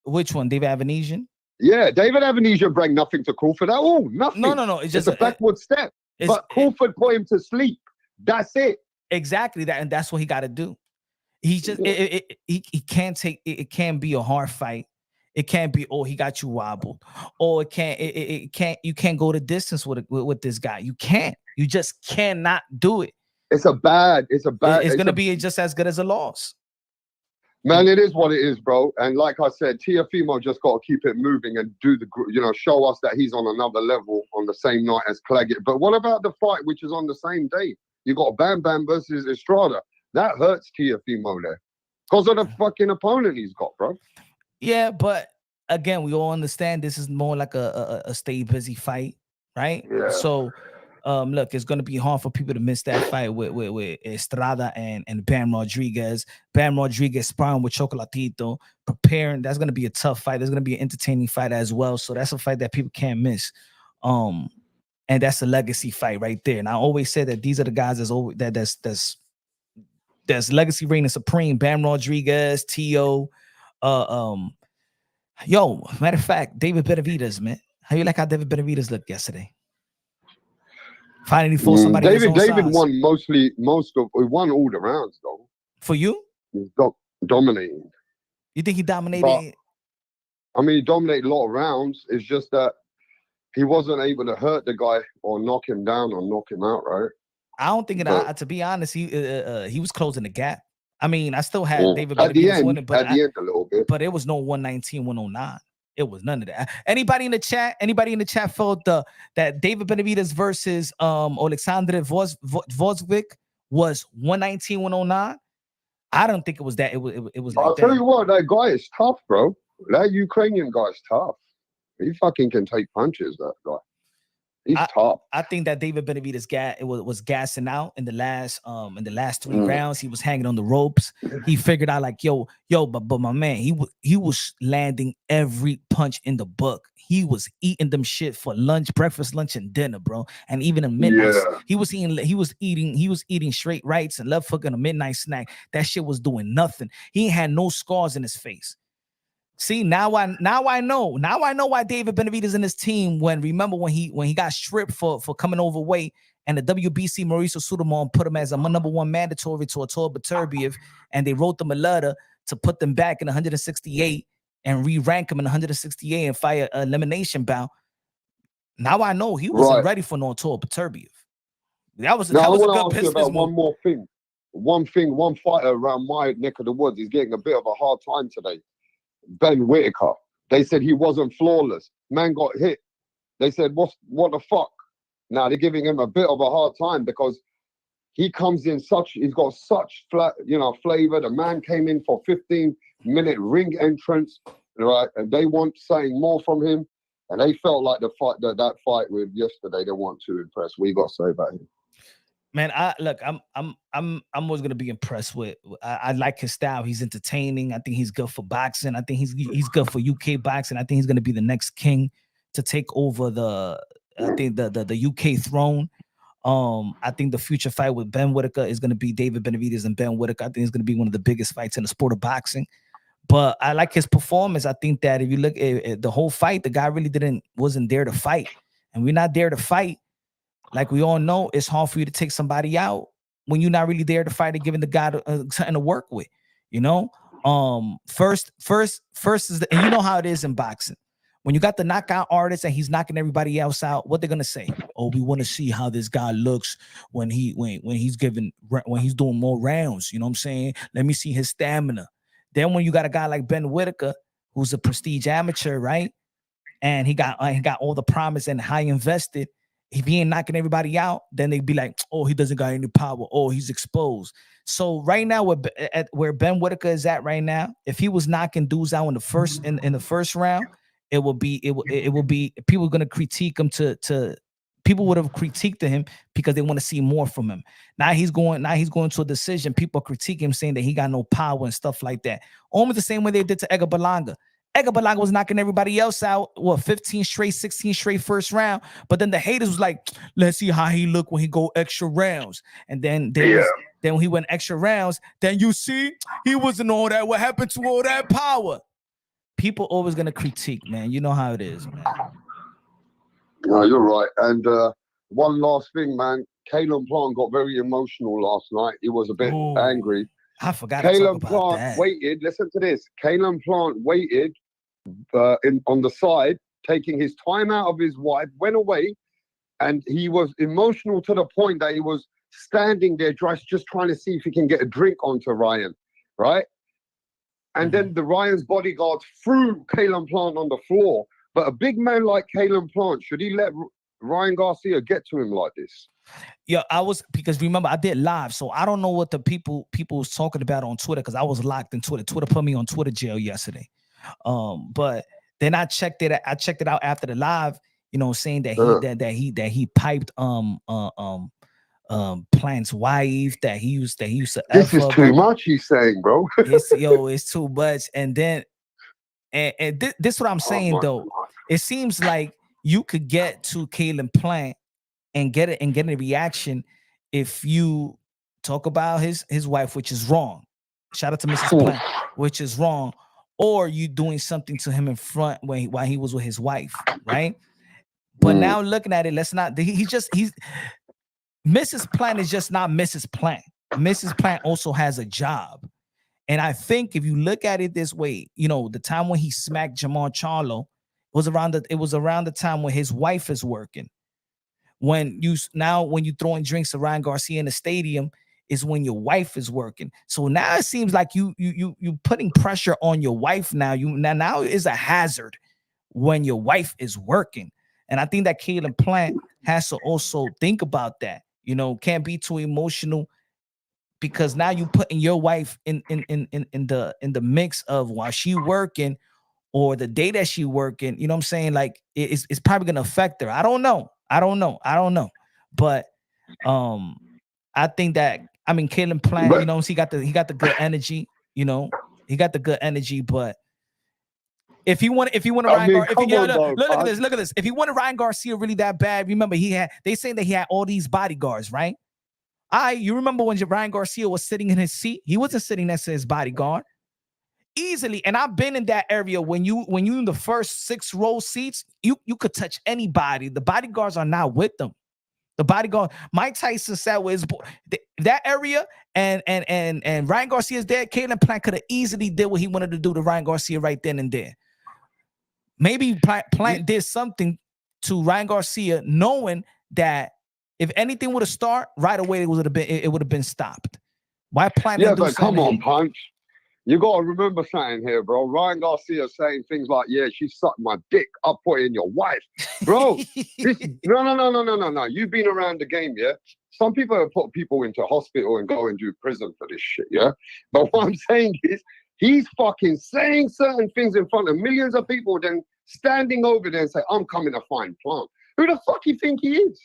which one, David Avanesian? Yeah, David Avanesian bring nothing to Crawford at all. Nothing. No. It's just a backward step. But Crawford put him to sleep. That's it. Exactly that, and that's what he got to do. He just he can't take it. It can't be a hard fight. It can't be he got you wobbled, or it can't. You can't go the distance with this guy. You can't. You just cannot do it. It's bad. It's gonna be just as good as a loss. Man, it is what it is, bro. And like I said, Teofimo just got to keep it moving and show us that he's on another level on the same night as Claggett. But what about the fight, which is on the same day? You got Bam Bam versus Estrada. That hurts Teofimo there because of the fucking opponent he's got, bro. Yeah, but again, we all understand this is more like a stay busy fight, right? Yeah. So, look, it's gonna be hard for people to miss that fight with Estrada and Bam Rodriguez. Bam Rodriguez sparring with Chocolatito, preparing. That's gonna be a tough fight. There's gonna be an entertaining fight as well. So that's a fight that people can't miss. And that's a legacy fight right there. And I always say that these are the guys that's legacy reigning supreme. Bam Rodriguez, Tio, matter of fact, David Benavidez, man. How you like how David Benavidez looked yesterday? Finally fought somebody. David won he won all the rounds though. For you? He's dominating. You think he dominated? But, he dominated a lot of rounds. It's just that he wasn't able to hurt the guy or knock him down or knock him out, right? I don't think to be honest, he was closing the gap. I still had David at the end, winning, but at the end a little bit. But it was no 119, 109. It was none of that. Anybody in the chat? Anybody in the chat felt that David Benavidez versus Alexander Vozvik was 119, 109? I don't think it was that. It was like I'll that. tell you what, that guy is tough, bro. That Ukrainian guy is tough. He fucking can take punches, that guy. He's tough. I think that David Benavidez was gassing out in the last 3 rounds. He was hanging on the ropes. He figured out like, yo, but my man, he was landing every punch in the book. He was eating them shit for lunch, breakfast, lunch, and dinner, bro. And even a midnight, he was eating straight rights and left hook and a midnight snack. That shit was doing nothing. He had no scars in his face. See, now I know why David Benavidez and his team, when he got stripped for coming overweight, and the WBC Mauricio Sudamon put him as a number 1 mandatory to Artur Beterbiev, and they wrote them a letter to put them back in 168 and re-rank him in 168 and fight an elimination bout. Now I know he wasn't ready for no Artur Beterbiev. That was a good business move. One more thing. One fighter around my neck of the woods is getting a bit of a hard time today. Ben Whitaker. They said he wasn't flawless. Man got hit. They said, what the fuck? Now they're giving him a bit of a hard time because he comes in he's got such flavor. The man came in for 15-minute ring entrance, right? And they want saying more from him. And they felt like that fight with yesterday, they want to impress. What you got to say about him? Man, I'm always gonna be impressed with. I like his style. He's entertaining. I think he's good for boxing. I think he's good for UK boxing. I think he's gonna be the next king to take over the UK throne. I think the future fight with Ben Whitaker is gonna be David Benavidez and Ben Whitaker. I think it's gonna be one of the biggest fights in the sport of boxing. But I like his performance. I think that if you look at the whole fight, the guy really wasn't there to fight, and we're not there to fight. Like we all know, it's hard for you to take somebody out when you're not really there to fight and giving the guy something to work with. You know, first is and you know how it is in boxing. When you got the knockout artist and he's knocking everybody else out, what they're gonna say? Oh, we want to see how this guy looks when he's doing more rounds. You know what I'm saying? Let me see his stamina. Then when you got a guy like Ben Whitaker, who's a prestige amateur, right? And he got all the promise and high invested. If he ain't knocking everybody out, then they'd be like, oh, he doesn't got any power. Oh, he's exposed. So right now, where Ben Whitaker is at right now, if he was knocking dudes out in the first round, it will be people are gonna critique him people would have critiqued him because they want to see more from him. Now he's going to a decision. People critique him saying that he got no power and stuff like that. Almost the same way they did to Edgar Berlanga. Edgar Berlanga was knocking everybody else out, 15 straight, 16 straight first round. But then the haters was like, let's see how he look when he go extra rounds. And then when he went extra rounds, then you see he wasn't all that. What happened to all that power? People always gonna critique, man. You know how it is, man. No, you're right. And one last thing, man. Caleb Plant got very emotional last night. He was a bit angry. I forgot. Caleb Plant waited. Listen to this. Caleb Plant waited on the side, taking his time out of his wife, went away, and he was emotional to the point that he was standing there just trying to see if he can get a drink onto Ryan, right? And then the Ryan's bodyguards threw Caleb Plant on the floor. But a big man like Caleb Plant, should he let Ryan Garcia get to him like this? Yeah, because remember I did live, so I don't know what the people was talking about on Twitter because I was locked in Twitter. Twitter put me on Twitter jail yesterday. But then I checked it out after the live, saying that he piped Plant's wife, that he used to This is too much, he's saying, bro. it's too much. And then this is what I'm saying though. God. It seems like you could get to Caleb Plant and get a reaction if you talk about his wife, which is wrong. Shout out to Mrs. Plant, which is wrong, or you doing something to him in front while he was with his wife, right? But now looking at it, Mrs. Plant is just not Mrs. Plant. Mrs. Plant also has a job. And I think if you look at it this way, the time when he smacked Jamal Charlo was around the time when his wife is working. When you throwing drinks to Ryan Garcia in the stadium is when your wife is working. So now it seems like you putting pressure on your wife now. Now is a hazard, when your wife is working. And I think that Caleb Plant has to also think about that. You know, can't be too emotional, because now you putting your wife in the mix of while she working or the day that she working. You know what I'm saying? Like it's probably gonna affect her. I don't know. But I think that, I mean, Caleb Plant, you know, he got the good energy. You know, he got the good energy, but if you want Ryan Garcia, look at this. If he wanted Ryan Garcia really that bad, remember they say that he had all these bodyguards, right? You remember when Ryan Garcia was sitting in his seat? He wasn't sitting next to his bodyguard. Easily, and I've been in that area when you in the first 6 row seats, you could touch anybody. The bodyguards are not with them. The bodyguard, Mike Tyson sat with his that area, and Ryan Garcia's there. Caleb Plant could have easily did what he wanted to do to Ryan Garcia right then and there. Maybe Plant did something to Ryan Garcia, knowing that if anything would have started right away, it would have been stopped. Why Plant? Yeah, but come on, Punch. You got to remember something here, bro. Ryan Garcia saying things like, yeah, she sucked my dick. I'll put it in your wife. Bro, no. You've been around the game, yeah? Some people have put people into hospital and go and do prison for this shit, yeah? But what I'm saying is, he's fucking saying certain things in front of millions of people, then standing over there and say, I'm coming to find Plant. Who the fuck you think he is?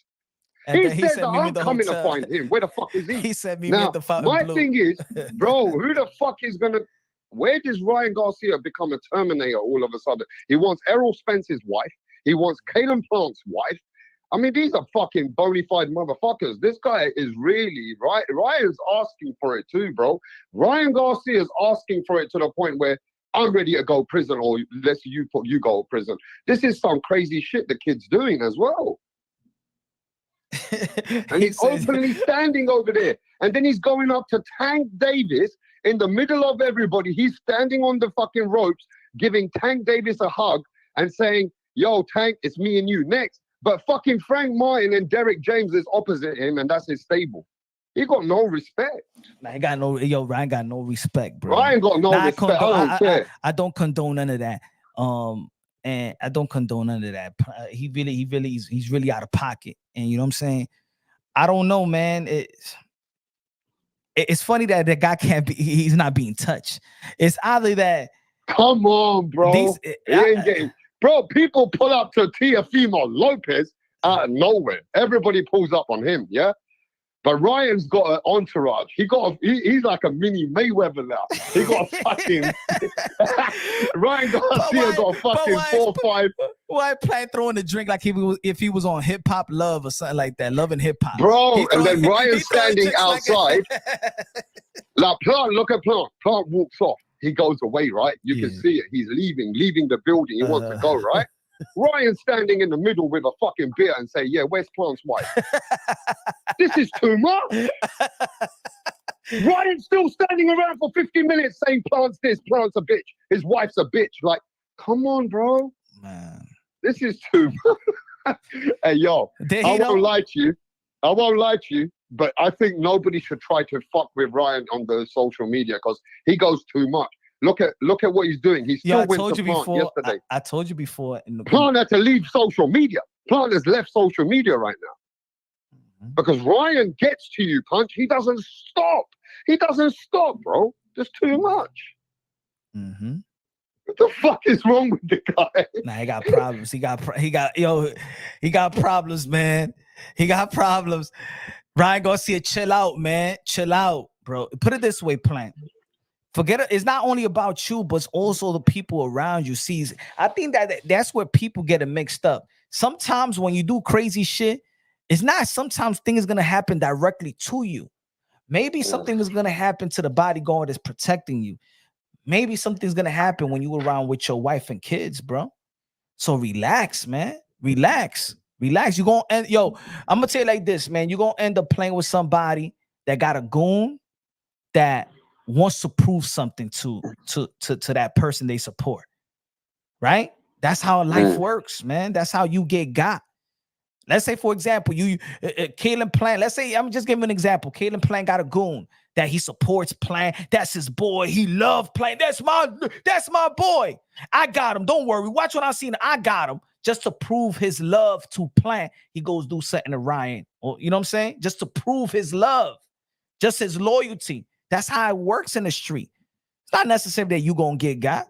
He said that I'm coming to find him. Where the fuck is he? He said me at the fountain. My thing is, bro, who the fuck is gonna? Where does Ryan Garcia become a Terminator all of a sudden? He wants Errol Spence's wife. He wants Caleb Plant's wife. I mean, these are fucking bona fide motherfuckers. This guy is really right. Ryan's asking for it too, bro. Ryan Garcia is asking for it to the point where I'm ready to go prison, or let's you go to prison. This is some crazy shit the kid's doing as well. And he's openly standing over there. And then he's going up to Tank Davis in the middle of everybody. He's standing on the fucking ropes, giving Tank Davis a hug and saying, yo, Tank, it's me and you next. But fucking Frank Martin and Derek James is opposite him, and that's his stable. He got no respect. Ryan got no respect, bro. Ryan got no respect. I don't care. I don't condone none of that. And I don't condone none of that. He's really out of pocket. And you know what I'm saying? I don't know, man. It's funny that the guy he's not being touched. It's either that. Come on, bro. Bro, people pull up to Teofimo Lopez out of nowhere. Everybody pulls up on him, yeah? But Ryan's got an entourage. He's like a mini Mayweather now. He got a fucking Ryan Garcia got a fucking 4-5. Why Plant throwing the drink like if he was on Hip Hop Love or something like that, Loving Hip Hop, bro? And then Ryan's standing outside. Like Plant, look at Plant. Plant walks off. He goes away, right? You can see it. He's leaving the building. He wants to go, right? Ryan standing in the middle with a fucking beer and say, yeah, where's Plant's wife? This is too much. Ryan's still standing around for 50 minutes saying Plant's this, Plant's a bitch, his wife's a bitch. Like, come on, bro. Man. This is too much. Hey, yo, I won't lie to you, but I think nobody should try to fuck with Ryan on the social media because he goes too much. Look at what he's doing. He still went to Plant yesterday. I told you before. Plant had to leave social media. Plant has left social media right now. Because Ryan gets to you, Punch. He doesn't stop. He doesn't stop, bro. There's too much. Mm-hmm. What the fuck is wrong with the guy? Nah, he got problems. He got problems, man. He got problems. Ryan Garcia, chill out, man. Chill out, bro. Put it this way, Plant. Forget it. It's not only about you, but it's also the people around you. See, I think that's where people get it mixed up. Sometimes when you do crazy shit, it's not sometimes things gonna happen directly to you. Maybe something is gonna happen to the bodyguard that's protecting you. Maybe something's gonna happen when you're around with your wife and kids, bro. So relax, man. Relax. You're gonna end, I'm gonna tell you like this, man. You're gonna end up playing with somebody that got a goon that wants to prove something to that person they support. Right? That's how life works, man. That's how you get got. Let's say, for example, Caleb Plant. Let's say I'm just giving an example. Caleb Plant got a goon that he supports playing. That's his boy. He loved playing. That's my boy. I got him. Don't worry. Watch what I seen. I got him. Just to prove his love to Plant, he goes do something to Ryan. Or, you know what I'm saying? Just to prove his love, just his loyalty. That's how it works in the street. It's not necessary that you gonna get got.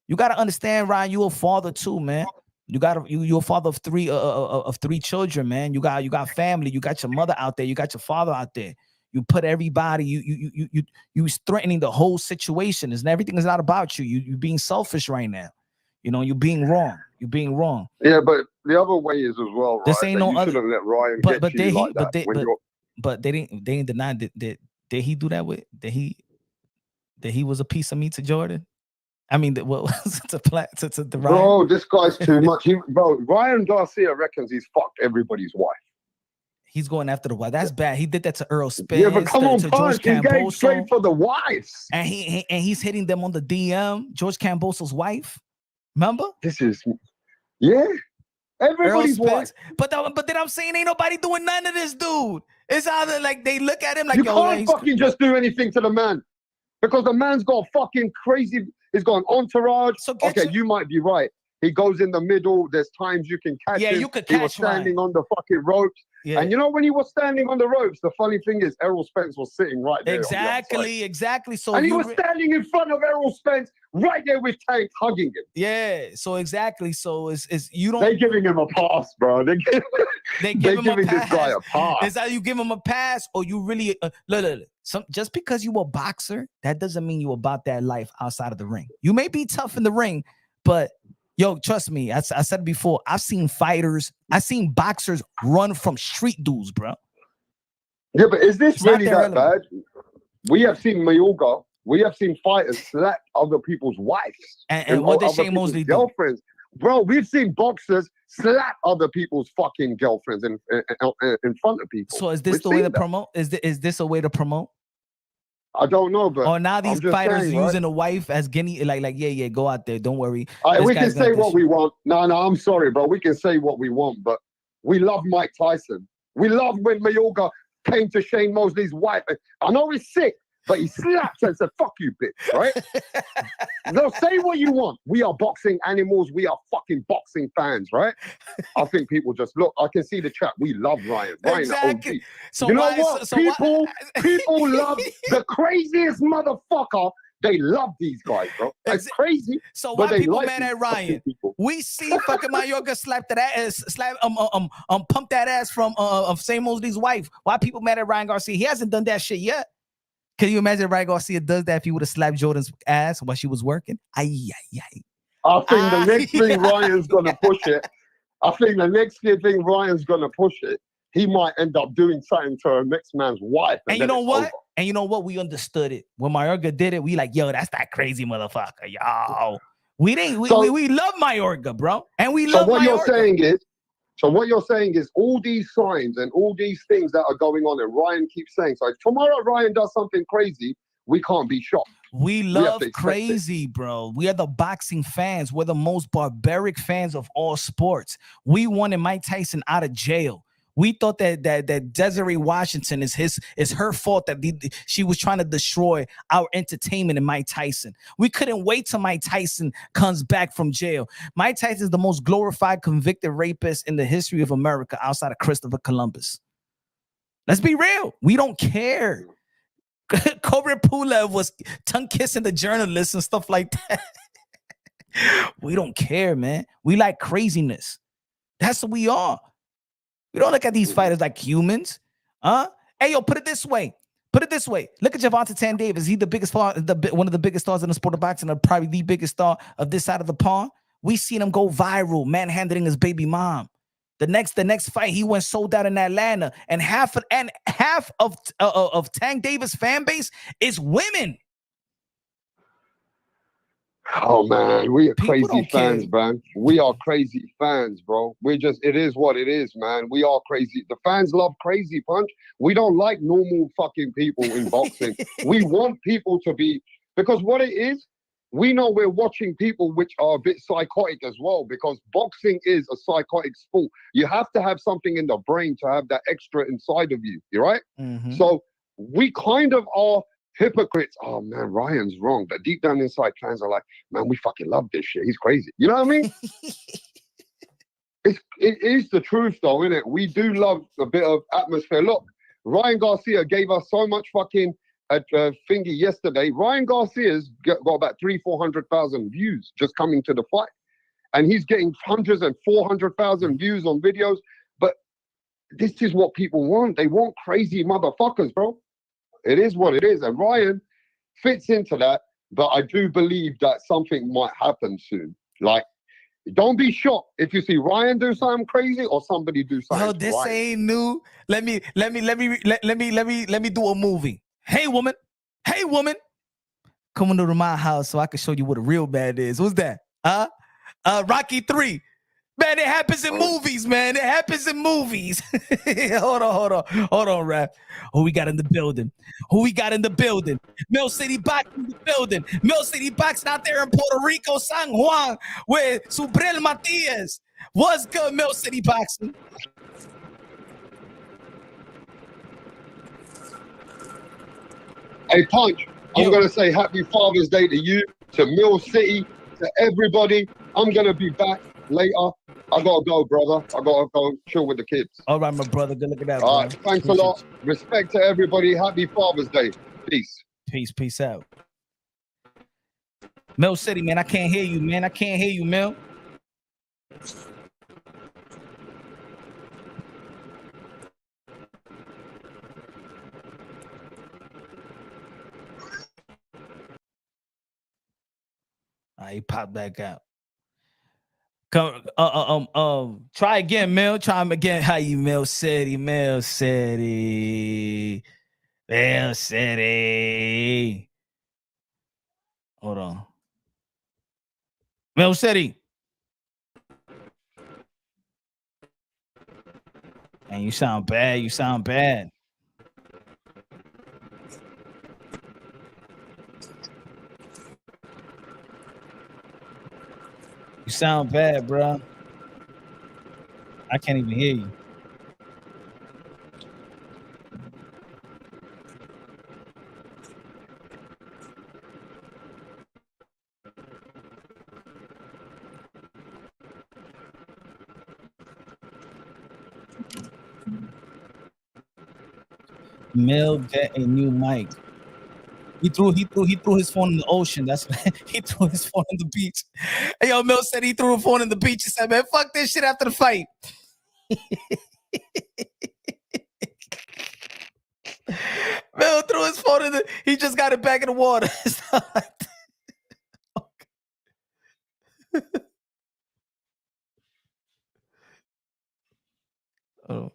You gotta understand, Ryan. You a father too, man. You're a father of three children, man. You got family. You got your mother out there. You got your father out there. You put everybody. You threatening the whole situation. Everything is not about you. You being selfish right now. You know, you're being wrong. You're being wrong. Yeah, but the other way is as well, right? This ain't no other. Shouldn't let Ryan get to you like that. But they didn't deny that. Did he do that with? That he was a piece of meat to Jordan? I mean, what was to the Ryan? Bro, this guy's too much. Ryan Garcia reckons he's fucked everybody's wife. He's going after the wife. That's bad. He did that to Earl Spence. Yeah, but come on, to George He's going straight for the wives. And he's hitting them on the DM. George Camboso's wife. Remember? Everybody's wife. But then I'm saying ain't nobody doing none of this, dude. It's either like they look at him like you can't fucking just do anything to the man because the man's got fucking crazy. He's got an entourage. So you might be right. He goes in the middle. There's times you can catch him. You could catch him. He was standing on the fucking ropes. Yeah. And you know when he was standing on the ropes, the funny thing is Errol Spence was sitting right there. Exactly. So and he was standing in front of Errol Spence right there with Tank hugging him. Yeah. So exactly. So it's you don't. They're giving him a pass, bro. They're giving this guy a pass. It's either you give him a pass or you really look. Just because you a boxer, that doesn't mean you about that life outside of the ring. You may be tough in the ring, but yo, trust me. I said before. I've seen boxers run from street dudes, bro. Yeah, but is this really that bad? We have seen Mayorga. We have seen fighters slap other people's wives and what did Shane Mosley do? Girlfriends, bro. We've seen boxers slap other people's fucking girlfriends in front of people. So is this the way to promote? Is this a way to promote? I don't know, but now these fighters using a wife as guinea, like go out there, don't worry. We can say what we want. No, I'm sorry, bro. We can say what we want, but we love Mike Tyson. We love when Mayorga came to Shane Mosley's wife. I know he's sick, but he slapped and said, "Fuck you, bitch!" Right? No, say what you want. We are boxing animals. We are fucking boxing fans, right? I think people just look. I can see the chat. We love Ryan. Exactly. Ryan, so you know what? People love the craziest motherfucker. They love these guys, bro. It's crazy. So why people mad at Ryan? We see fucking Mayorga slap that ass, pump that ass from Shane Mosley's wife. Why people mad at Ryan Garcia? He hasn't done that shit yet. Can you imagine Ryan Garcia does that if he would have slapped Jordan's ass while she was working? I think the next thing Ryan's gonna push it. I think the next thing Ryan's gonna push it. He might end up doing something to her next man's wife. And you know what? Over. And you know what? We understood it. When Mayorga did it, we like, yo, that's that crazy motherfucker, yo. We love Mayorga, bro. And we love Mayorga. So what you're saying is all these signs and all these things that are going on, and Ryan keeps saying, so if tomorrow Ryan does something crazy, we can't be shocked. We love crazy, bro. We are the boxing fans. We're the most barbaric fans of all sports. We wanted Mike Tyson out of jail. We thought that Desiree Washington is her fault that she was trying to destroy our entertainment in Mike Tyson. We couldn't wait till Mike Tyson comes back from jail. Mike Tyson is the most glorified convicted rapist in the history of America outside of Christopher Columbus. Let's be real. We don't care. Cobra Pulev was tongue kissing the journalists and stuff like that. We don't care, man. We like craziness. That's what we are. We don't look at these fighters like humans. Hey, yo, put it this way. Look at Gervonta Tan Davis. He's the biggest star, one of the biggest stars in the sport of boxing, and probably the biggest star of this side of the pond. We seen him go viral, manhandling his baby mom. The next fight, he went sold out in Atlanta, and half of Tank Davis fan base is women. Oh man, we are crazy fans, man. We are crazy fans, bro. It is what it is, man. We are crazy. The fans love Crazy Punch. We don't like normal fucking people in boxing. We want people to be, because what it is, we know we're watching people which are a bit psychotic as well, because boxing is a psychotic sport. You have to have something in the brain to have that extra inside of you, right? Mm-hmm. So we kind of are hypocrites. Oh man, Ryan's wrong. But deep down inside, clans are like, man, we fucking love this shit. He's crazy. You know what I mean? It is the truth though, isn't it? We do love a bit of atmosphere. Look, Ryan Garcia gave us so much fucking thingy yesterday. Ryan Garcia's got about 400,000 views just coming to the fight. And he's getting hundreds and 400,000 views on videos. But this is what people want. They want crazy motherfuckers, bro. It is what it is. And Ryan fits into that. But I do believe that something might happen soon. Like, don't be shocked if you see Ryan do something crazy or somebody do something. Yo, this Ryan. ain't new. Let me do a movie. Hey woman, come into my house so I can show you what a real man is. What's that? Rocky 3. Man, it happens in movies, man. It happens in movies. Hold on, rap. Who we got in the building? Mill City Box in the building. Mill City Box out there in Puerto Rico, San Juan, with Subriel Matias. What's good, Mill City Boxing? Hey, Punch, I'm going to say happy Father's Day to you, to Mill City, to everybody. I'm going to be back later. I got to go, brother. I got to go chill with the kids. All right, my brother. Good looking at that. All right. Thanks a lot. Respect to everybody. Happy Father's Day. Peace. Peace out. Mill City, man. I can't hear you, Mill. He popped back out. Come, try again, Mill. Try him again. How you, Mill City? Hold on. Mill City. Man, you sound bad. You sound bad. You sound bad, bro. I can't even hear you. Mill, get a new mic. He threw his phone in the ocean. That's he threw his phone in the beach. Hey, yo, Mill said he threw a phone in the beach. He said, man, fuck this shit after the fight. Mill threw his phone in he just got it back in the water. Oh.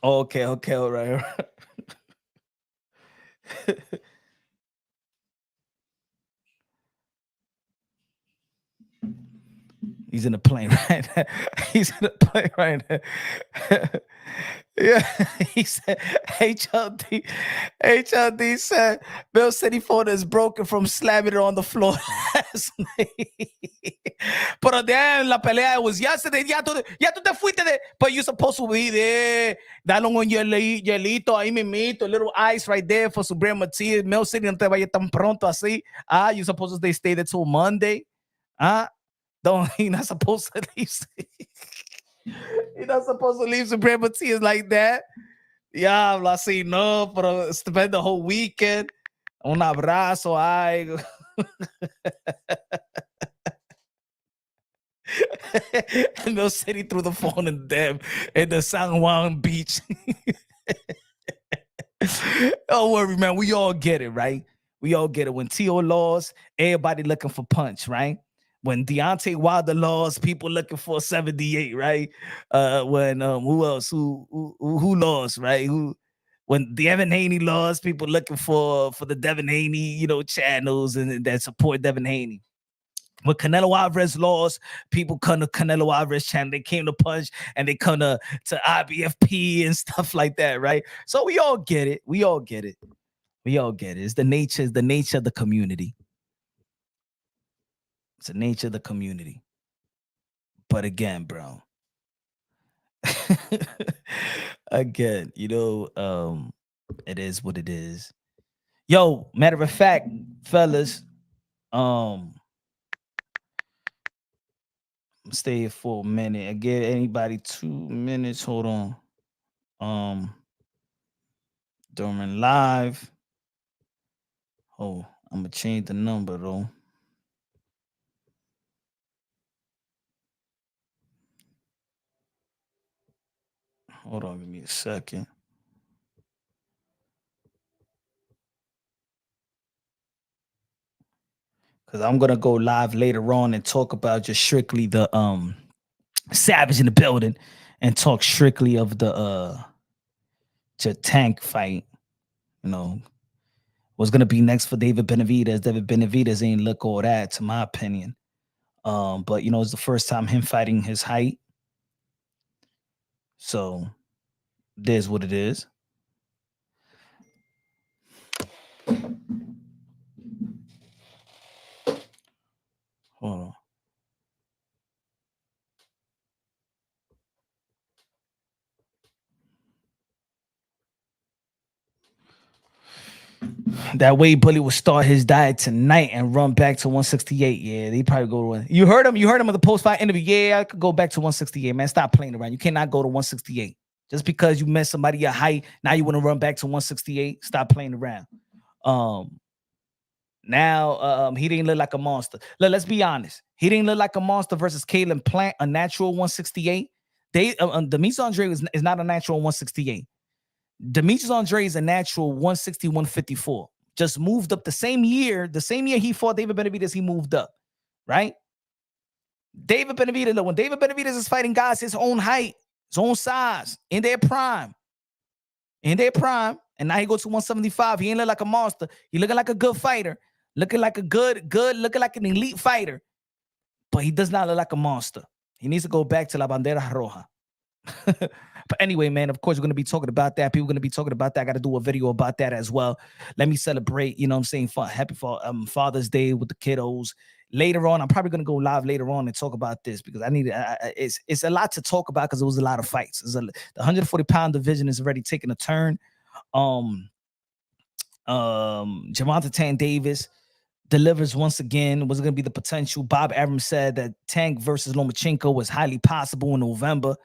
Okay, all right. He's in a plane right now. He's in a plane right now. Yeah, he said, HLD said, Bill said he phone is broken from slamming it on the floor last night. Pero damn, la pelea was yesterday. Ya tú te fuiste de, but you're supposed to be there. Dale un hielito ahí mimito, a little ice right there for Subriel Matias. Mill City no te vaya tan pronto así. You're supposed to stay there till Monday. Don't, you're not supposed to leave. You're not supposed to leave Subriel Matias like that. Yeah, así no, pero spend the whole weekend. Un abrazo, ay. Mill City threw the phone in the San Juan beach. Don't worry, man. We all get it, right? We all get it. When Teo lost, everybody looking for Punch, right? When Deontay Wilder lost, people looking for 78, right? When who else? Who lost, right? When Devin Haney lost, people looking for the Devin Haney, channels and that support Devin Haney. When Canelo Alvarez lost, people come to Canelo Alvarez channel. They came to Punch and they come to IBFP and stuff like that, right? So we all get it. It's the nature of the community. It's the nature of the community. But again, bro. Again, it is what it is. Yo, matter of fact, fellas, stay here for a minute. I give anybody 2 minutes. Hold on. During live. Oh, I'm gonna change the number though. Hold on, give me a second. Because I'm gonna go live later on and talk about just strictly the Savage in the building and talk strictly of the tank fight. What's gonna be next for David Benavidez. David Benavidez ain't look all that, to my opinion. But it's the first time him fighting his height. So there's what it is. Hold on. That Wade Bully will start his diet tonight and run back to 168. Yeah, they probably go to one. You heard him in the post-fight interview. Yeah, I could go back to 168, man. Stop playing around. You cannot go to 168. Just because you met somebody your height, now you want to run back to 168. Stop playing around. Now he didn't look like a monster. Let's be honest. He didn't look like a monster versus Kalen Plant, a natural 168. Demetrius Andre is not a natural 168. Demetrius Andre is a natural 160, 154. Just moved up the same year he fought David Benavidez, he moved up, right? David Benavidez, when David Benavidez is fighting guys his own height, his own size, in their prime, and now he goes to 175. He ain't look like a monster. He looking like a good fighter, looking like a looking like an elite fighter, but he does not look like a monster. He needs to go back to La Bandera Roja. But anyway, man, of course, we're going to be talking about that. People are going to be talking about that. I got to do a video about that as well. Let me celebrate, happy Father's Day with the kiddos. Later on, I'm probably going to go live later on and talk about this because I need it's a lot to talk about because it was a lot of fights. The 140-pound division is already taking a turn. Gervonta Tank Davis delivers once again. Was going to be the potential. Bob Arum said that Tank versus Lomachenko was highly possible in November.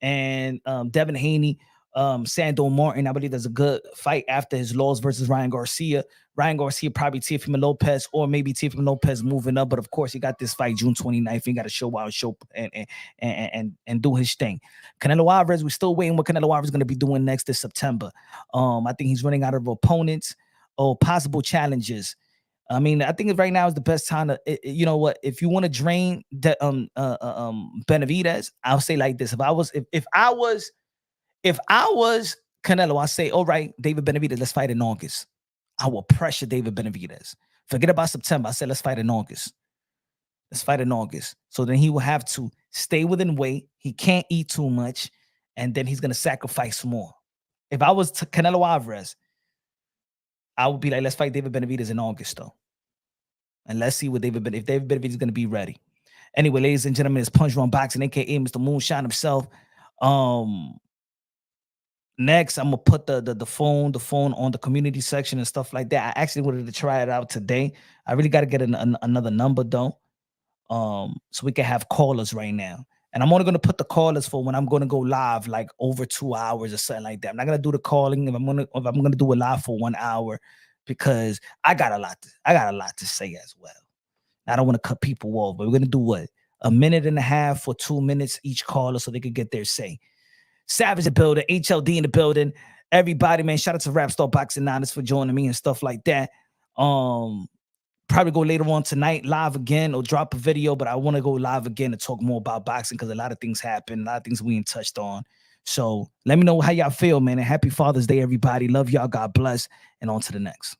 And Devin Haney, Sando Martin, I believe there's a good fight after his loss versus Ryan Garcia. Ryan Garcia probably Teofimo Lopez, or maybe Teofimo Lopez moving up. But of course, he got this fight June 29th. He got to show out, and do his thing. Canelo Alvarez, we're still waiting what Canelo Alvarez is going to be doing next this September. I think he's running out of opponents or possible challenges. I mean, I think right now is the best time to, if you want to drain the Benavidez, I'll say like this. If I was Canelo, I say, all right, David Benavidez, let's fight in August. I will pressure David Benavidez. Forget about September. I said, let's fight in August. So then he will have to stay within weight. He can't eat too much. And then he's going to sacrifice more. If I was Canelo Alvarez, I would be like, let's fight David Benavidez in August, though. And let's see if David Benavidez is going to be ready. Anyway, ladies and gentlemen, it's Punch Run Boxing, a.k.a. Mr. Moonshine himself. Next, I'm going to put the phone on the community section and stuff like that. I actually wanted to try it out today. I really got to get another number, though, so we can have callers right now. And I'm only going to put the callers for when I'm going to go live, like over 2 hours or something like that. I'm not going to do the calling if I'm going to do it live for 1 hour because I got a lot to say as well. I don't want to cut people off, but we're going to do what? A minute and a half for 2 minutes each caller so they can get their say. Savage in the building, HLD in the building. Everybody, man, shout out to Rap Star Boxing Honest for joining me and stuff like that. Probably go later on tonight live again or drop a video, but I want to go live again to talk more about boxing because a lot of things happen, a lot of things we ain't touched on. So let me know how y'all feel, man. And happy Father's Day, everybody. Love y'all. God bless. And on to the next.